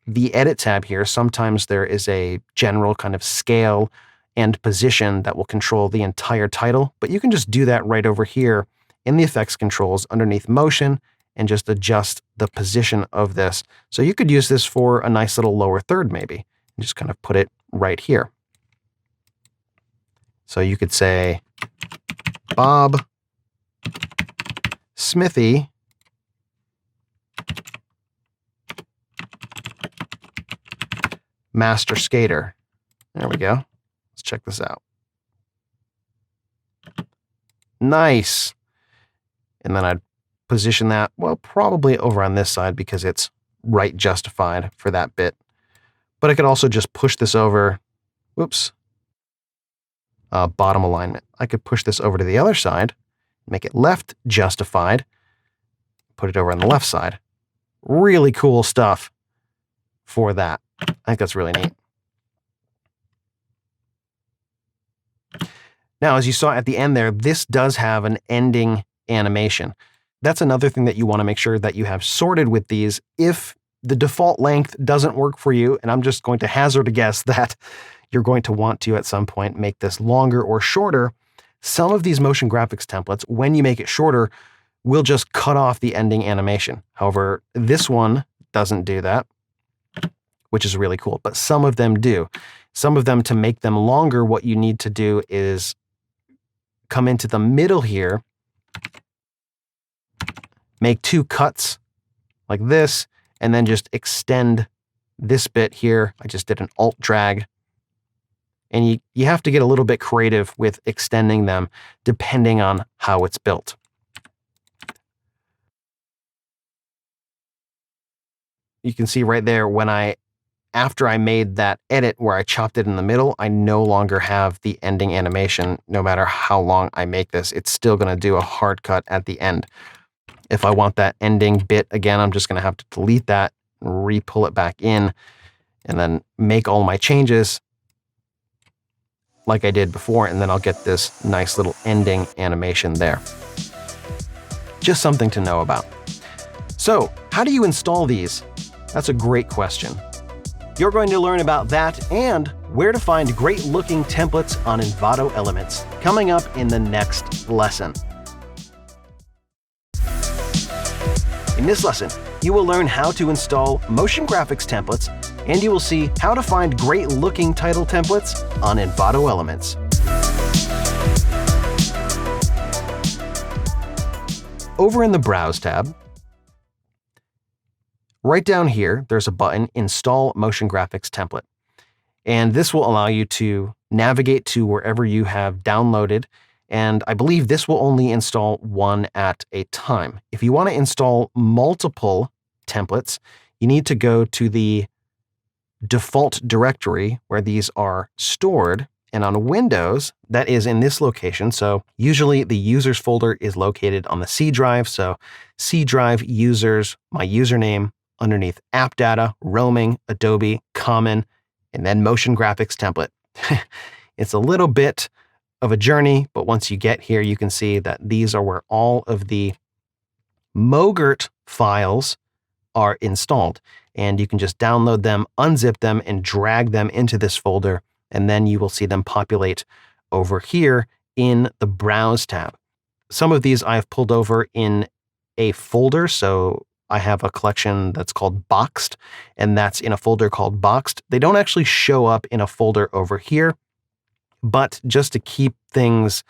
the Edit tab here, sometimes there is a general kind of scale and position that will control the entire title, but you can just do that right over here in the effects controls underneath motion and just adjust the position of this. So you could use this for a nice little lower third maybe, and just kind of put it right here. So you could say Bob Smithy Master Skater. There we go. Let's check this out. Nice. And then I'd position that, well, probably over on this side because it's right justified for that bit. But I could also just push this over, whoops, bottom alignment. I could push this over to the other side, make it left justified, put it over on the left side. Really cool stuff for that. I think that's really neat. Now, as you saw at the end there, this does have an ending animation. That's another thing that you want to make sure that you have sorted with these. If the default length doesn't work for you, and I'm just going to hazard a guess that you're going to want to at some point make this longer or shorter, some of these motion graphics templates, when you make it shorter, will just cut off the ending animation. However, this one doesn't do that, which is really cool, but some of them do. Some of them, to make them longer, what you need to do is come into the middle here, make two cuts like this, and then just extend this bit here. I just did an alt drag. And you have to get a little bit creative with extending them depending on how it's built. You can see right there after I made that edit where I chopped it in the middle, I no longer have the ending animation. No matter how long I make this, it's still going to do a hard cut at the end. If I want that ending bit again, I'm just going to have to delete that, re-pull it back in, and then make all my changes like I did before, and then I'll get this nice little ending animation there. Just something to know about. So, how do you install these? That's a great question. You're going to learn about that and where to find great-looking templates on Envato Elements coming up in the next lesson. In this lesson, you will learn how to install motion graphics templates, and you will see how to find great-looking title templates on Envato Elements. Over in the Browse tab, right down here, there's a button, Install Motion Graphics Template. And this will allow you to navigate to wherever you have downloaded. And I believe this will only install one at a time. If you want to install multiple templates, you need to go to the default directory where these are stored. And on Windows, that is in this location. So usually the users folder is located on the C drive. So C drive users, my username, underneath app data, roaming, Adobe, common, and then motion graphics template. It's a little bit of a journey, but once you get here, you can see that these are where all of the Mogert files are installed. And you can just download them, unzip them, and drag them into this folder. And then you will see them populate over here in the Browse tab. Some of these I've pulled over in a folder. So I have a collection that's called Boxed, and that's in a folder called Boxed. They don't actually show up in a folder over here, but just to keep things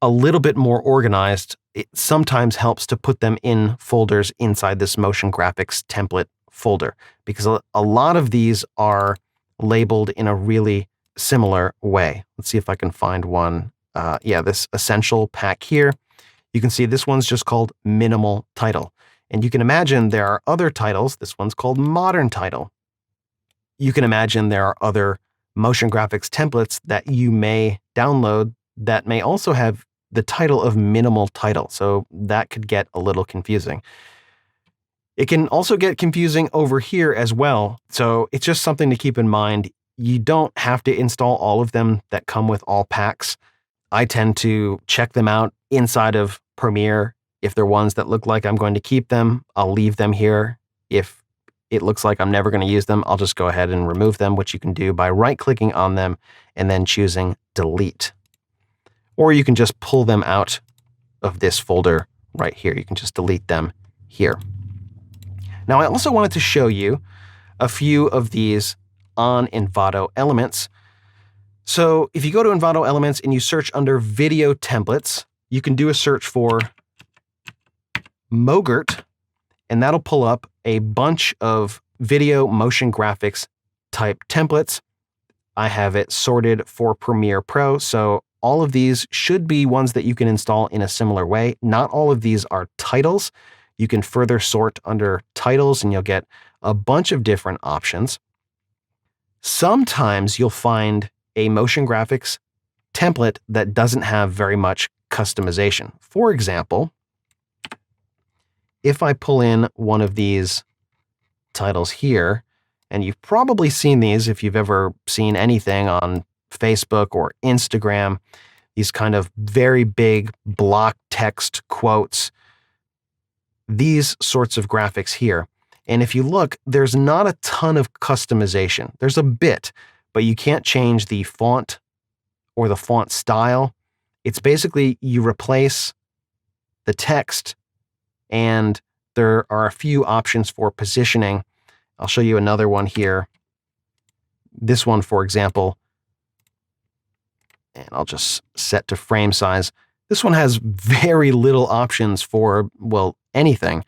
a little bit more organized, it sometimes helps to put them in folders inside this motion graphics template folder, because a lot of these are labeled in a really similar way. Let's see if I can find one. Yeah, this essential pack here. You can see this one's just called minimal title. And you can imagine there are other titles. This one's called modern title. You can imagine there are other motion graphics templates that you may download that may also have the title of minimal title. So that could get a little confusing. It can also get confusing over here as well. So it's just something to keep in mind. You don't have to install all of them that come with all packs. I tend to check them out inside of Premiere. If they're ones that look like I'm going to keep them, I'll leave them here. if it looks like I'm never going to use them, I'll just go ahead and remove them, which you can do by right-clicking on them and then choosing Delete. Or you can just pull them out of this folder right here. You can just delete them here. Now, I also wanted to show you a few of these on Envato Elements. So if you go to Envato Elements and you search under Video Templates, you can do a search for Mogert, and that'll pull up a bunch of video motion graphics type templates. I have it sorted for Premiere Pro, so all of these should be ones that you can install in a similar way. Not all of these are titles. You can further sort under titles and you'll get a bunch of different options. Sometimes you'll find a motion graphics template that doesn't have very much customization. For example, if I pull in one of these titles here, and you've probably seen these if you've ever seen anything on Facebook or Instagram, these kind of very big block text quotes, these sorts of graphics here. And if you look, there's not a ton of customization. There's a bit, but you can't change the font or the font style. It's basically you replace the text, and there are a few options for positioning. I'll show you another one here. This one, for example, and I'll just set to frame size. This one has very little options for, well, anything.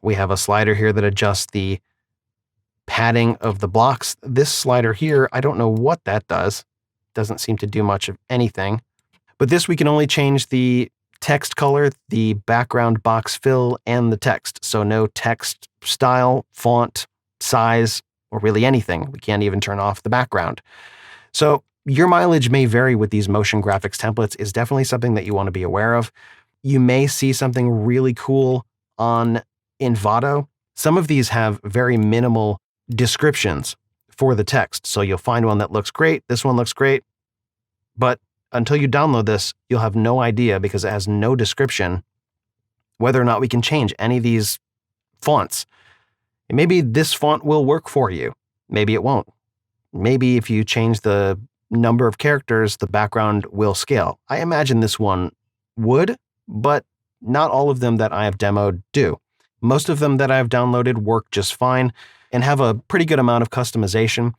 We have a slider here that adjusts the padding of the blocks. This slider here, I don't know what that does. Doesn't seem to do much of anything. But this, we can only change the text color, the background box fill, and the text. So no text style, font, size, or really anything. We can't even turn off the background. So your mileage may vary with these motion graphics templates. Is definitely something that you want to be aware of. You may see something really cool on Envato. Some of these have very minimal descriptions for the text. So you'll find one that looks great. This one looks great. But until you download this, you'll have no idea, because it has no description, whether or not we can change any of these fonts. And maybe this font will work for you. Maybe it won't. Maybe if you change the number of characters, the background will scale. I imagine this one would, but not all of them that I have demoed do. Most of them that I've downloaded work just fine and have a pretty good amount of customization.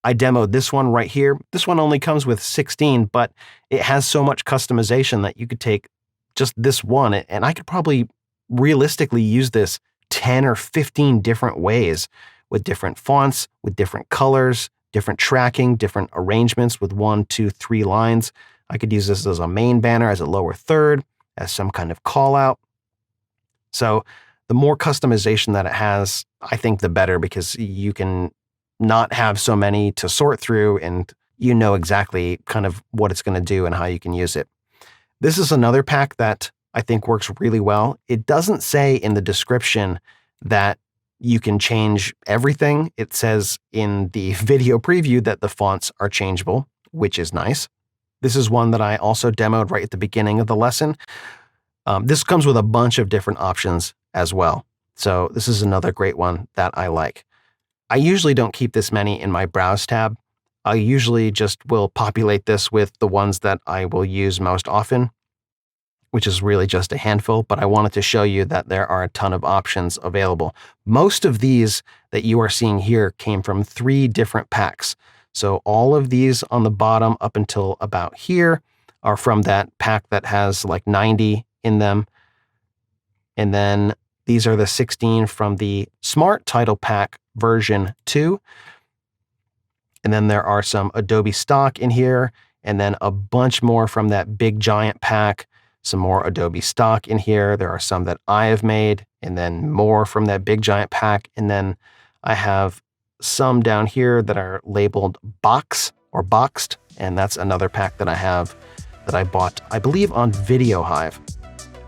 I demoed this one right here. This one only comes with 16, but it has so much customization that you could take just this one, and I could probably realistically use this 10 or 15 different ways, with different fonts, with different colors, different tracking, different arrangements with 1, 2, 3 lines. I could use this as a main banner, as a lower third, as some kind of call out. So the more customization that it has, I think the better, because you can not have so many to sort through, and you know exactly kind of what it's going to do and how you can use it. This is another pack that I think works really well. It doesn't say in the description that you can change everything. It says in the video preview that the fonts are changeable, which is nice. This is one that I also demoed right at the beginning of the lesson. This comes with a bunch of different options as well. So this is another great one that I like. I usually don't keep this many in my Browse tab. I usually just will populate this with the ones that I will use most often, which is really just a handful, but I wanted to show you that there are a ton of options available. Most of these that you are seeing here came from 3 different packs. So all of these on the bottom up until about here are from that pack that has like 90 in them. And then these are the 16 from the Smart Title Pack version 2. And then there are some Adobe stock in here, and then a bunch more from that big giant pack, some more Adobe stock in here. There are some that I have made, and then more from that big giant pack. And then I have some down here that are labeled box or boxed, and that's another pack that I have that I bought, I believe, on Video Hive.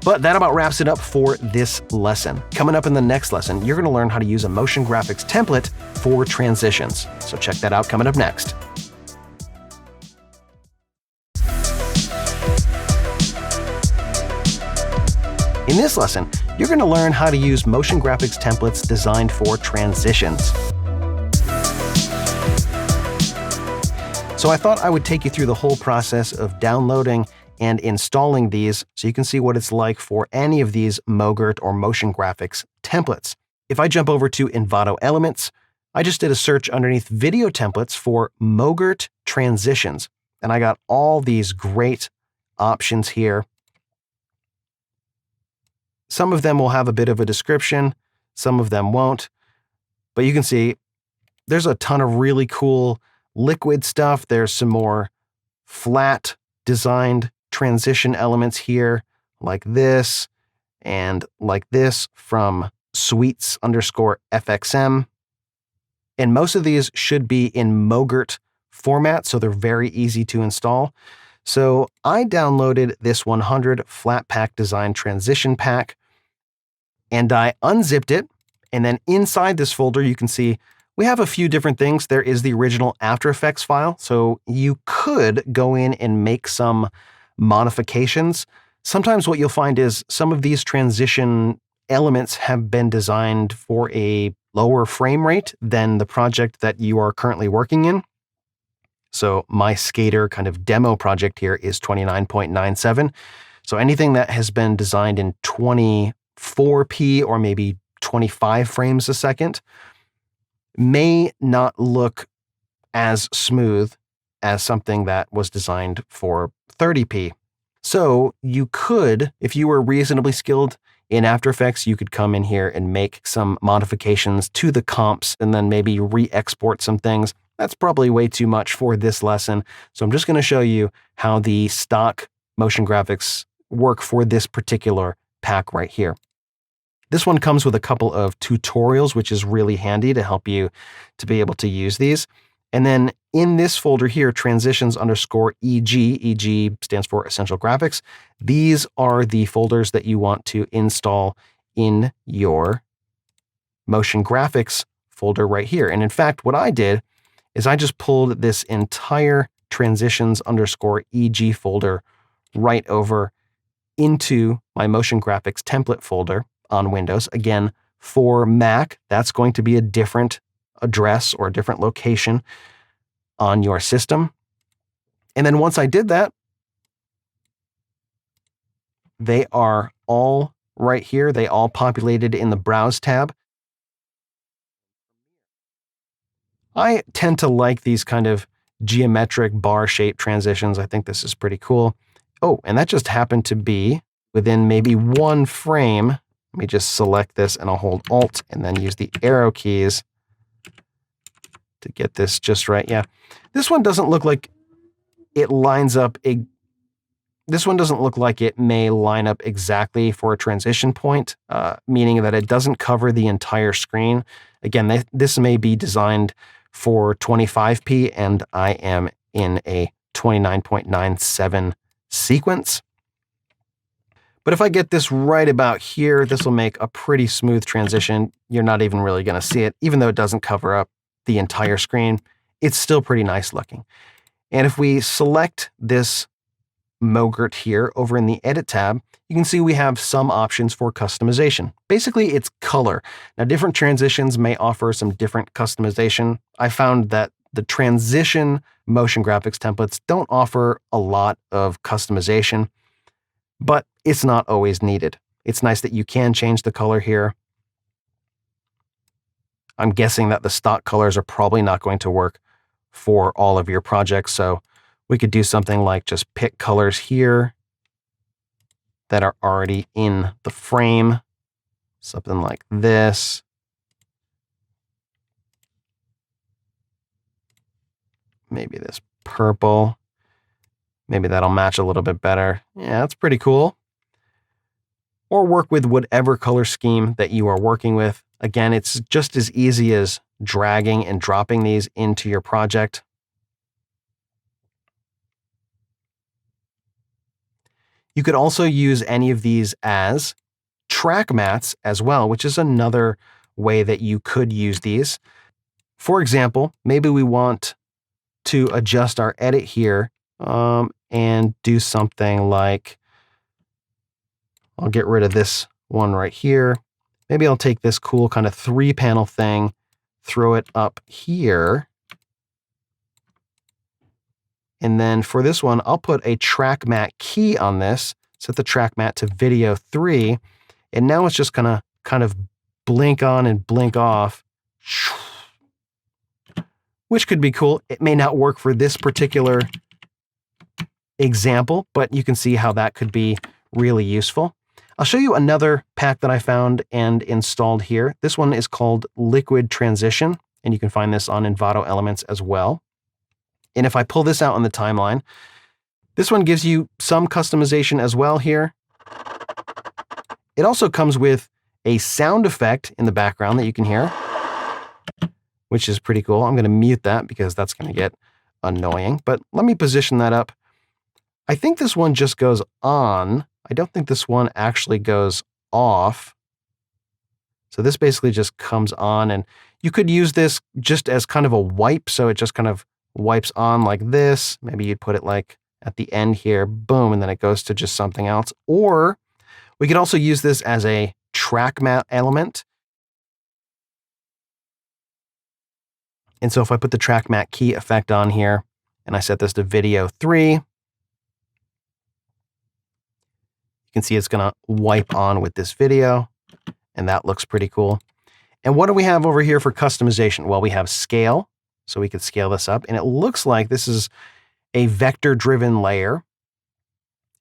But that about wraps it up for this lesson. Coming up in the next lesson, you're going to learn how to use a motion graphics template for transitions. So check that out coming up next. In this lesson, you're going to learn how to use motion graphics templates designed for transitions. So I thought I would take you through the whole process of downloading and installing these so you can see what it's like for any of these Mogurt or motion graphics templates. If I jump over to Envato Elements, I just did a search underneath video templates for Mogurt transitions, and I got all these great options here. Some of them will have a bit of a description, some of them won't, but you can see there's a ton of really cool liquid stuff. There's some more flat designed transition elements here, like this and like this from Sweets_FXM. And most of these should be in Mogurt format, so they're very easy to install. So I downloaded this 100 flat pack design transition pack, and I unzipped it. And then inside this folder, you can see we have a few different things. There is the original After Effects file, so you could go in and make some modifications. Sometimes what you'll find is some of these transition elements have been designed for a lower frame rate than the project that you are currently working in. So my skater kind of demo project here is 29.97. So anything that has been designed in 24p or maybe 25 frames a second may not look as smooth as something that was designed for 30p. So you could, if you were reasonably skilled in After Effects, you could come in here and make some modifications to the comps and then maybe re-export some things. That's probably way too much for this lesson. So I'm just going to show you how the stock motion graphics work for this particular pack right here. This one comes with a couple of tutorials, which is really handy to help you to be able to use these. And then in this folder here, transitions_EG, EG stands for Essential Graphics. These are the folders that you want to install in your motion graphics folder right here. And in fact, what I did is I just pulled this entire transitions_EG folder right over into my motion graphics template folder on Windows. Again, for Mac, that's going to be a different address or a different location on your system. And then once I did that, they are all right here. They all populated in the Browse tab. I tend to like these kind of geometric bar-shaped transitions. I think this is pretty cool. Oh, and that just happened to be within maybe one frame. Let me just select this and I'll hold Alt and then use the arrow keys to get this just right. Yeah, this one doesn't look like it lines up. This one doesn't look like it may line up exactly for a transition point, meaning that it doesn't cover the entire screen. Again, this may be designed for 25p and I am in a 29.97 sequence. But if I get this right about here, this will make a pretty smooth transition. You're not even really going to see it, even though it doesn't cover up the entire screen. It's still pretty nice looking. And if we select this Mogurt here over in the Edit tab, you can see we have some options for customization. Basically, it's color. Now, different transitions may offer some different customization. I found that the transition motion graphics templates don't offer a lot of customization, but it's not always needed. It's nice that you can change the color here. I'm guessing that the stock colors are probably not going to work for all of your projects, so we could do something like just pick colors here that are already in the frame, something like this. Maybe this purple. Maybe that'll match a little bit better. Yeah, that's pretty cool. Or work with whatever color scheme that you are working with. Again, it's just as easy as dragging and dropping these into your project. You could also use any of these as track mats as well, which is another way that you could use these. For example, maybe we want to adjust our edit here and do something like, I'll get rid of this one right here. Maybe I'll take this cool kind of 3-panel thing, throw it up here. And then for this one, I'll put a track matte key on this, set the track matte to video 3. And now it's just gonna kind of blink on and blink off, which could be cool. It may not work for this particular example, but you can see how that could be really useful. I'll show you another pack that I found and installed here. This one is called Liquid Transition, and you can find this on Envato Elements as well. And if I pull this out on the timeline, this one gives you some customization as well here. It also comes with a sound effect in the background that you can hear, which is pretty cool. I'm going to mute that because that's going to get annoying, but let me position that up. I think this one just goes on. I don't think this one actually goes off. So this basically just comes on, and you could use this just as kind of a wipe. So it just kind of wipes on like this. Maybe you'd put it like at the end here, boom, and then it goes to just something else. Or we could also use this as a track matte element. And so if I put the track matte key effect on here and I set this to video 3, you can see it's going to wipe on with this video, and that looks pretty cool. And what do we have over here for customization? Well, we have scale, so we could scale this up, and it looks like this is a vector-driven layer.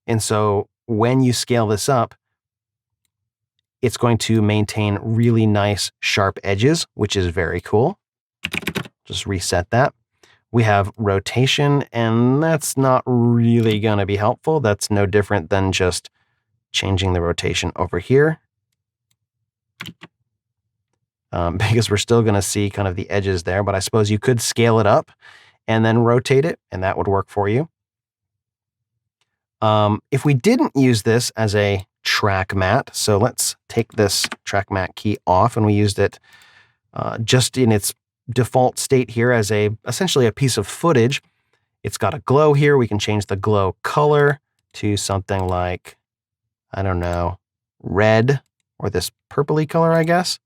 And so when you scale this up, it's going to maintain really nice sharp edges, which is very cool. Just reset that. We have rotation, and that's not really going to be helpful. That's no different than just changing the rotation over here. Because we're still going to see kind of the edges there, but I suppose you could scale it up and then rotate it, and that would work for you. If we didn't use this as a track matte, so let's take this track matte key off, and we used it just in its default state here as essentially a piece of footage. It's got a glow here. We can change the glow color to something like, I don't know, red, or this purpley color, I guess.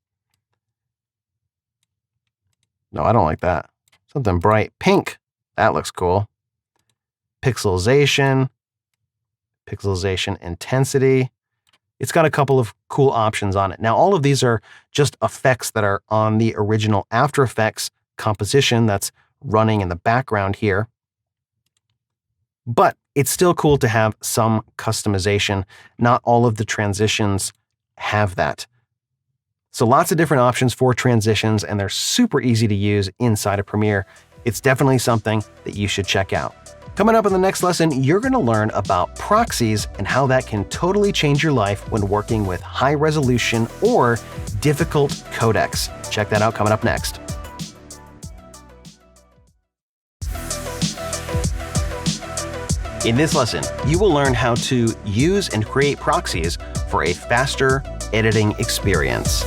No, I don't like that. Something bright pink. That looks cool. Pixelization intensity. It's got a couple of cool options on it. Now, all of these are just effects that are on the original After Effects composition that's running in the background here. But it's still cool to have some customization. Not all of the transitions have that. So lots of different options for transitions, and they're super easy to use inside of Premiere. It's definitely something that you should check out. Coming up in the next lesson, you're going to learn about proxies and how that can totally change your life when working with high resolution or difficult codecs. Check that out coming up next. In this lesson, you will learn how to use and create proxies for a faster editing experience.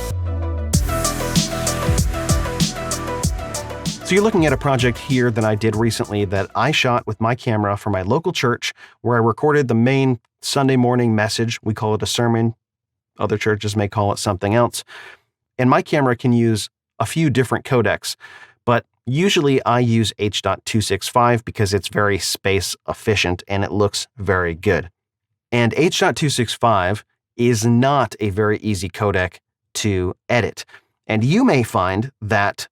So you're looking at a project here that I did recently that I shot with my camera for my local church, where I recorded the main Sunday morning message. We call it a sermon. Other churches may call it something else. And my camera can use a few different codecs, but usually I use H.265 because it's very space efficient and it looks very good. And H.265 is not a very easy codec to edit. And you may find that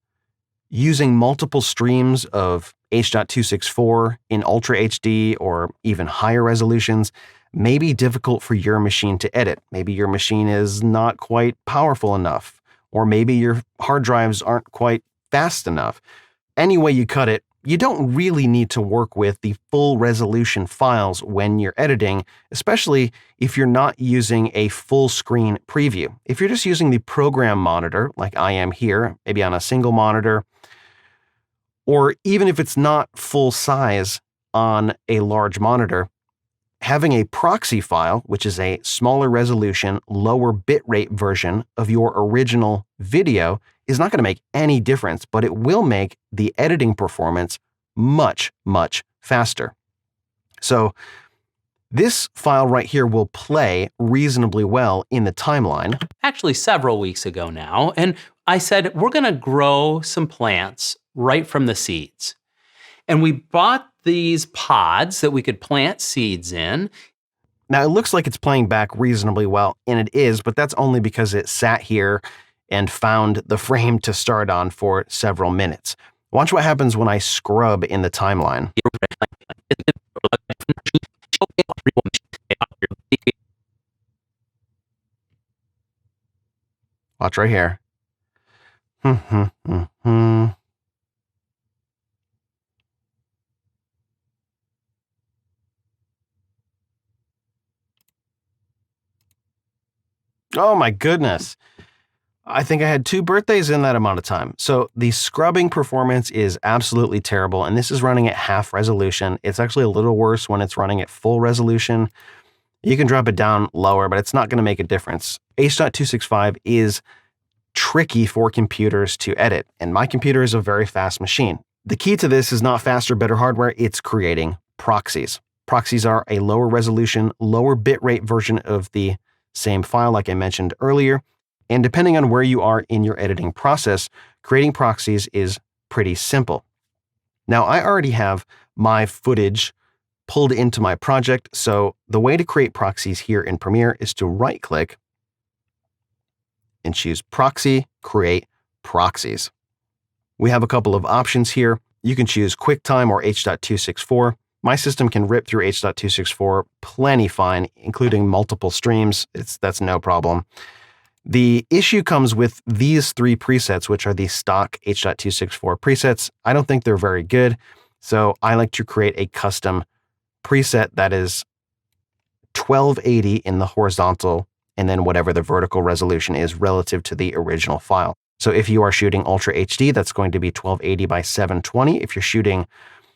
using multiple streams of H.264 in Ultra HD or even higher resolutions may be difficult for your machine to edit. Maybe your machine is not quite powerful enough, or maybe your hard drives aren't quite fast enough. Any way you cut it, you don't really need to work with the full resolution files when you're editing, especially if you're not using a full screen preview. If you're just using the program monitor, like I am here, maybe on a single monitor, or even if it's not full size on a large monitor, having a proxy file, which is a smaller resolution, lower bitrate version of your original video, is not going to make any difference, but it will make the editing performance much, much faster. So This file right here will play reasonably well in the timeline. Actually, several weeks ago now, and I said, we're gonna grow some plants right from the seeds. And we bought these pods that we could plant seeds in. Now it looks like it's playing back reasonably well, and it is, but that's only because it sat here and found the frame to start on for several minutes. Watch what happens when I scrub in the timeline. Watch right here. Oh my goodness. I think I had 2 birthdays in that amount of time. So the scrubbing performance is absolutely terrible, and this is running at half resolution. It's actually a little worse when it's running at full resolution. You can drop it down lower, but it's not going to make a difference. H.265 is tricky for computers to edit, and my computer is a very fast machine. The key to this is not faster, better hardware, it's creating proxies. Proxies are a lower resolution, lower bitrate version of the same file like I mentioned earlier, and depending on where you are in your editing process, creating proxies is pretty simple. Now, I already have my footage pulled into my project, so the way to create proxies here in Premiere is to right-click and choose Proxy, Create Proxies. We have a couple of options here. You can choose QuickTime or H.264. My system can rip through H.264 plenty fine, including multiple streams. That's no problem. The issue comes with these 3 presets, which are the stock H.264 presets. I don't think they're very good, so I like to create a custom preset that is 1280 in the horizontal, and then whatever the vertical resolution is relative to the original file. So if you are shooting Ultra HD, that's going to be 1280 by 720. If you're shooting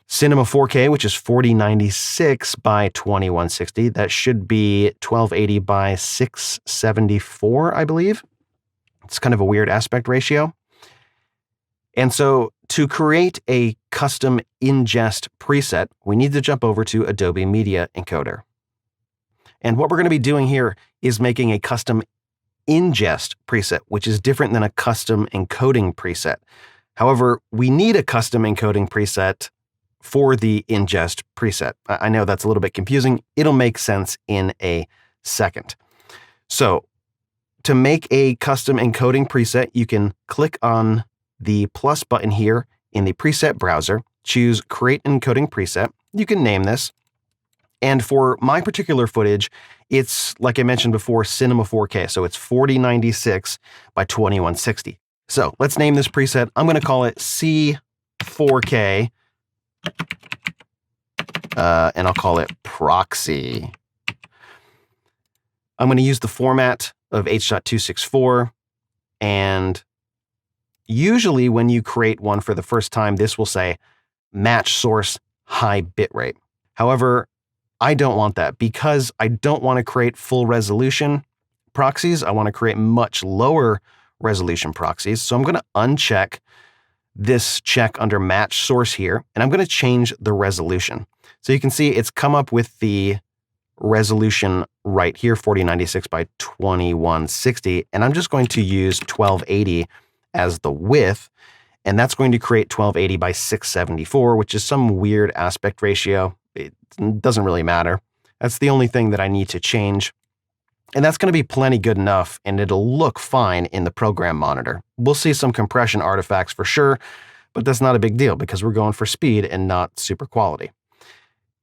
Cinema 4K, which is 4096 by 2160, that should be 1280 by 674, I believe. It's kind of a weird aspect ratio. And so to create a custom ingest preset, we need to jump over to Adobe Media Encoder. And what we're going to be doing here is making a custom ingest preset, which is different than a custom encoding preset. However, we need a custom encoding preset for the ingest preset. I know that's a little bit confusing. It'll make sense in a second. So to make a custom encoding preset, you can click on the plus button here in the preset browser, choose Create Encoding Preset. You can name this. And for my particular footage, it's, like I mentioned before, Cinema 4K. So it's 4096 by 2160. So let's name this preset. I'm going to call it C4K. And I'll call it Proxy. I'm going to use the format of H.264. And usually when you create one for the first time, this will say match source high bitrate. However, I don't want that because I don't want to create full resolution proxies. I want to create much lower resolution proxies. So I'm going to uncheck this check under match source here, and I'm going to change the resolution. So you can see it's come up with the resolution right here, 4096 by 2160, and I'm just going to use 1280 as the width, and that's going to create 1280 by 674, which is some weird aspect ratio. It doesn't really matter. That's the only thing that I need to change. And that's going to be plenty good enough, and it'll look fine in the program monitor. We'll see some compression artifacts for sure, but that's not a big deal because we're going for speed and not super quality.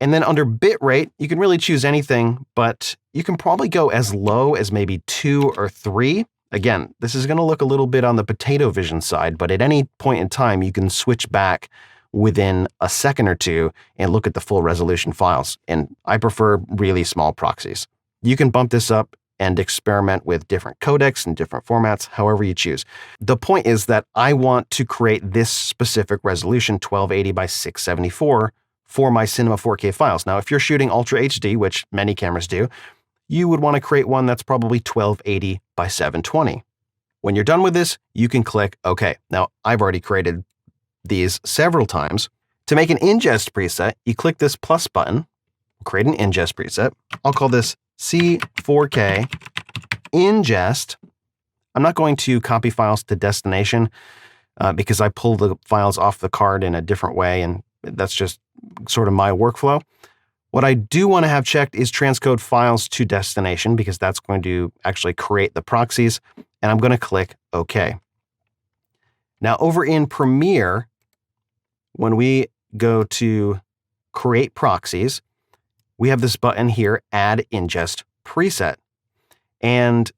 And then under bitrate, you can really choose anything, but you can probably go as low as maybe 2 or 3. Again, this is going to look a little bit on the potato vision side, but at any point in time, you can switch back within a second or two and look at the full resolution files. And I prefer really small proxies. You can bump this up and experiment with different codecs and different formats, however you choose. The point is that I want to create this specific resolution, 1280 by 674, for my Cinema 4K files. Now, if you're shooting Ultra HD, which many cameras do, you would want to create one that's probably 1280 by 720. When you're done with this, you can click OK. Now, I've already created these several times. To make an ingest preset, you click this plus button. We'll create an ingest preset. I'll call this C4K ingest. I'm not going to copy files to destination because I pull the files off the card in a different way, and that's just sort of my workflow. What I do want to have checked is transcode files to destination, because that's going to actually create the proxies, and I'm going to click OK. Now over in Premiere, when we go to create proxies, we have this button here, Add Ingest Preset. And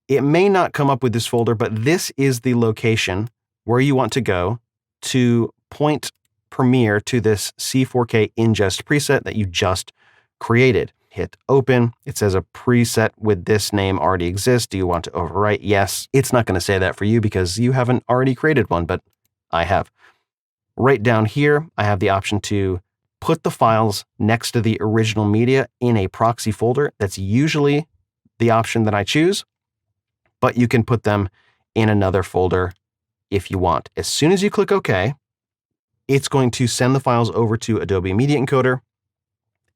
it may not come up with this folder, but this is the location where you want to go to point Premiere to this C4K ingest preset that you just created. Hit open. It says a preset with this name already exists. Do you want to overwrite? Yes. It's not going to say that for you because you haven't already created one, but I have. Right down here, I have the option to put the files next to the original media in a proxy folder. That's usually the option that I choose, but you can put them in another folder if you want. As soon as you click OK, it's going to send the files over to Adobe Media Encoder,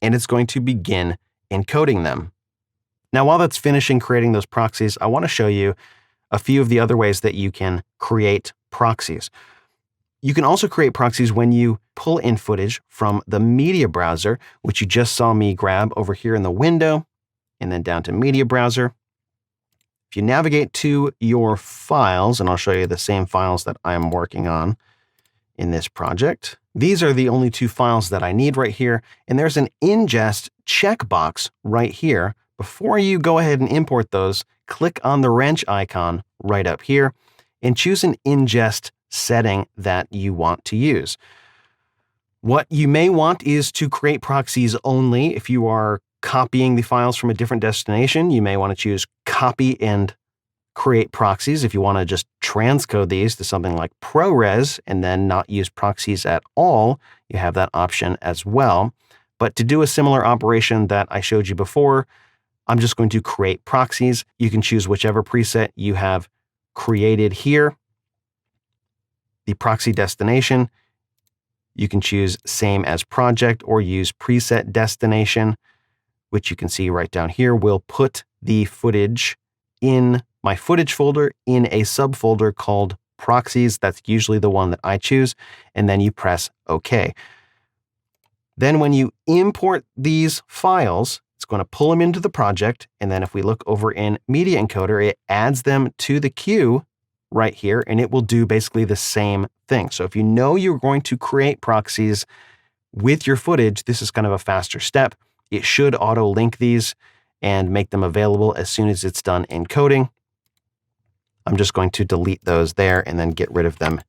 and it's going to begin encoding them. Now, while that's finishing creating those proxies, I want to show you a few of the other ways that you can create proxies. You can also create proxies when you pull in footage from the media browser, which you just saw me grab over here in the window, and then down to media browser. If you navigate to your files, and I'll show you the same files that I'm working on in this project. These are the only two files that I need right here. And there's an ingest checkbox right here. Before you go ahead and import those, click on the wrench icon right up here and choose an ingest setting that you want to use. What you may want is to create proxies only. If you are copying the files from a different destination, you may want to choose copy and create proxies. If you want to just transcode these to something like ProRes and then not use proxies at all, you have that option as well. But to do a similar operation that I showed you before, I'm just going to create proxies. You can choose whichever preset you have created here. The proxy destination, you can choose same as project or use preset destination, which you can see right down here. We'll put the footage in my footage folder in a subfolder called proxies. That's usually the one that I choose. And then you press OK. Then when you import these files, it's going to pull them into the project. And then if we look over in Media Encoder, it adds them to the queue right here, and it will do basically the same thing. So if you know you're going to create proxies with your footage, this is kind of a faster step. It should auto-link these and make them available as soon as it's done encoding. I'm just going to delete those there and then get rid of them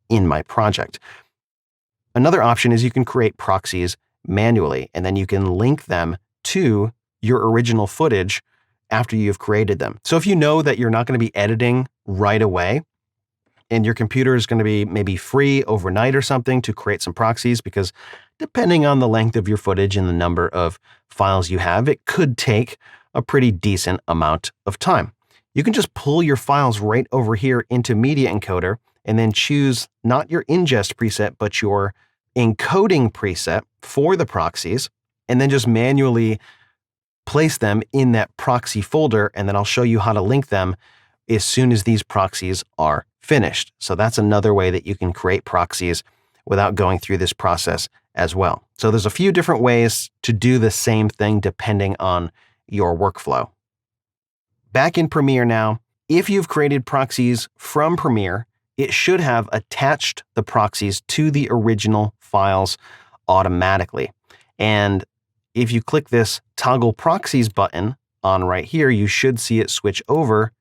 in my project. Another option is you can create proxies manually, and then you can link them to your original footage after you've created them. So if you know that you're not going to be editing right away, and your computer is going to be maybe free overnight or something to create some proxies, because depending on the length of your footage and the number of files you have, it could take a pretty decent amount of time. You can just pull your files right over here into Media Encoder and then choose not your ingest preset, but your encoding preset for the proxies, and then just manually place them in that proxy folder. And then I'll show you how to link them as soon as these proxies are finished. So that's another way that you can create proxies without going through this process as well. So there's a few different ways to do the same thing depending on your workflow. Back in Premiere now, if you've created proxies from Premiere, it should have attached the proxies to the original files automatically. And if you click this Toggle Proxies button on right here, you should see it switch over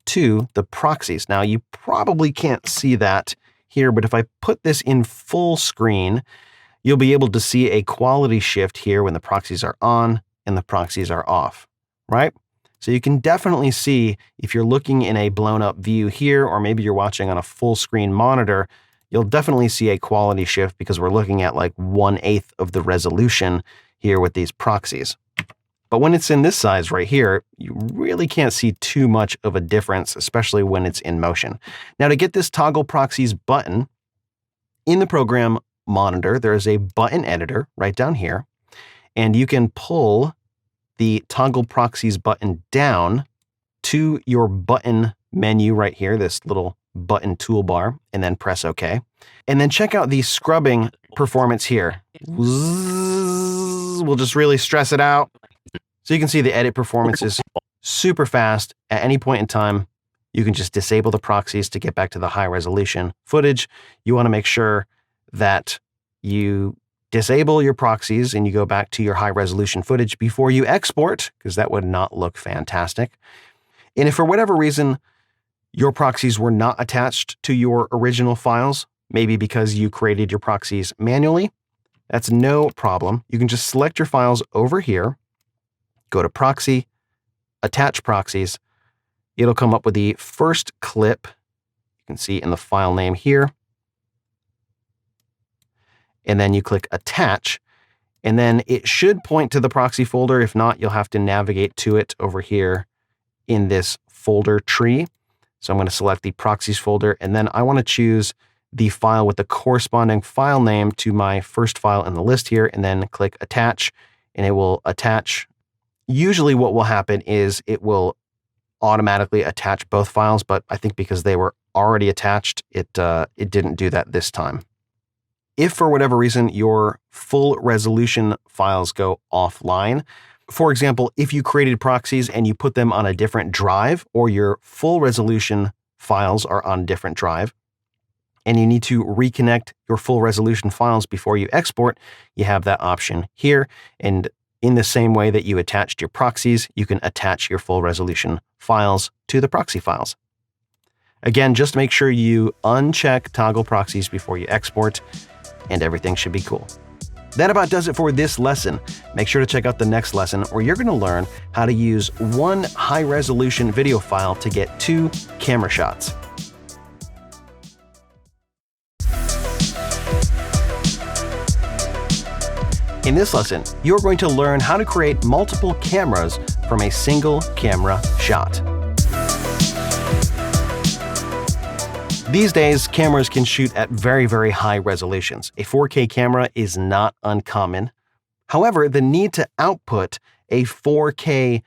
to the proxies. Now, you probably can't see that here, but if I put this in full screen, you'll be able to see a quality shift here when the proxies are on and the proxies are off, right? So you can definitely see if you're looking in a blown up view here, or maybe you're watching on a full screen monitor, you'll definitely see a quality shift because we're looking at like 1/8 of the resolution here with these proxies. But when it's in this size right here, you really can't see too much of a difference, especially when it's in motion. Now, to get this Toggle Proxies button in the program monitor, there is a button editor right down here. and you can pull the Toggle Proxies button down to your button menu right here, this little button toolbar, and then press OK. And then check out the scrubbing performance here. We'll just really stress it out. So you can see the edit performance is super fast. At any point in time, you can just disable the proxies to get back to the high resolution footage. You want to make sure that you disable your proxies and you go back to your high resolution footage before you export, because that would not look fantastic. And if for whatever reason your proxies were not attached to your original files, maybe because you created your proxies manually, that's no problem. You can just select your files over here, go to Proxy, Attach Proxies. It'll come up with the first clip. You can see in the file name here. And then you click Attach, and then it should point to the proxy folder. If not, you'll have to navigate to it over here in this folder tree. So I'm going to select the Proxies folder, and then I want to choose the file with the corresponding file name to my first file in the list here, and then click Attach, and it will attach. Usually what will happen is it will automatically attach both files, but I think because they were already attached, it didn't do that this time. If for whatever reason your full resolution files go offline, for example, if you created proxies and you put them on a different drive, or your full resolution files are on a different drive, and you need to reconnect your full resolution files before you export, you have that option here. And in the same way that you attached your proxies, you can attach your full resolution files to the proxy files. Again, just make sure you uncheck toggle proxies before you export, and everything should be cool. That about does it for this lesson. Make sure to check out the next lesson, where you're going to learn how to use one high-resolution video file to get 2 camera shots. In this lesson, you're going to learn how to create multiple cameras from a single camera shot. These days, cameras can shoot at very, very high resolutions. A 4K camera is not uncommon. However, the need to output a 4K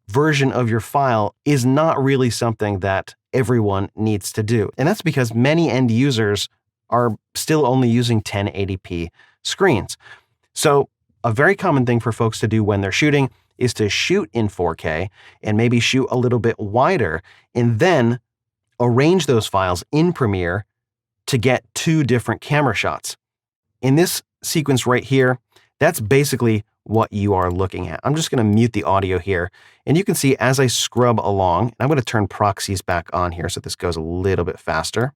version of your file is not really something that everyone needs to do. And that's because many end users are still only using 1080p screens. So a very common thing for folks to do when they're shooting is to shoot in 4K and maybe shoot a little bit wider, and then arrange those files in Premiere to get 2 different camera shots. In this sequence right here, that's basically what you are looking at. I'm just going to mute the audio here, and you can see as I scrub along, and I'm going to turn proxies back on here so this goes a little bit faster.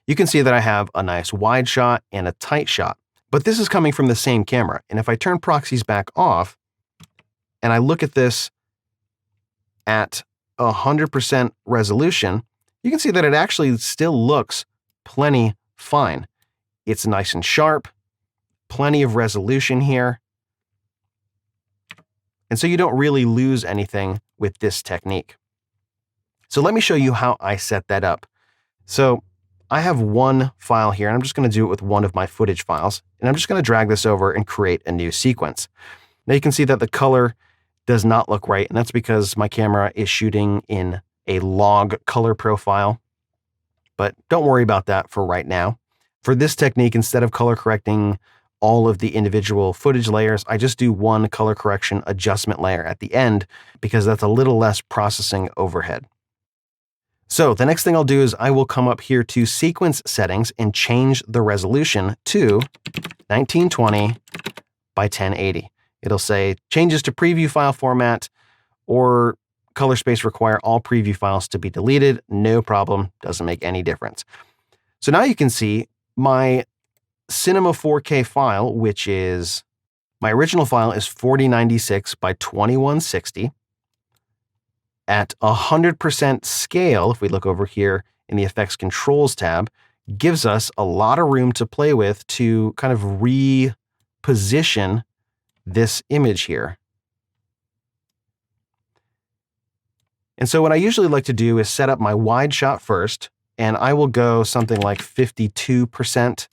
You can see that I have a nice wide shot and a tight shot, but this is coming from the same camera. And if I turn proxies back off and I look at this at 100% resolution, you can see that it actually still looks plenty fine. It's nice and sharp, plenty of resolution here. And so you don't really lose anything with this technique. So let me show you how I set that up. So I have one file here, and I'm just going to do it with one of my footage files. And I'm just going to drag this over and create a new sequence. Now you can see that the color does not look right, and that's because my camera is shooting in a log color profile, but don't worry about that for right now. For this technique, instead of color correcting all of the individual footage layers, I just do one color correction adjustment layer at the end, because that's a little less processing overhead. So the next thing I'll do is I will come up here to sequence settings and change the resolution to 1920 by 1080. It'll say changes to preview file format or color space require all preview files to be deleted. No problem, doesn't make any difference. So now you can see my Cinema 4K file, which is, my original file is 4096 by 2160. At 100% scale, if we look over here in the Effects Controls tab, gives us a lot of room to play with to kind of reposition this image here. And so what I usually like to do is set up my wide shot first, and I will go something like 52%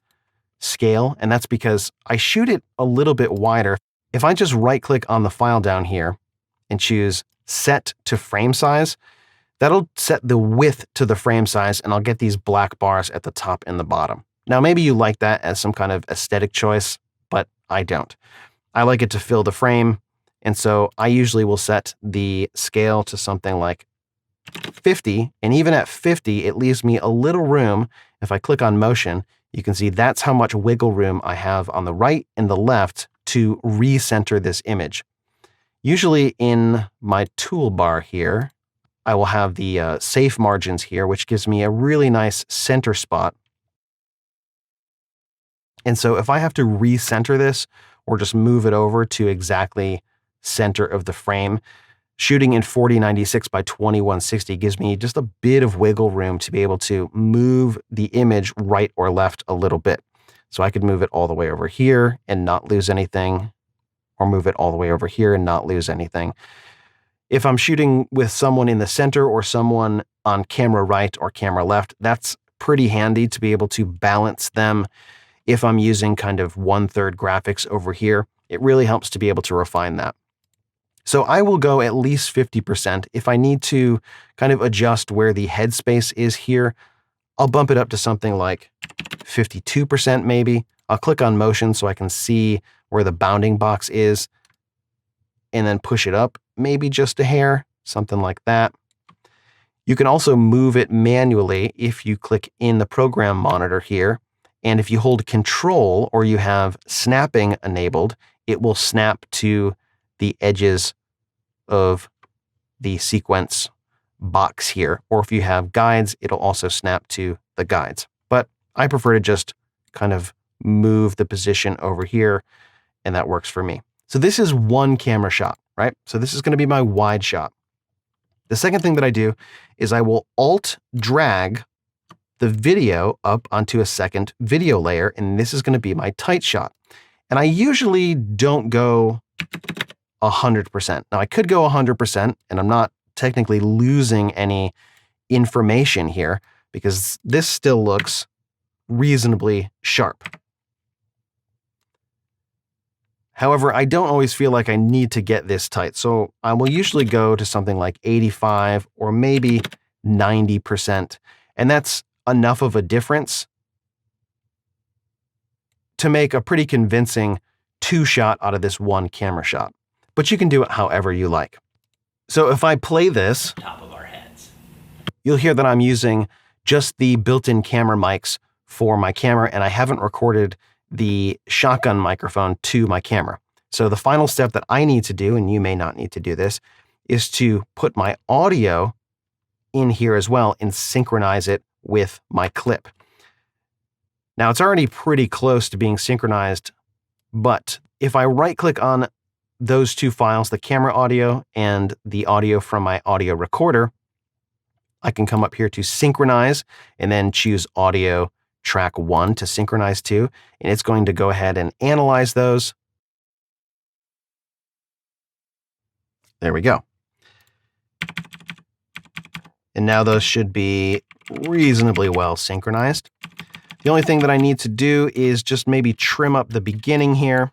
scale. And that's because I shoot it a little bit wider. if I just right click on the file down here and choose set to frame size, that'll set the width to the frame size and I'll get these black bars at the top and the bottom. Now, maybe you like that as some kind of aesthetic choice, but I don't. I like it to fill the frame. And so I usually will set the scale to something like 50. And even at 50, it leaves me a little room. If I click on motion, you can see that's how much wiggle room I have on the right and the left to recenter this image. Usually in my toolbar here, I will have the safe margins here, which gives me a really nice center spot. And so if I have to recenter this or just move it over to exactly center of the frame, shooting in 4096 by 2160 gives me just a bit of wiggle room to be able to move the image right or left a little bit. So I could move it all the way over here and not lose anything, or move it all the way over here and not lose anything. If I'm shooting with someone in the center or someone on camera right or camera left, that's pretty handy to be able to balance them. If I'm using kind of 1/3 graphics over here, it really helps to be able to refine that. So I will go at least 50%. If I need to kind of adjust where the headspace is here, I'll bump it up to something like 52% maybe. I'll click on motion so I can see where the bounding box is and then push it up maybe just a hair, something like that. You can also move it manually if you click in the program monitor here. And if you hold Control or you have snapping enabled, it will snap to the edges of the sequence box here. Or if you have guides, it'll also snap to the guides. But I prefer to just kind of move the position over here, and that works for me. So this is one camera shot, right? So this is going to be my wide shot. The second thing that I do is I will Alt drag the video up onto a second video layer, and this is going to be my tight shot. And I usually don't go 100%. Now I could go 100%, and I'm not technically losing any information here because this still looks reasonably sharp. However, I don't always feel like I need to get this tight, so I will usually go to something like 85 or maybe 90%, and that's enough of a difference to make a pretty convincing two-shot out of this one camera shot. But you can do it however you like. So if I play this, Top of our heads, you'll hear that I'm using just the built-in camera mics for my camera, and I haven't recorded the shotgun microphone to my camera. So the final step that I need to do, and you may not need to do this, is to put my audio in here as well and synchronize it with my clip. Now it's already pretty close to being synchronized, but if I right-click on those two files, the camera audio and the audio from my audio recorder, I can come up here to synchronize and then choose audio track 1 to synchronize to, and it's going to go ahead and analyze those. There we go. And now those should be reasonably well synchronized. The only thing that I need to do is just maybe trim up the beginning here.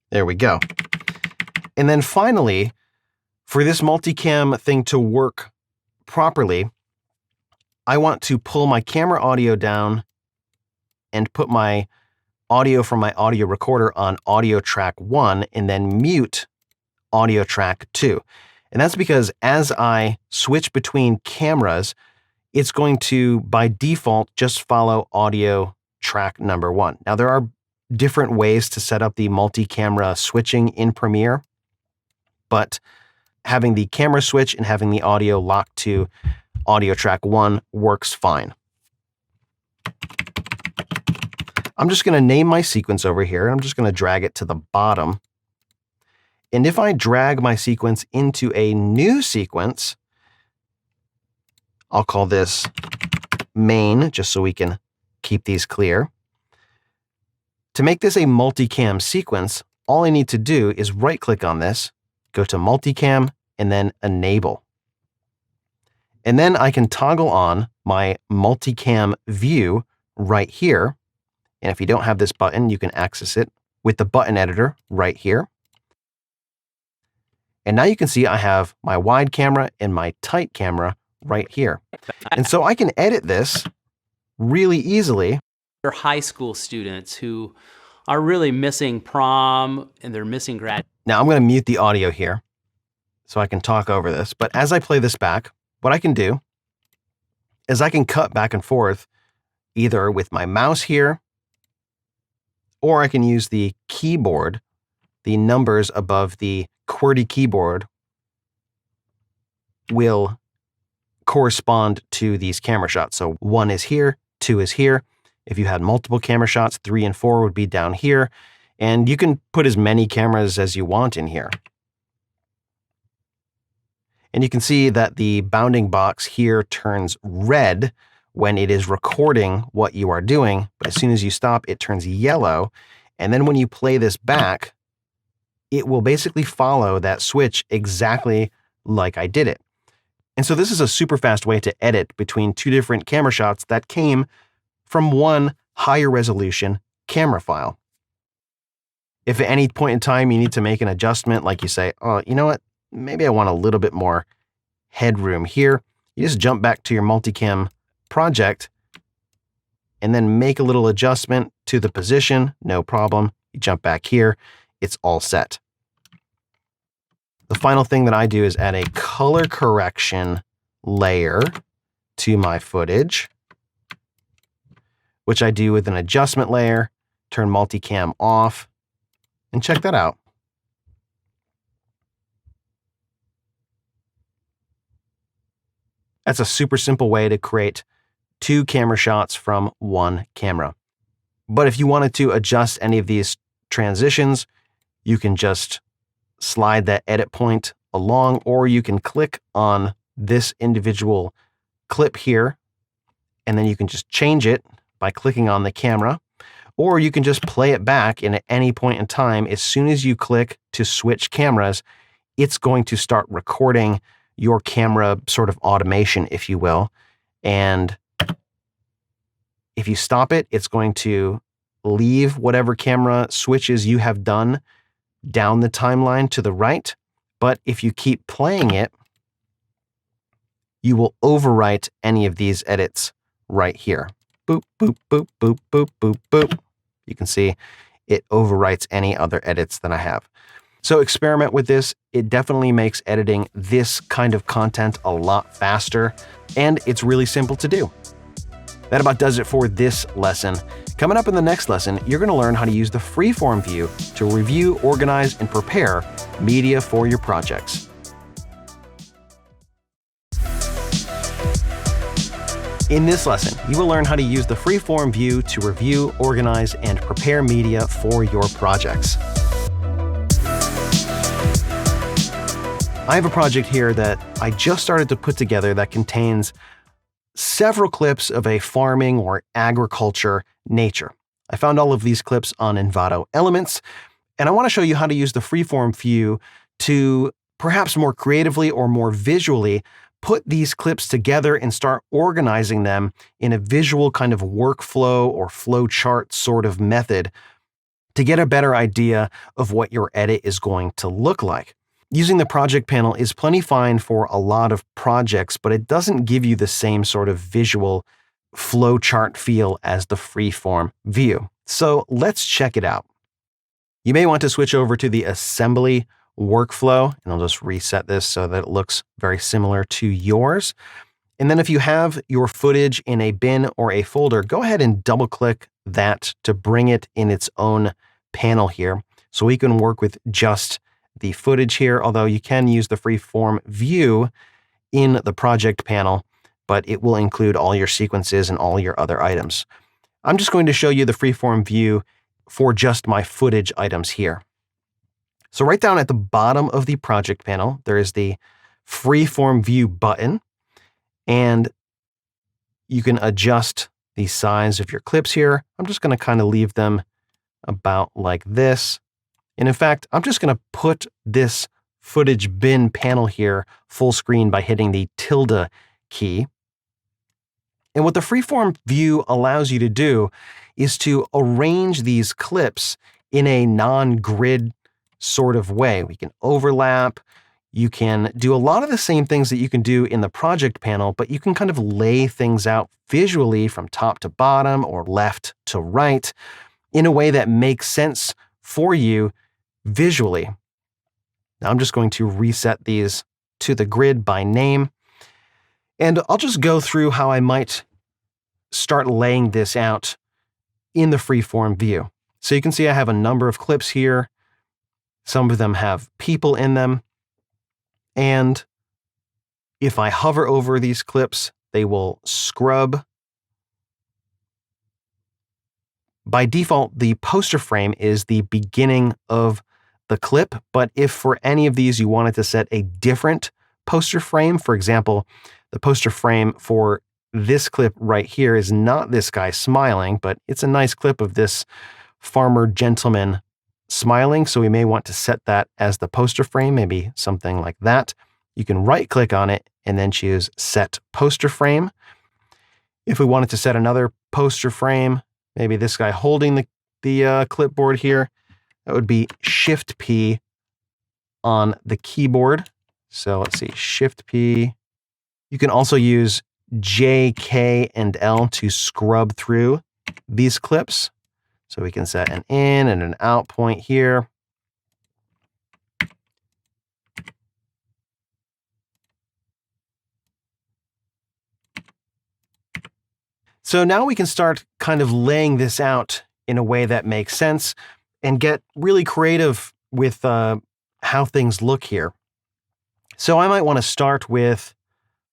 There we go. And then finally, for this multicam thing to work properly, I want to pull my camera audio down and put my audio from my audio recorder on audio track 1 and then mute audio track 2. And that's because as I switch between cameras, it's going to, by default, just follow audio track number 1. Now, there are different ways to set up the multi-camera switching in Premiere, but having the camera switch and having the audio locked to audio track 1 works fine. I'm just going to name my sequence over here, and I'm just going to drag it to the bottom. And if I drag my sequence into a new sequence, I'll call this main, just so we can keep these clear. To make this a multicam sequence, all I need to do is right-click on this, go to multicam, and then enable. And then I can toggle on my multicam view right here, And if you don't have this button, you can access it with the button editor right here. And now you can see I have my wide camera and my tight camera right here. And so I can edit this really easily. They're high school students who are really missing prom and they're missing grad. Now I'm going to mute the audio here so I can talk over this. But as I play this back, what I can do is I can cut back and forth either with my mouse here, or I can use the keyboard. The numbers above the QWERTY keyboard will correspond to these camera shots. So 1 is here, 2 is here. If you had multiple camera shots, 3 and 4 would be down here. And you can put as many cameras as you want in here. And you can see that the bounding box here turns red when it is recording what you are doing. But as soon as you stop, it turns yellow. And then when you play this back, it will basically follow that switch exactly like I did it. And so this is a super fast way to edit between 2 different camera shots that came from one higher resolution camera file. If at any point in time you need to make an adjustment, like you say, oh, you know what, maybe I want a little bit more headroom here, you just jump back to your multicam project and then make a little adjustment to the position, no problem. You jump back here, it's all set. The final thing that I do is add a color correction layer to my footage, which I do with an adjustment layer, turn multicam off, and check that out. That's a super simple way to create 2 camera shots from 1 camera. But if you wanted to adjust any of these transitions, you can just slide that edit point along, or you can click on this individual clip here, and then you can just change it by clicking on the camera, or you can just play it back, and at any point in time, as soon as you click to switch cameras, it's going to start recording your camera sort of automation, if you will. And if you stop it, it's going to leave whatever camera switches you have done down the timeline to the right. But if you keep playing it, you will overwrite any of these edits right here. Boop, boop, boop, boop, boop, boop, boop. You can see it overwrites any other edits that I have. So experiment with this. It definitely makes editing this kind of content a lot faster, and it's really simple to do. That about does it for this lesson. Coming up in the next lesson, you're going to learn how to use the Freeform view to review, organize, and prepare media for your projects. In this lesson, you will learn how to use the Freeform view to review, organize, and prepare media for your projects. I have a project here that I just started to put together that contains several clips of a farming or agriculture nature. I found all of these clips on Envato Elements, and I want to show you how to use the Freeform view to perhaps more creatively or more visually put these clips together and start organizing them in a visual kind of workflow or flow chart sort of method to get a better idea of what your edit is going to look like. Using the project panel is plenty fine for a lot of projects, but it doesn't give you the same sort of visual flow chart feel as the Freeform view. So let's check it out. You may want to switch over to the assembly workflow, and I'll just reset this so that it looks very similar to yours. And then if you have your footage in a bin or a folder, go ahead and double click that to bring it in its own panel here. So we can work with just the footage here, although you can use the Freeform view in the project panel, but it will include all your sequences and all your other items. I'm just going to show you the Freeform view for just my footage items here. So right down at the bottom of the project panel, there is the Freeform view button, and you can adjust the size of your clips here. I'm just going to kind of leave them about like this. And in fact, I'm just going to put this footage bin panel here full screen by hitting the tilde key. And what the Freeform view allows you to do is to arrange these clips in a non-grid sort of way. We can overlap. You can do a lot of the same things that you can do in the project panel, but you can kind of lay things out visually from top to bottom or left to right in a way that makes sense for you visually. Now I'm just going to reset these to the grid by name, and I'll just go through how I might start laying this out in the Freeform view. So you can see I have a number of clips here. Some of them have people in them. And if I hover over these clips, they will scrub. By default, the poster frame is the beginning of the clip, but if for any of these you wanted to set a different poster frame, for example, the poster frame for this clip right here is not this guy smiling, but it's a nice clip of this farmer gentleman smiling, so we may want to set that as the poster frame, maybe something like that. You can right-click on it and then choose Set Poster Frame. If we wanted to set another poster frame, maybe this guy holding the clipboard here, that would be Shift-P on the keyboard. So let's see, Shift-P. You can also use J, K, and L to scrub through these clips. So we can set an in and an out point here. So now we can start kind of laying this out in a way that makes sense and get really creative with how things look here. So I might want to start with,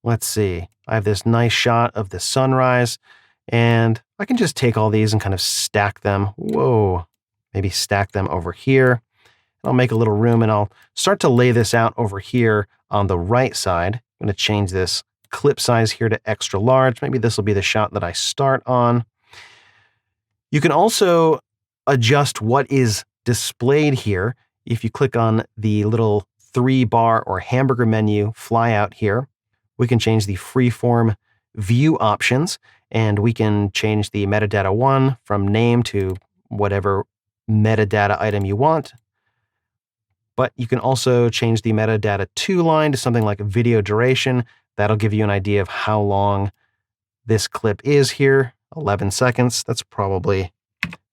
let's see, I have this nice shot of the sunrise, and I can just take all these and kind of stack them. Whoa, maybe stack them over here. I'll make a little room and I'll start to lay this out over here on the right side. I'm going to change this clip size here to extra large. Maybe this will be the shot that I start on. You can also adjust what is displayed here. If you click on the little 3-bar or hamburger menu flyout here, we can change the Freeform view options, and we can change the metadata 1 from name to whatever metadata item you want. But you can also change the metadata 2 line to something like video duration. That'll give you an idea of how long this clip is here. 11 seconds. That's probably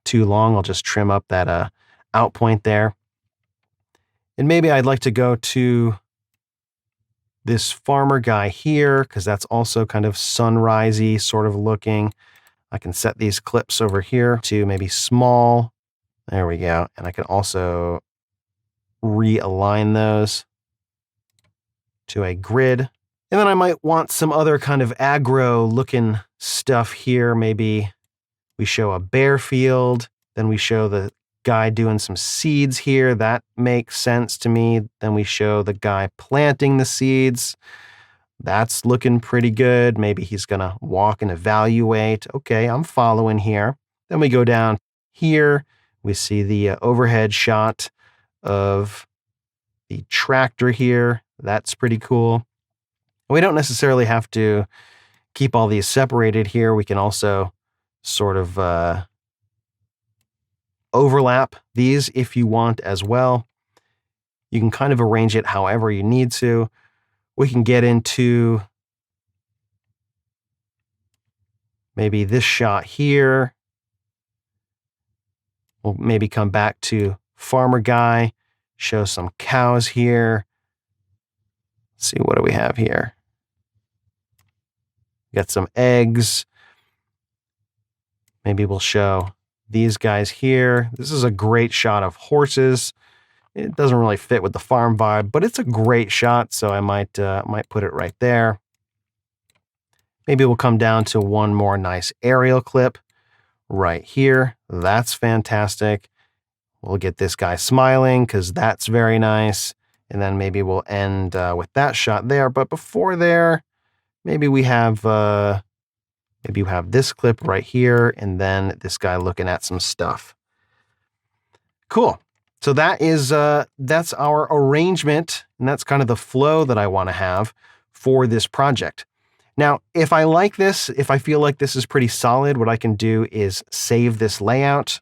too long. I'll just trim up that out point there. And maybe I'd like to go to this farmer guy here, because that's also kind of sunrisey sort of looking. I can set these clips over here to maybe small. There we go. And I can also realign those to a grid. And then I might want some other kind of aggro looking stuff here. Maybe we show a bare field, then we show the guy doing some seeds here. That makes sense to me. Then we show the guy planting the seeds. That's looking pretty good. Maybe he's going to walk and evaluate. Okay, I'm following here. Then we go down here. We see the overhead shot of the tractor here. That's pretty cool. We don't necessarily have to keep all these separated here. We can also sort of overlap these if you want as well. You can kind of arrange it however you need to. We can get into maybe this shot here. We'll maybe come back to farmer guy, show some cows here. Let's see, what do we have here? Got some eggs. Maybe we'll show these guys here. This is a great shot of horses. It doesn't really fit with the farm vibe, but it's a great shot, so I might put it right there. Maybe we'll come down to one more nice aerial clip right here. That's fantastic. We'll get this guy smiling because that's very nice. And then maybe we'll end with that shot there. But before there, maybe we have this clip right here, and then this guy looking at some stuff. Cool. So that is that's our arrangement, and that's kind of the flow that I want to have for this project. Now, if I like this, if I feel like this is pretty solid, what I can do is save this layout.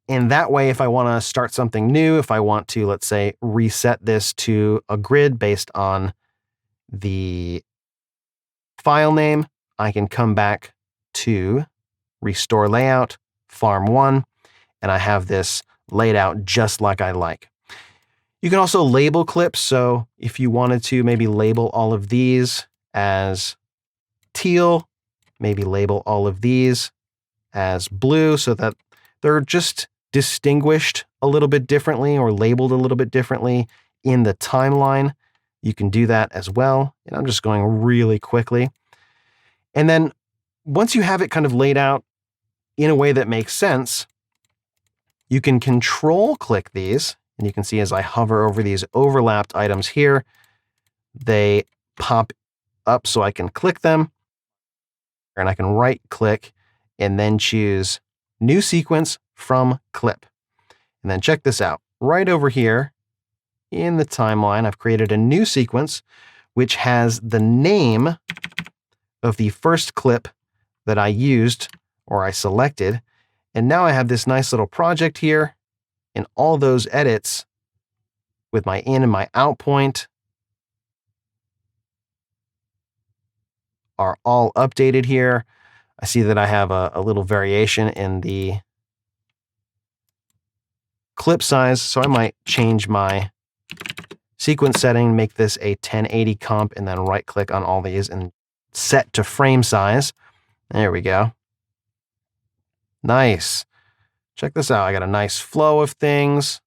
And that way, if I want to start something new, if I want to, let's say, reset this to a grid based on the file name, I can come back to Restore Layout, Farm 1, and I have this laid out just like I like. You can also label clips. So if you wanted to maybe label all of these as teal, maybe label all of these as blue so that they're just distinguished a little bit differently or labeled a little bit differently in the timeline. You can do that as well. And I'm just going really quickly. And then once you have it kind of laid out in a way that makes sense, you can control click these. And you can see as I hover over these overlapped items here, they pop up so I can click them. And I can right click and then choose New Sequence from Clip. And then check this out. Right over here in the timeline, I've created a new sequence which has the name of the first clip that I used or I selected. And now I have this nice little project here, and all those edits with my in and my out point are all updated here. I see that I have a little variation in the clip size, so I might change my sequence setting, make this a 1080 comp, and then right click on all these and set to frame size. There we go. Nice. Check this out. I got a nice flow of things.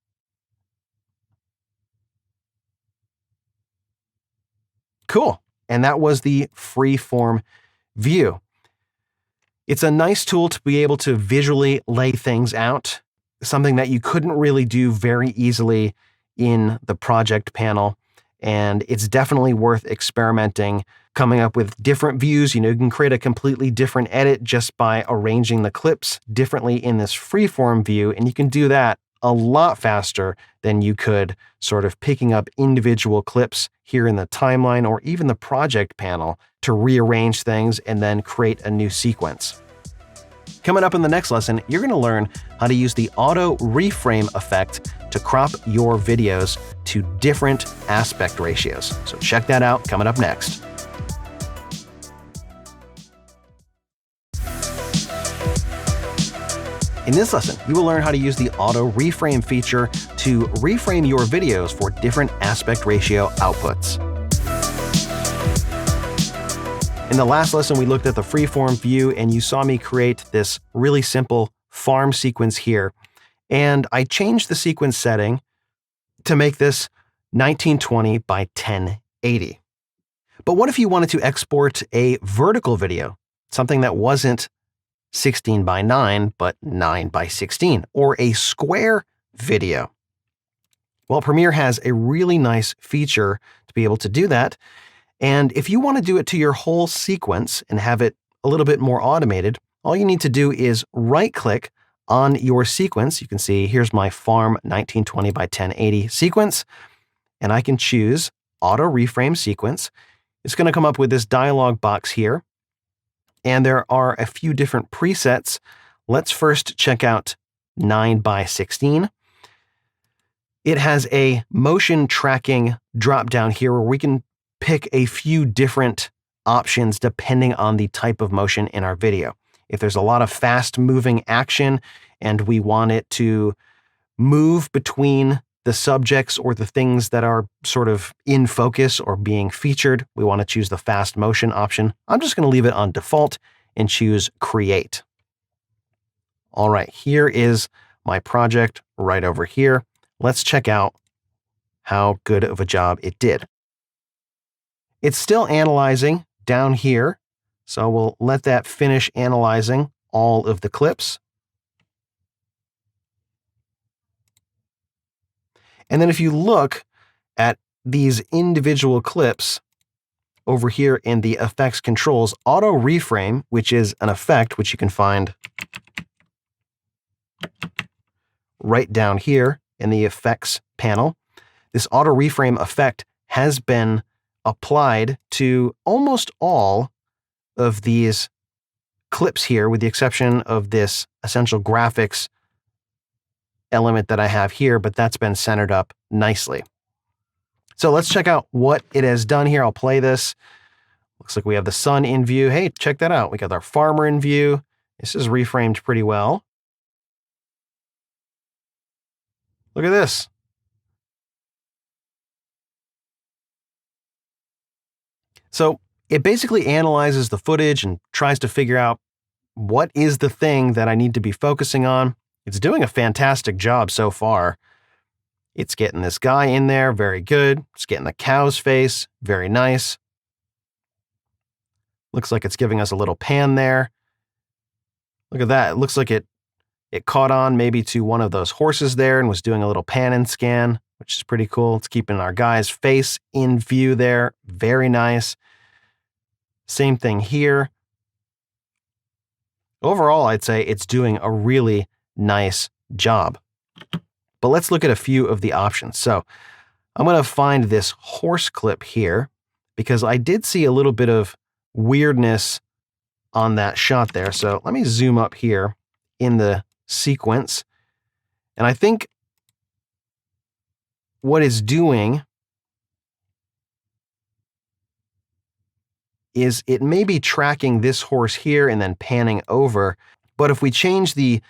Cool. And that was the Freeform view. It's a nice tool to be able to visually lay things out, something that you couldn't really do very easily in the project panel. And it's definitely worth experimenting, coming up with different views. You can create a completely different edit just by arranging the clips differently in this Freeform view. And you can do that a lot faster than you could sort of picking up individual clips here in the timeline or even the project panel to rearrange things and then create a new sequence. Coming up in the next lesson, you're going to learn how to use the Auto-Reframe effect to crop your videos to different aspect ratios. So check that out coming up next. In this lesson, you will learn how to use the Auto-Reframe feature to reframe your videos for different aspect ratio outputs. In the last lesson, we looked at the Freeform view, and you saw me create this really simple farm sequence here. And I changed the sequence setting to make this 1920 by 1080. But what if you wanted to export a vertical video, something that wasn't 16 by 9, but 9 by 16, or a square video? Well, Premiere has a really nice feature to be able to do that. And if you want to do it to your whole sequence and have it a little bit more automated, all you need to do is right-click on your sequence. You can see here's my Farm 1920 by 1080 sequence, and I can choose Auto-Reframe Sequence. It's going to come up with this dialog box here, and there are a few different presets. Let's first check out 9 by 16. It has a motion tracking drop down here where we can pick a few different options depending on the type of motion in our video. If there's a lot of fast moving action and we want it to move between the subjects or the things that are sort of in focus or being featured, we want to choose the fast motion option. I'm just going to leave it on default and choose Create. All right, here is my project right over here. Let's check out how good of a job it did. It's still analyzing down here, so we'll let that finish analyzing all of the clips. And then if you look at these individual clips over here in the effects controls, Auto-Reframe, which is an effect which you can find right down here in the effects panel, this Auto-Reframe effect has been applied to almost all of these clips here, with the exception of this essential graphics element that I have here, but that's been centered up nicely. So let's check out what it has done here. I'll play this. Looks like we have the sun in view. Hey, check that out. We got our farmer in view. This is reframed pretty well. Look at this. So it basically analyzes the footage and tries to figure out what is the thing that I need to be focusing on. It's doing a fantastic job so far. It's getting this guy in there, very good. It's getting the cow's face, very nice. Looks like it's giving us a little pan there. Look at that. It looks like it caught on maybe to one of those horses there and was doing a little pan and scan, which is pretty cool. It's keeping our guy's face in view there. Very nice. Same thing here. Overall, I'd say it's doing a really nice job. But let's look at a few of the options. So I'm going to find this horse clip here because I did see a little bit of weirdness on that shot there. So let me zoom up here in the sequence. And I think what it's doing is it may be tracking this horse here and then panning over. But if we change the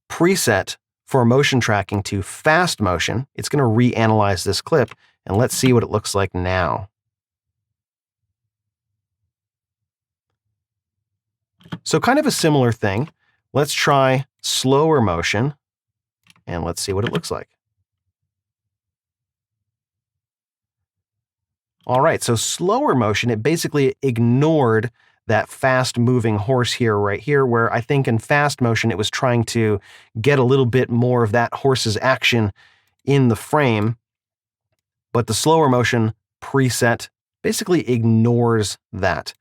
preset for motion tracking to fast motion, it's going to reanalyze this clip, and let's see what it looks like now. So kind of a similar thing. Let's try slower motion, and let's see what it looks like. All right, so slower motion, it basically ignored that fast moving horse here, right here, where I think in fast motion, it was trying to get a little bit more of that horse's action in the frame. But the slower motion preset basically ignores that.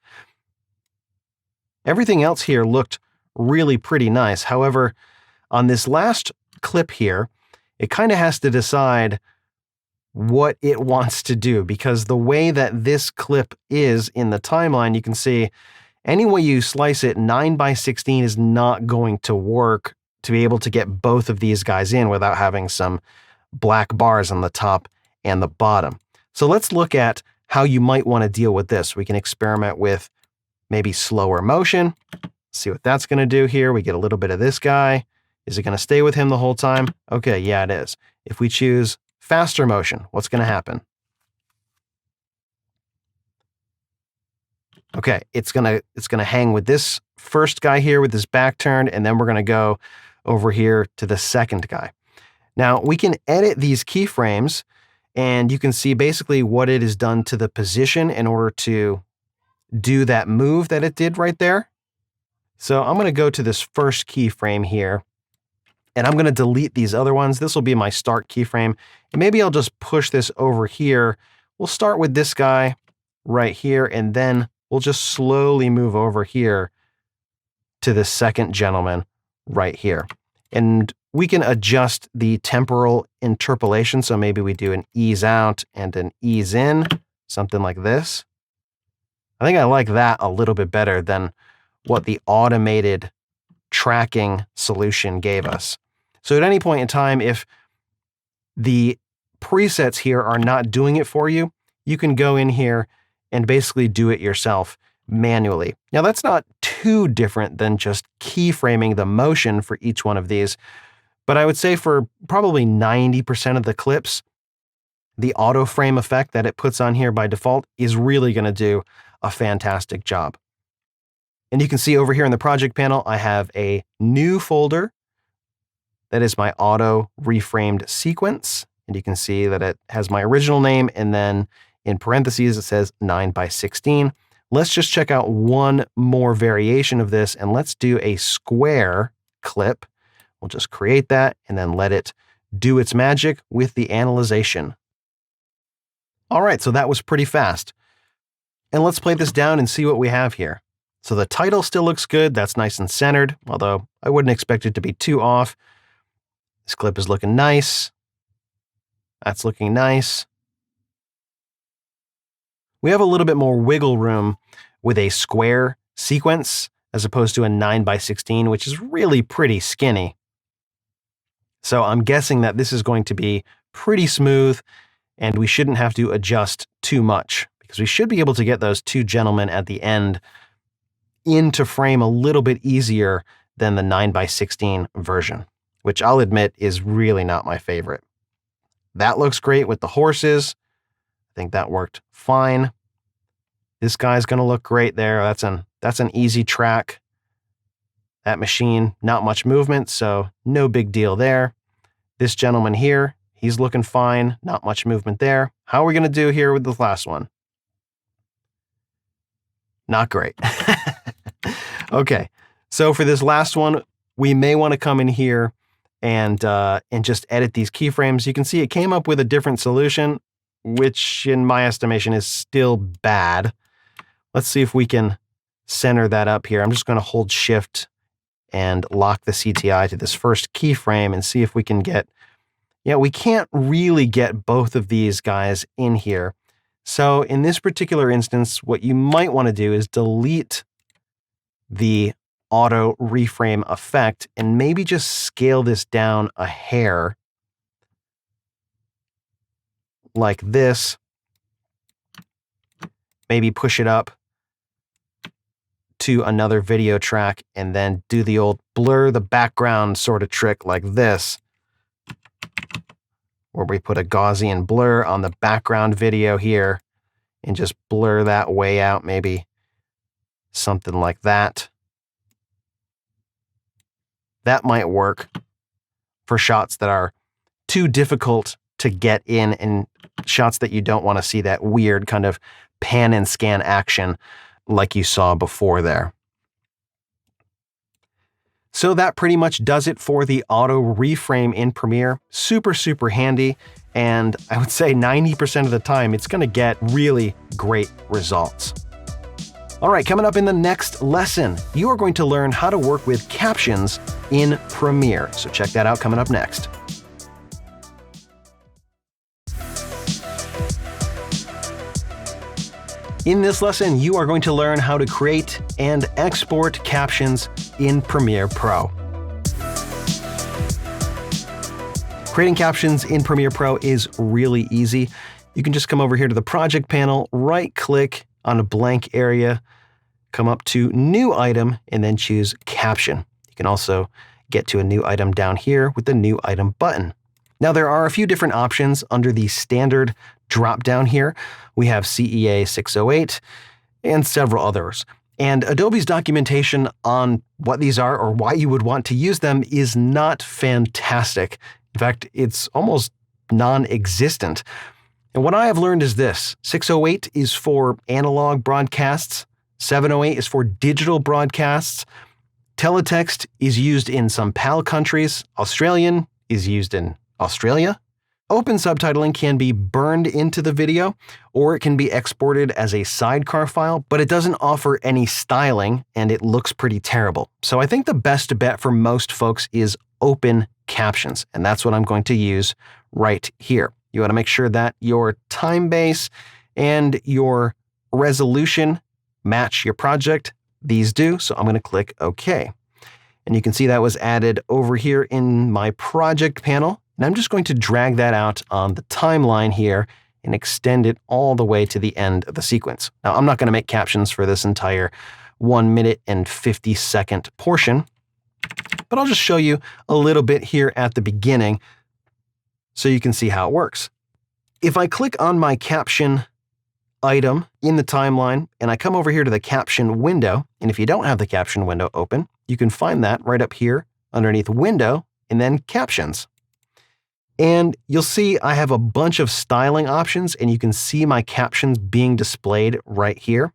Everything else here looked really pretty nice. However, on this last clip here, it kind of has to decide what it wants to do, because the way that this clip is in the timeline, you can see any way you slice it, 9:16 is not going to work to be able to get both of these guys in without having some black bars on the top and the bottom. So let's look at how you might want to deal with this. We can experiment with maybe slower motion. See what that's going to do here. We get a little bit of this guy. Is it going to stay with him the whole time? Okay, yeah, it is. If we choose faster motion, what's going to happen? Okay, it's gonna hang with this first guy here with his back turned, and then we're gonna go over here to the second guy. Now we can edit these keyframes, and you can see basically what it has done to the position in order to do that move that it did right there. So I'm gonna go to this first keyframe here, and I'm gonna delete these other ones. This will be my start keyframe, and maybe I'll just push this over here. We'll start with this guy right here, and then we'll just slowly move over here to the second gentleman right here. And we can adjust the temporal interpolation. So maybe we do an ease out and an ease in, something like this. I think I like that a little bit better than what the automated tracking solution gave us. So at any point in time, if the presets here are not doing it for you, you can go in here and basically do it yourself manually. Now that's not too different than just keyframing the motion for each one of these, but I would say for probably 90% of the clips, the auto-frame effect that it puts on here by default is really going to do a fantastic job. And you can see over here in the project panel, I have a new folder that is my auto-reframed sequence. And you can see that it has my original name, and then in parentheses, it says 9:16. Let's just check out one more variation of this, and let's do a square clip. We'll just create that and then let it do its magic with the analyzation. All right, so that was pretty fast. And let's play this down and see what we have here. So the title still looks good. That's nice and centered, although I wouldn't expect it to be too off. This clip is looking nice. That's looking nice. we have a little bit more wiggle room with a square sequence as opposed to a 9:16, which is really pretty skinny. So I'm guessing that this is going to be pretty smooth and we shouldn't have to adjust too much because we should be able to get those two gentlemen at the end into frame a little bit easier than the 9:16 version, which I'll admit is really not my favorite. That looks great with the horses. I think that worked fine. This guy's going to look great there. That's an easy track. That machine, not much movement, so no big deal there. This gentleman here, he's looking fine. Not much movement there. How are we going to do here with the last one? Not great. Okay, so for this last one, we may want to come in here and just edit these keyframes. You can see it came up with a different solution, which in my estimation is still bad. Let's see if we can center that up here. I'm just going to hold Shift and lock the CTI to this first keyframe and see if we can get, we can't really get both of these guys in here. So in this particular instance, what you might want to do is delete the Auto-Reframe effect and maybe just scale this down a hair like this. Maybe push it up to another video track and then do the old blur the background sort of trick like this, where we put a Gaussian blur on the background video here and just blur that way out, maybe something like that. That might work for shots that are too difficult to get in and shots that you don't want to see that weird kind of pan and scan action like you saw before there. So that pretty much does it for the Auto-Reframe in Premiere. Super, super handy. And I would say 90% of the time, it's going to get really great results. All right, coming up in the next lesson, you are going to learn how to work with captions in Premiere. So check that out coming up next. In this lesson, you are going to learn how to create and export captions in Premiere Pro. Creating captions in Premiere Pro is really easy. You can just come over here to the project panel, right-click on a blank area, come up to New Item, and then choose Caption. You can also get to a new item down here with the New Item button. Now, there are a few different options under the standard drop-down here. We have CEA 608 and several others. And Adobe's documentation on what these are or why you would want to use them is not fantastic. In fact, it's almost non-existent. And what I have learned is this: 608 is for analog broadcasts, 708 is for digital broadcasts, teletext is used in some PAL countries, Australian is used in Australia. Open subtitling can be burned into the video, or it can be exported as a sidecar file, but it doesn't offer any styling and it looks pretty terrible. So I think the best bet for most folks is open captions, and that's what I'm going to use right here. You want to make sure that your time base and your resolution match your project. These do, so I'm going to click OK. And you can see that was added over here in my project panel. And I'm just going to drag that out on the timeline here and extend it all the way to the end of the sequence. Now, I'm not going to make captions for this entire 1 minute and 50-second portion, but I'll just show you a little bit here at the beginning so you can see how it works. If I click on my caption item in the timeline and I come over here to the caption window, and if you don't have the caption window open, you can find that right up here underneath Window and then Captions. And you'll see I have a bunch of styling options, and you can see my captions being displayed right here.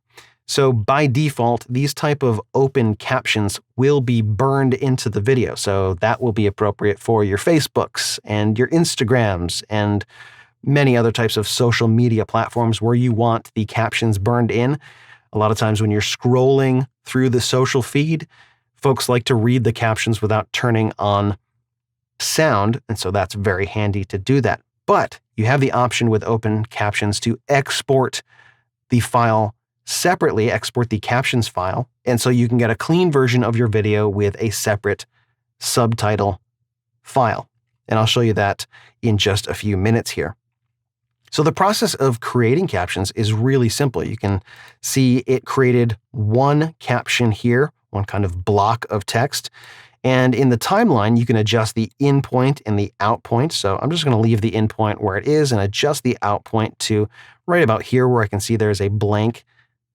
So by default, these type of open captions will be burned into the video. So that will be appropriate for your Facebooks and your Instagrams and many other types of social media platforms where you want the captions burned in. A lot of times when you're scrolling through the social feed, folks like to read the captions without turning on sound, and so that's very handy to do that. But you have the option with open captions to export the file separately, export the captions file, and so you can get a clean version of your video with a separate subtitle file. And I'll show you that in just a few minutes here. So the process of creating captions is really simple. You can see it created one caption here, one kind of block of text. And in the timeline, you can adjust the in point and the out point. So I'm just going to leave the in point where it is and adjust the out point to right about here where I can see there's a blank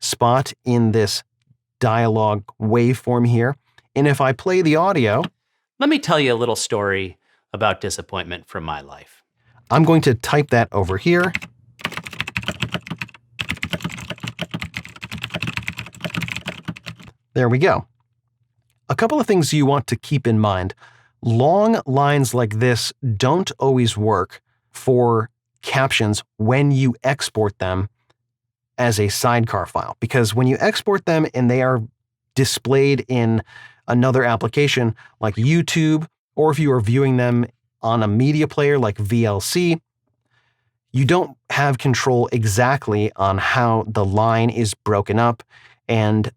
spot in this dialogue waveform here. And if I play the audio, Let me tell you a little story about disappointment from my life. I'm going to type that over here. There we go. A couple of things you want to keep in mind. Long lines like this don't always work for captions when you export them as a sidecar file, because when you export them and they are displayed in another application like YouTube, or if you are viewing them on a media player like VLC, you don't have control exactly on how the line is broken up and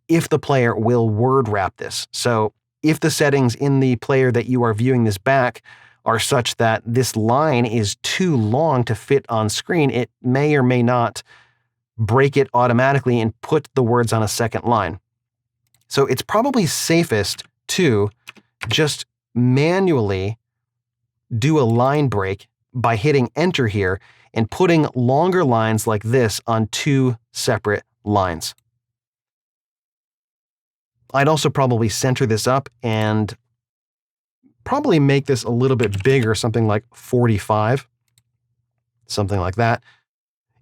if the player will word wrap this. So if the settings in the player that you are viewing this back are such that this line is too long to fit on screen, it may or may not break it automatically and put the words on a second line. So it's probably safest to just manually do a line break by hitting enter here and putting longer lines like this on two separate lines. I'd also probably center this up and probably make this a little bit bigger, something like 45, something like that.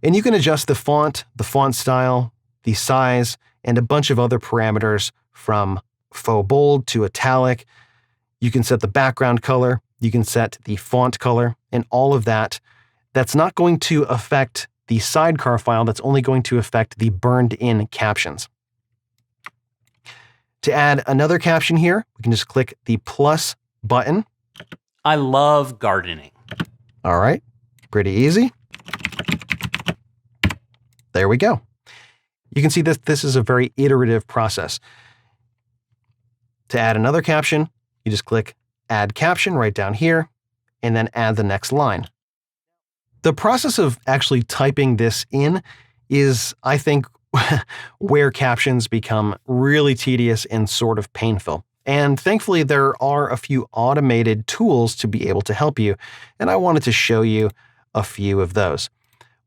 And you can adjust the font style, the size, and a bunch of other parameters from faux bold to italic. You can set the background color, you can set the font color, and all of that. That's not going to affect the sidecar file, that's only going to affect the burned-in captions. To add another caption here, we can just click the plus button. I love gardening. All right, pretty easy. There we go. You can see that this is a very iterative process. To add another caption, you just click Add Caption right down here, and then add the next line. The process of actually typing this in is, I think, where captions become really tedious and sort of painful. And thankfully, there are a few automated tools to be able to help you, and I wanted to show you a few of those.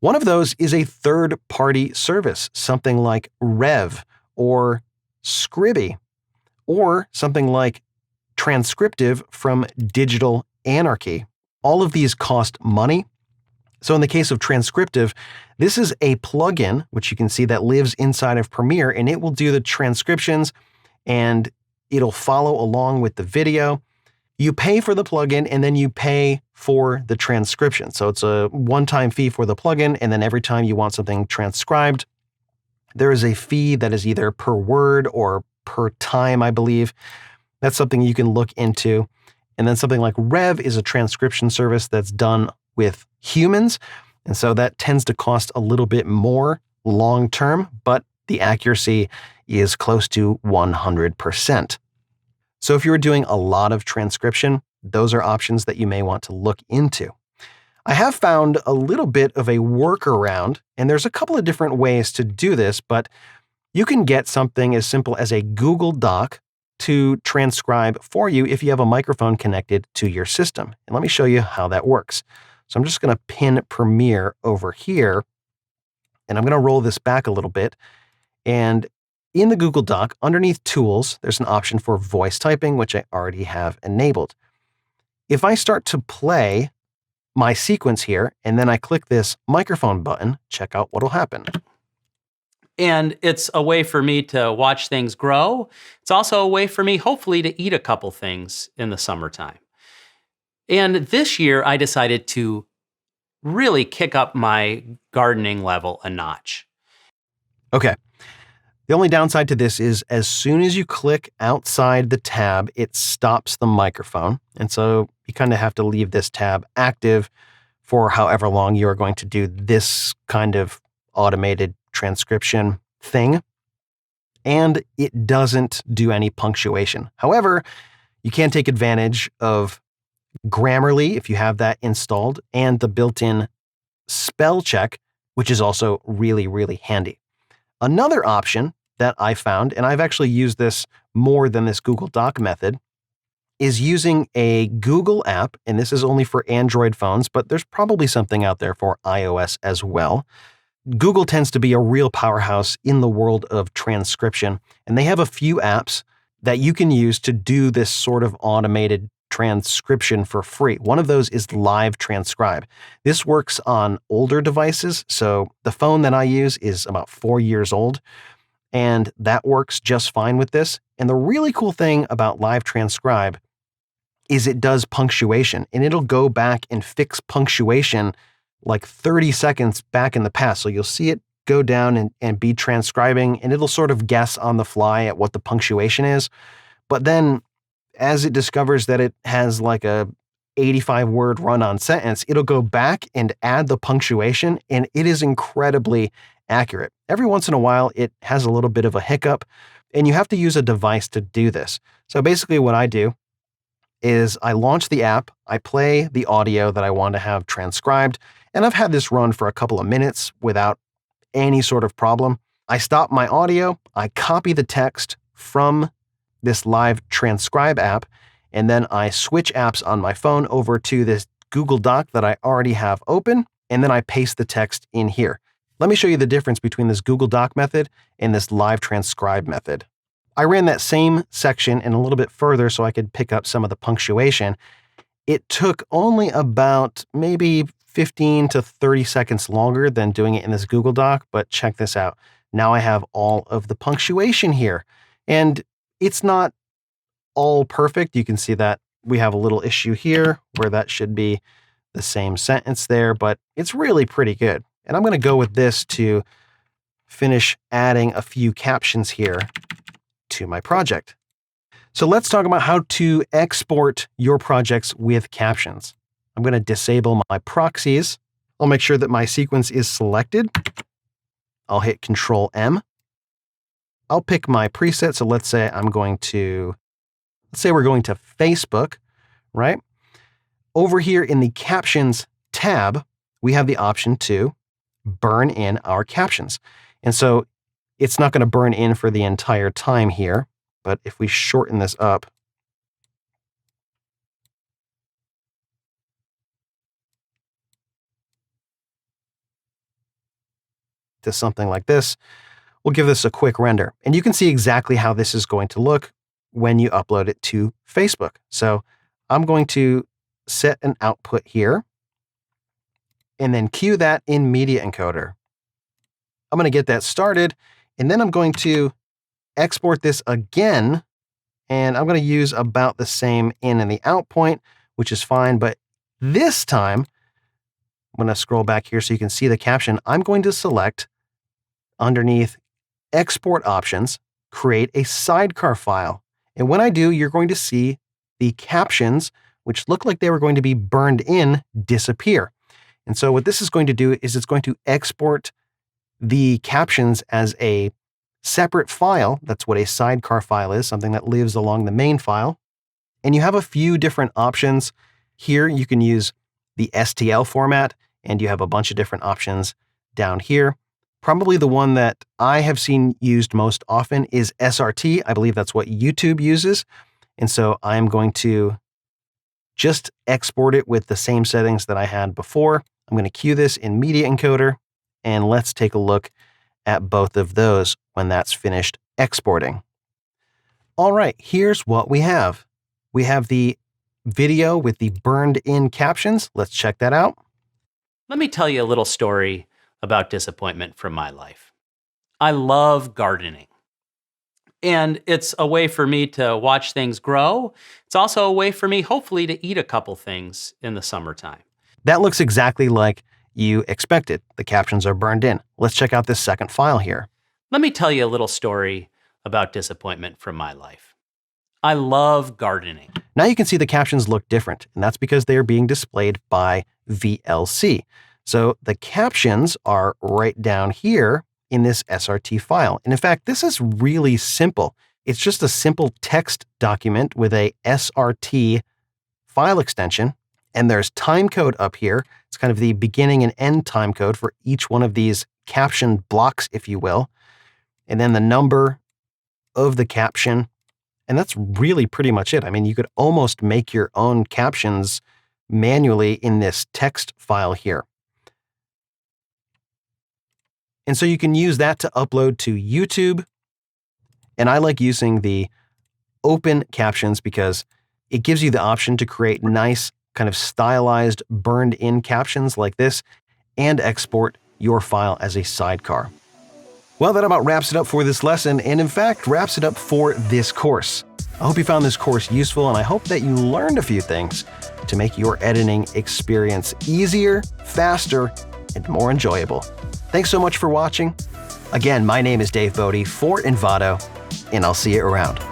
One of those is a third-party service, something like Rev or Scribby, or something like Transcriptive from Digital Anarchy. All of these cost money. So in the case of Transcriptive, this is a plugin, which you can see that lives inside of Premiere, and it will do the transcriptions and it'll follow along with the video. You pay for the plugin and then you pay for the transcription. So it's a one-time fee for the plugin, and then every time you want something transcribed, there is a fee that is either per word or per time, I believe. That's something you can look into. And then something like Rev is a transcription service that's done with humans. And so that tends to cost a little bit more long-term, but the accuracy is close to 100%. So if you're doing a lot of transcription, those are options that you may want to look into. I have found a little bit of a workaround, and there's a couple of different ways to do this, but you can get something as simple as a Google Doc to transcribe for you if you have a microphone connected to your system. And let me show you how that works. So I'm just going to pin Premiere over here, and I'm going to roll this back a little bit. And in the Google Doc, underneath Tools, there's an option for voice typing, which I already have enabled. If I start to play my sequence here, and then I click this microphone button, check out what'll happen. And it's a way for me to watch things grow. It's also a way for me, hopefully, to eat a couple things in the summertime. And this year, I decided to really kick up my gardening level a notch. Okay. The only downside to this is as soon as you click outside the tab, it stops the microphone. And so you kind of have to leave this tab active for however long you are going to do this kind of automated transcription thing, and it doesn't do any punctuation. However, you can take advantage of Grammarly if you have that installed, and the built-in spell check, which is also really, really handy. Another option that I found, and I've actually used this more than this Google Doc method, is using a Google app, and this is only for Android phones, but there's probably something out there for iOS as well. Google tends to be a real powerhouse in the world of transcription, and they have a few apps that you can use to do this sort of automated transcription for free. One of those is Live Transcribe. This works on older devices, so the phone that I use is about 4 years old, and that works just fine with this. And the really cool thing about Live Transcribe is it does punctuation, and it'll go back and fix punctuation like 30 seconds back in the past. So you'll see it go down and be transcribing, and it'll sort of guess on the fly at what the punctuation is. But then as it discovers that it has like a 85-word run-on sentence, it'll go back and add the punctuation, and it is incredibly accurate. Every once in a while, it has a little bit of a hiccup, and you have to use a device to do this. So basically what I do is I launch the app, I play the audio that I want to have transcribed, and I've had this run for a couple of minutes without any sort of problem. I stop my audio, I copy the text from this Live Transcribe app, and then I switch apps on my phone over to this Google Doc that I already have open, and then I paste the text in here. Let me show you the difference between this Google Doc method and this Live Transcribe method. I ran that same section and a little bit further so I could pick up some of the punctuation. It took only about maybe 15 to 30 seconds longer than doing it in this Google Doc, but check this out. Now I have all of the punctuation here, and it's not all perfect. You can see that we have a little issue here where that should be the same sentence there, but it's really pretty good. And I'm going to go with this to finish adding a few captions here to my project. So let's talk about how to export your projects with captions. I'm going to disable my proxies. I'll make sure that my sequence is selected. I'll hit Control M. I'll pick my preset. So let's say we're going to Facebook, right? Over here in the Captions tab, we have the option to burn in our captions. And so it's not going to burn in for the entire time here, but if we shorten this up, to something like this, we'll give this a quick render. And you can see exactly how this is going to look when you upload it to Facebook. So I'm going to set an output here and then cue that in Media Encoder. I'm going to get that started, and then I'm going to export this again, and I'm going to use about the same in and the out point, which is fine. But this time, I'm going to scroll back here so you can see the caption. I'm going to select underneath Export Options, create a sidecar file. And when I do, you're going to see the captions, which look like they were going to be burned in, disappear. And so what this is going to do is it's going to export the captions as a separate file. That's what a sidecar file is, something that lives along the main file. And you have a few different options. Here you can use the STL format, and you have a bunch of different options down here. Probably the one that I have seen used most often is SRT. I believe that's what YouTube uses. And so I'm going to just export it with the same settings that I had before. I'm going to cue this in Media Encoder, and let's take a look at both of those when that's finished exporting. All right, here's what we have. We have the video with the burned in captions. Let's check that out. Let me tell you a little story about disappointment from my life. I love gardening, and it's a way for me to watch things grow. It's also a way for me, hopefully, to eat a couple things in the summertime. That looks exactly like you expected. The captions are burned in. Let's check out this second file here. Let me tell you a little story about disappointment from my life. I love gardening. Now you can see the captions look different, and that's because they are being displayed by VLC. So the captions are right down here in this SRT file. And in fact, this is really simple. It's just a simple text document with a SRT file extension. And there's timecode up here. It's kind of the beginning and end timecode for each one of these caption blocks, if you will. And then the number of the caption. And that's really pretty much it. I mean, you could almost make your own captions manually in this text file here. And so you can use that to upload to YouTube. And I like using the open captions because it gives you the option to create nice, kind of stylized, burned-in captions like this and export your file as a sidecar. Well, that about wraps it up for this lesson, and in fact, wraps it up for this course. I hope you found this course useful, and I hope that you learned a few things to make your editing experience easier, faster, and more enjoyable. Thanks so much for watching. Again, my name is Dave Bode for Envato, and I'll see you around.